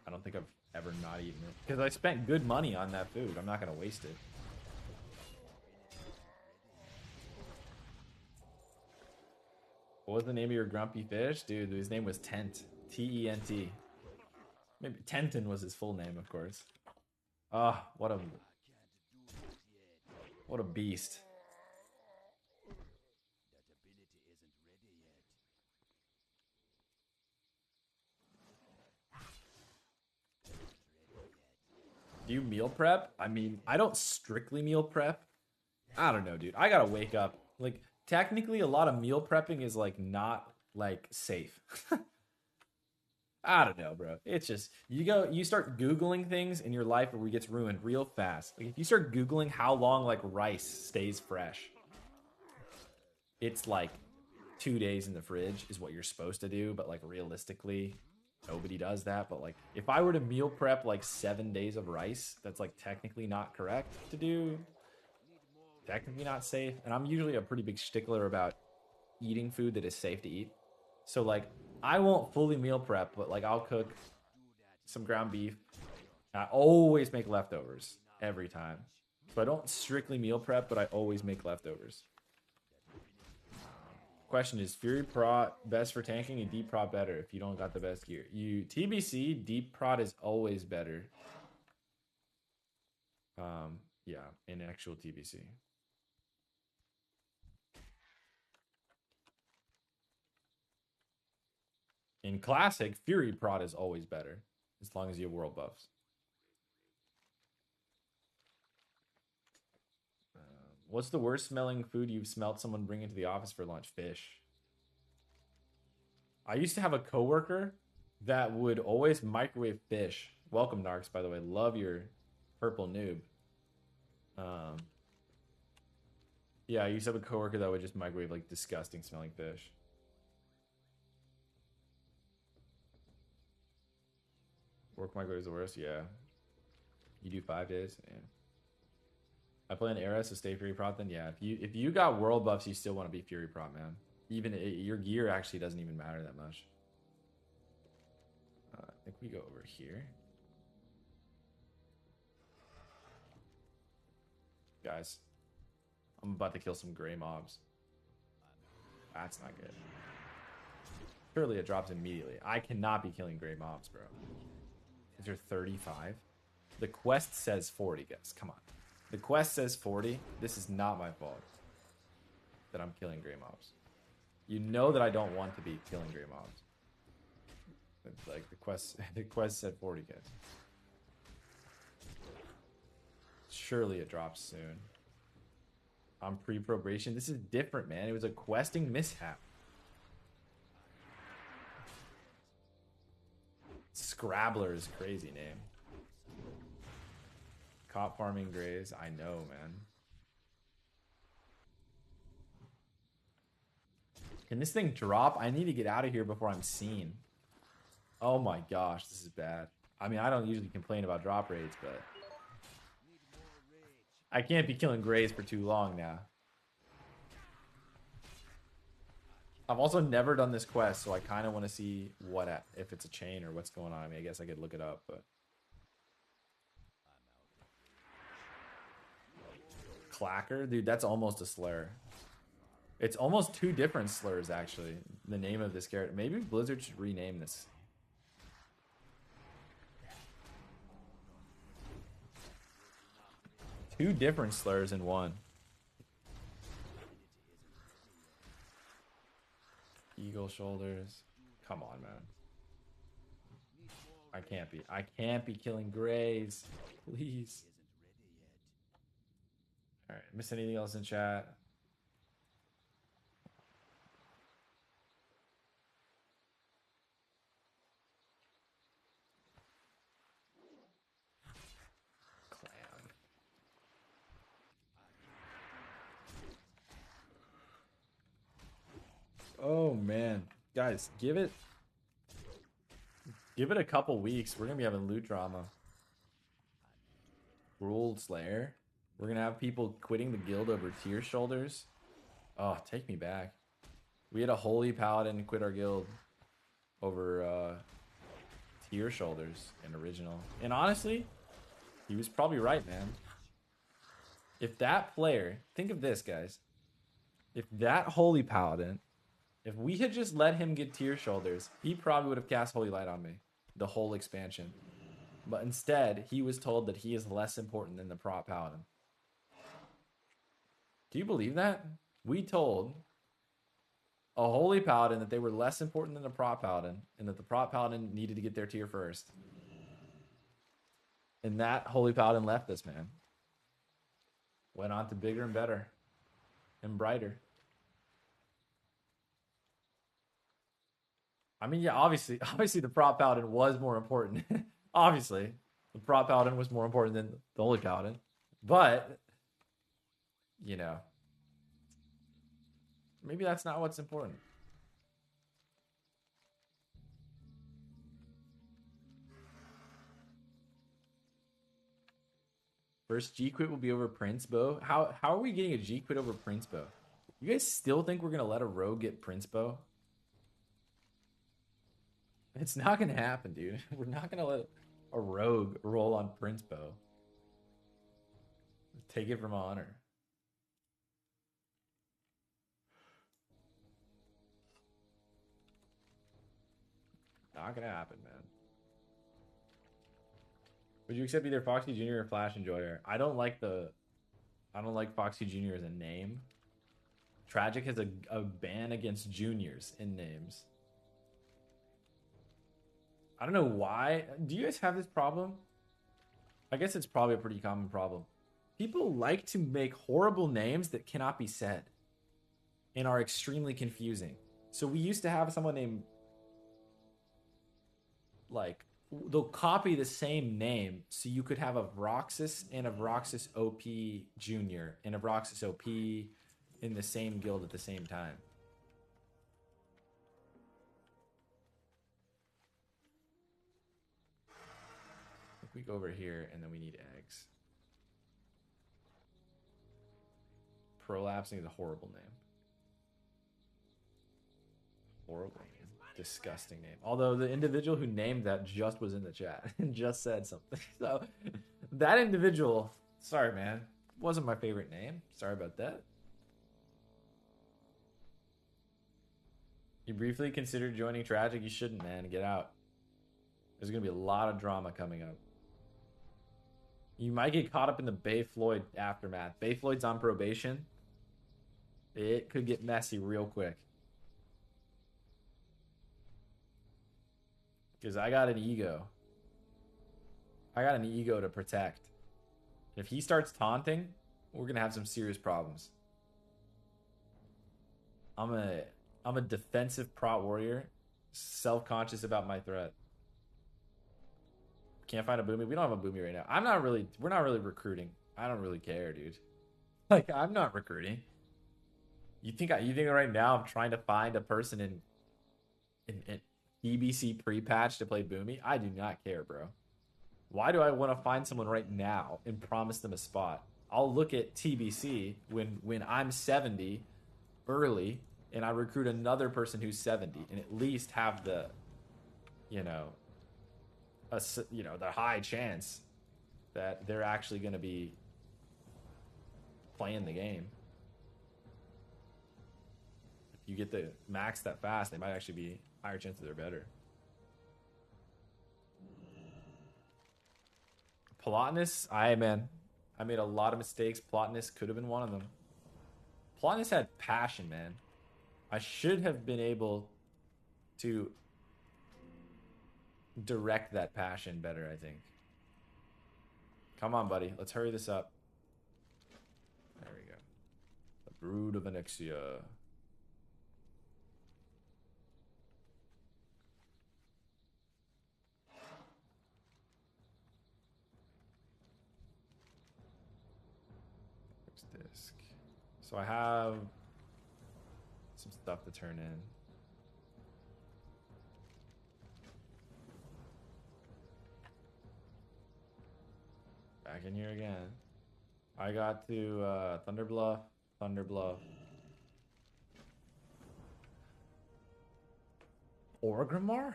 I don't think I've ever not eaten it, because I spent good money on that food. I'm not going to waste it. What was the name of your grumpy fish? Dude, his name was Tent. T-E-N-T. Maybe Tenton was his full name, of course. Ah, what a beast. Do you meal prep? I mean, I don't strictly meal prep. I don't know, dude. I gotta wake up. Like, technically, a lot of meal prepping is, like, not, like, safe. I don't know, bro. It's just, you start Googling things in your life where it gets ruined real fast. Like, if you start Googling how long, like, rice stays fresh, it's, like, 2 days in the fridge is what you're supposed to do, but, like, realistically, nobody does that. But, like, if I were to meal prep, like, 7 days of rice, that's, like, technically not correct to do. Technically not safe. And I'm usually a pretty big stickler about eating food that is safe to eat. So, like, I won't fully meal prep, but, like, I'll cook some ground beef. I always make leftovers every time. So I don't strictly meal prep, but I always make leftovers. Question is, Fury Prot best for tanking and Deep Prot better if you don't got the best gear? You TBC, Deep Prot is always better. Yeah, in actual TBC. In Classic, Fury Prot is always better, as long as you have world buffs. What's the worst smelling food you've smelled someone bring into the office for lunch? Fish. I used to have a coworker that would always microwave fish. Welcome, Narcs, by the way. Love your purple noob. Yeah, I used to have a coworker that would just microwave like disgusting smelling fish. Work microwave is the worst. Yeah. You do 5 days. Yeah. I play an era, so stay Fury Prot then. Yeah, if you got world buffs, you still want to be Fury Prot, man. Even your gear actually doesn't even matter that much. I think we go over here. Guys, I'm about to kill some gray mobs. That's not good. Surely it drops immediately. I cannot be killing gray mobs, bro. Is there 35? The quest says 40, guys. Come on. The quest says 40. This is not my fault that I'm killing gray mobs. You know that I don't want to be killing gray mobs. It's like the quest said 40, guys. Surely it drops soon. I'm pre-probation. This is different, man. It was a questing mishap. Scrabbler is a crazy name. Cop farming grays. I know, man. Can this thing drop? I need to get out of here before I'm seen. Oh my gosh, this is bad. I mean, I don't usually complain about drop rates, but I can't be killing grays for too long now. I've also never done this quest, so I kind of want to see if it's a chain or what's going on. I mean, I guess I could look it up, but Clacker, dude, that's almost a slur. It's almost 2 different slurs, actually. The name of this character. Maybe Blizzard should rename this. Two different slurs in one. Eagle shoulders. Come on, man. I can't be killing grays. Please. Alright, miss anything else in chat? Oh man, guys, give it a couple weeks. We're gonna be having loot drama. Ruled Slayer. We're gonna have people quitting the guild over tier shoulders. Oh, take me back. We had a holy paladin quit our guild over tier shoulders in original. And honestly, he was probably right, man. If that player, think of this, guys. If that holy paladin, if we had just let him get tier shoulders, he probably would have cast Holy Light on me the whole expansion. But instead, he was told that he is less important than the prop paladin. Do you believe that? We told a holy paladin that they were less important than the prop paladin, and that the prop paladin needed to get their tier first. And that holy paladin left us, man. Went on to bigger and better and brighter. I mean, yeah, obviously the prop paladin was more important. Obviously, the prop paladin was more important than the holy paladin. But, you know, maybe that's not what's important. First G quit will be over Prince Bow. How are we getting a G quit over Prince Bow? You guys still think we're gonna let a rogue get Prince Bow? It's not gonna happen, dude. We're not gonna let a rogue roll on Prince Bow. Take it from honor. Not gonna happen, man. Would you accept either Foxy Jr. or Flash Enjoyer? I don't like Foxy Jr. as a name. Tragic has a ban against juniors in names. I don't know why. Do you guys have this problem? I guess it's probably a pretty common problem. People like to make horrible names that cannot be said and are extremely confusing. So we used to have someone named, like, they'll copy the same name so you could have a Vroxus and a Vroxus OP Junior and a Vroxus OP in the same guild at the same time. If we go over here and then we need eggs. Prolapsing is a horrible name. Horrible name. Disgusting name. Although the individual who named that just was in the chat and just said something. So that individual, sorry man, wasn't my favorite name. Sorry about that. You briefly considered joining Tragic? You shouldn't, man. Get out. There's going to be a lot of drama coming up. You might get caught up in the Bay Floyd aftermath. Bay Floyd's on probation. It could get messy real quick. Because I got an ego. I got an ego to protect. If he starts taunting, we're going to have some serious problems. I'm a defensive prot warrior, self-conscious about my threat. Can't find a boomy. We don't have a boomy right now. We're not really recruiting. I don't really care, dude. Like, I'm not recruiting. You think right now I'm trying to find a person in EBC pre-patch to play boomy? I do not care, bro. Why do I want to find someone right now and promise them a spot? I'll look at TBC when I'm 70 early and I recruit another person who's 70 and at least have the, the high chance that they're actually going to be playing the game. If you get the max that fast, they might actually be higher chances they're better. Plotinus, I made a lot of mistakes. Plotinus could have been one of them. Plotinus had passion, man. I should have been able to direct that passion better, I think. Come on, buddy. Let's hurry this up. There we go. The Brood of Anixia. Disc. So I have some stuff to turn in. Back in here again. I got to Thunder Bluff. Orgrimmar?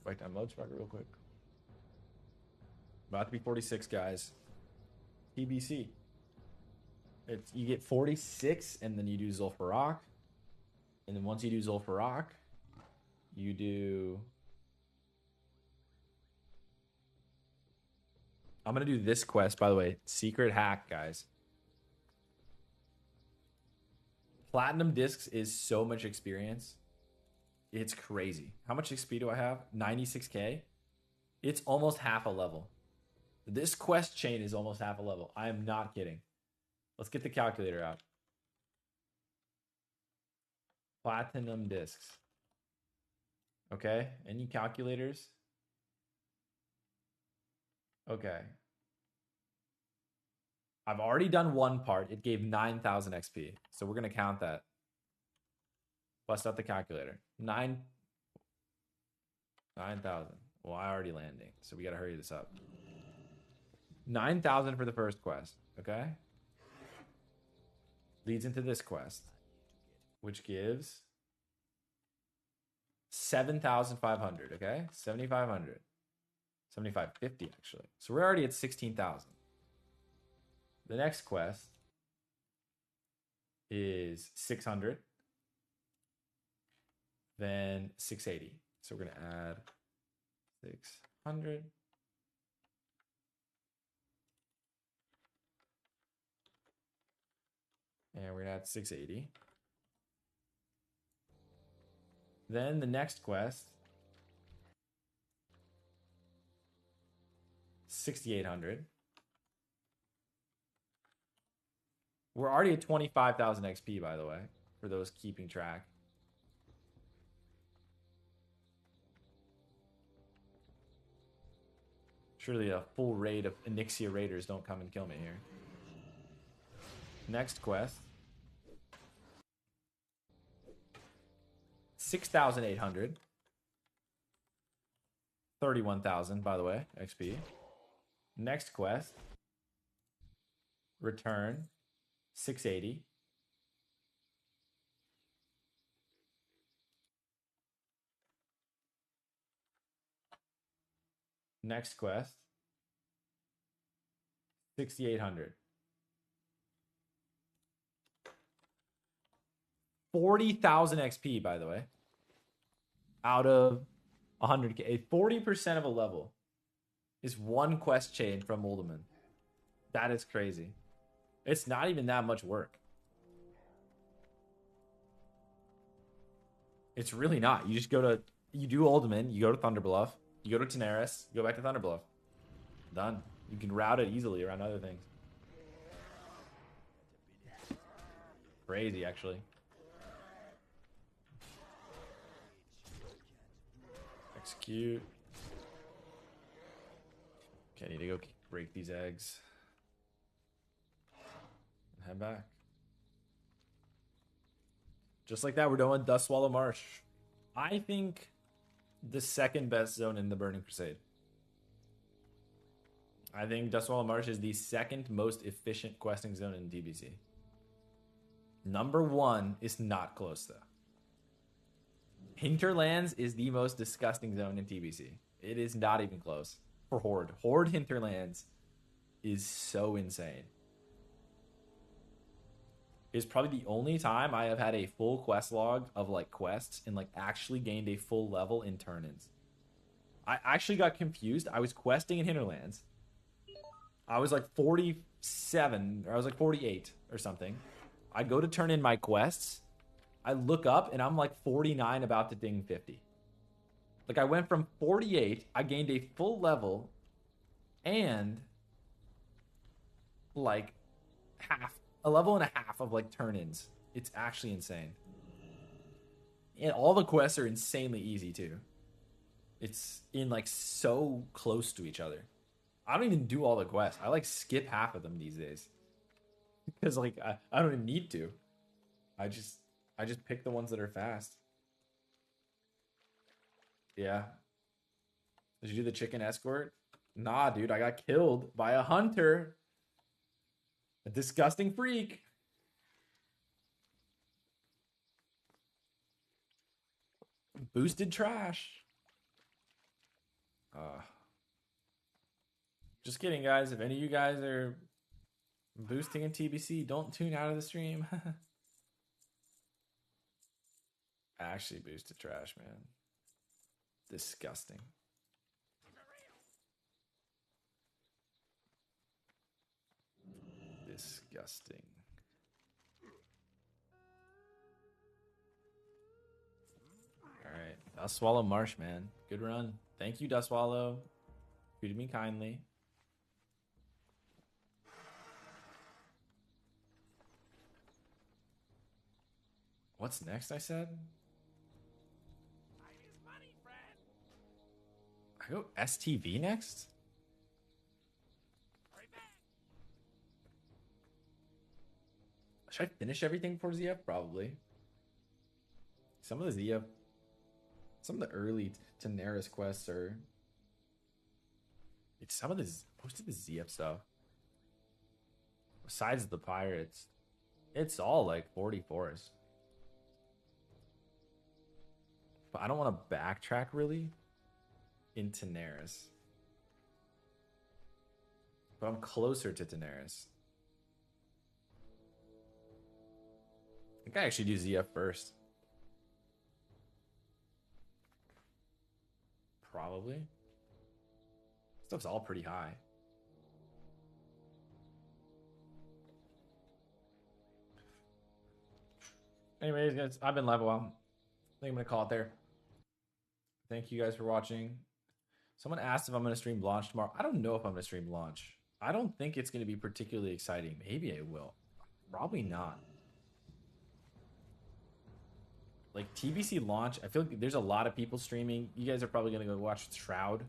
Wait, I'm load tracker real quick. About to be 46, guys. TBC. You get 46, and then you do Zul'Farrak. And then once you do Zul'Farrak, you do... I'm going to do this quest, by the way. Secret hack, guys. Platinum discs is so much experience. It's crazy. How much XP do I have? 96k? It's almost half a level. This quest chain is almost half a level. I am not kidding. Let's get the calculator out. Platinum discs. Okay. Any calculators? Okay. I've already done one part. It gave 9,000 XP. So we're going to count that. Bust out the calculator. 9,000. Well, I already landing. So we got to hurry this up. 9,000 for the first quest. okay? Leads into this quest, which gives 7,500, okay? 7,500. 7,550, actually. So we're already at 16,000. The next quest is 600. Then 680. So we're going to add 600. And we're going to add 680. Then the next quest, 6,800. We're already at 25,000 XP, by the way, for those keeping track. Surely a full raid of Onyxia Raiders don't come and kill me here. Next quest. 6,800. 31,000, by the way, XP. Next quest. Return. 680. Next quest. 6,800. 40,000 XP, by the way. Out of 100k. 40% of a level is one quest chain from Uldaman. That is crazy. It's not even that much work. It's really not. You just go to... You do Uldaman, you go to Thunderbluff, you go to Tenaris, you go back to Thunderbluff. Done. You can route it easily around other things. Crazy, actually. Execute. Okay, I need to go break these eggs. And head back. Just like that, we're done with Dustswallow Marsh. I think the second best zone in the Burning Crusade. I think Dustswallow Marsh is the second most efficient questing zone in DBC. Number one is not close, though. Hinterlands is the most disgusting zone in TBC. It is not even close. For Horde. Horde Hinterlands is so insane. It's probably the only time I have had a full quest log of like quests and like actually gained a full level in turn-ins. I actually got confused. I was questing in Hinterlands. I was like 47 or I was like 48 or something. I go to turn in my quests. I look up and I'm like 49 about to ding 50. Like I went from 48, I gained a full level and like a level and a half of like turn-ins. It's actually insane. And all the quests are insanely easy too. It's in like so close to each other. I don't even do all the quests. I like skip half of them these days. Because like I don't even need to. I just pick the ones that are fast. Yeah. Did you do the chicken escort? Nah, dude, I got killed by a hunter. A disgusting freak. Boosted trash. Just kidding, guys. If any of you guys are boosting in TBC, don't tune out of the stream. I actually boosted trash, man. Disgusting. Disgusting. Alright. Dustswallow Marsh, man. Good run. Thank you, Dustswallow. Treated me kindly. What's next, I said? I go STV next? Should I finish everything for ZF? Probably. Some of the early Tenaris quests are... It's most of the ZF stuff. Besides the pirates, it's all like 44s. But I don't want to backtrack really in Daenerys. But I'm closer to Daenerys. I think I actually do ZF first. Probably. Stuff's all pretty high. Anyways, guys, I've been live a while. I think I'm gonna call it there. Thank you guys for watching. Someone asked if I'm gonna stream launch tomorrow. I don't know if I'm gonna stream launch. I don't think it's gonna be particularly exciting. Maybe I will. Probably not. Like TBC launch, I feel like there's a lot of people streaming. You guys are probably gonna go watch Shroud.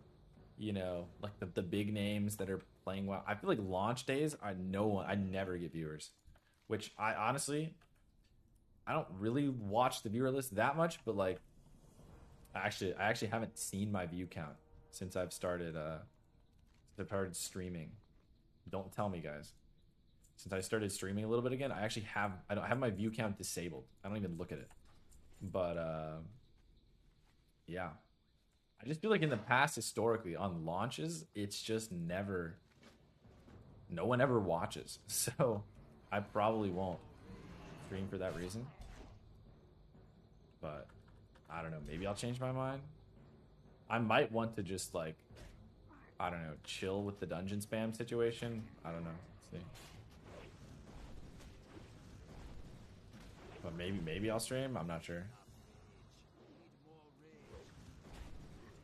You know, like the big names that are playing well. I feel like launch days, I never get viewers. Which I honestly, I don't really watch the viewer list that much, but like I actually haven't seen my view count since I've started streaming. Don't tell me, guys. Since I started streaming a little bit again, I don't have my view count disabled. I don't even look at it. But yeah. I just feel like in the past, historically, on launches, it's just never, no one ever watches. So I probably won't stream for that reason. But I don't know, maybe I'll change my mind. I might want to just like, I don't know, chill with the dungeon spam situation. I don't know, let's see. But maybe I'll stream, I'm not sure.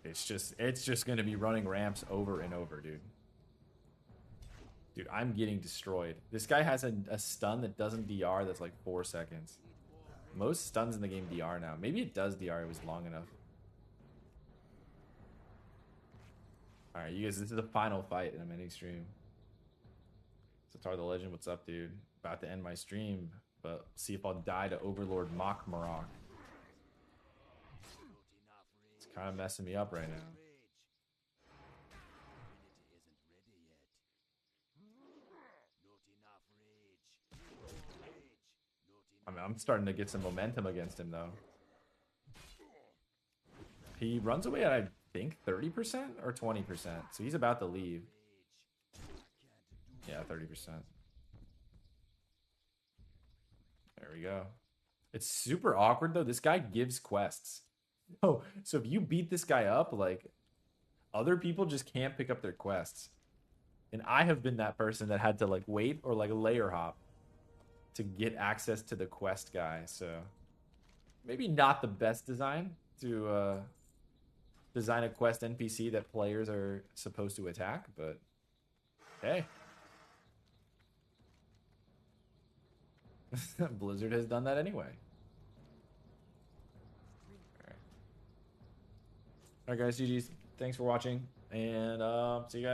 It's just gonna be running ramps over and over, dude. Dude, I'm getting destroyed. This guy has a stun that doesn't DR that's like 4 seconds. Most stuns in the game DR now. Maybe it does DR, it was long enough. Alright, you guys, this is the final fight in a mini stream. Satar the Legend, what's up, dude? About to end my stream, but see if I'll die to Overlord Mach Marok. It's kind of messing me up right now. I mean, I'm starting to get some momentum against him, though. He runs away at, I think, 30% or 20%. So he's about to leave. Yeah, 30%. There we go. It's super awkward, though. This guy gives quests. Oh, so if you beat this guy up, like, other people just can't pick up their quests. And I have been that person that had to, like, wait or, like, layer hop to get access to the quest guy. So maybe not the best design to design a quest NPC that players are supposed to attack, but hey. Blizzard has done that anyway. Alright, guys, GG's. Thanks for watching, and see you guys.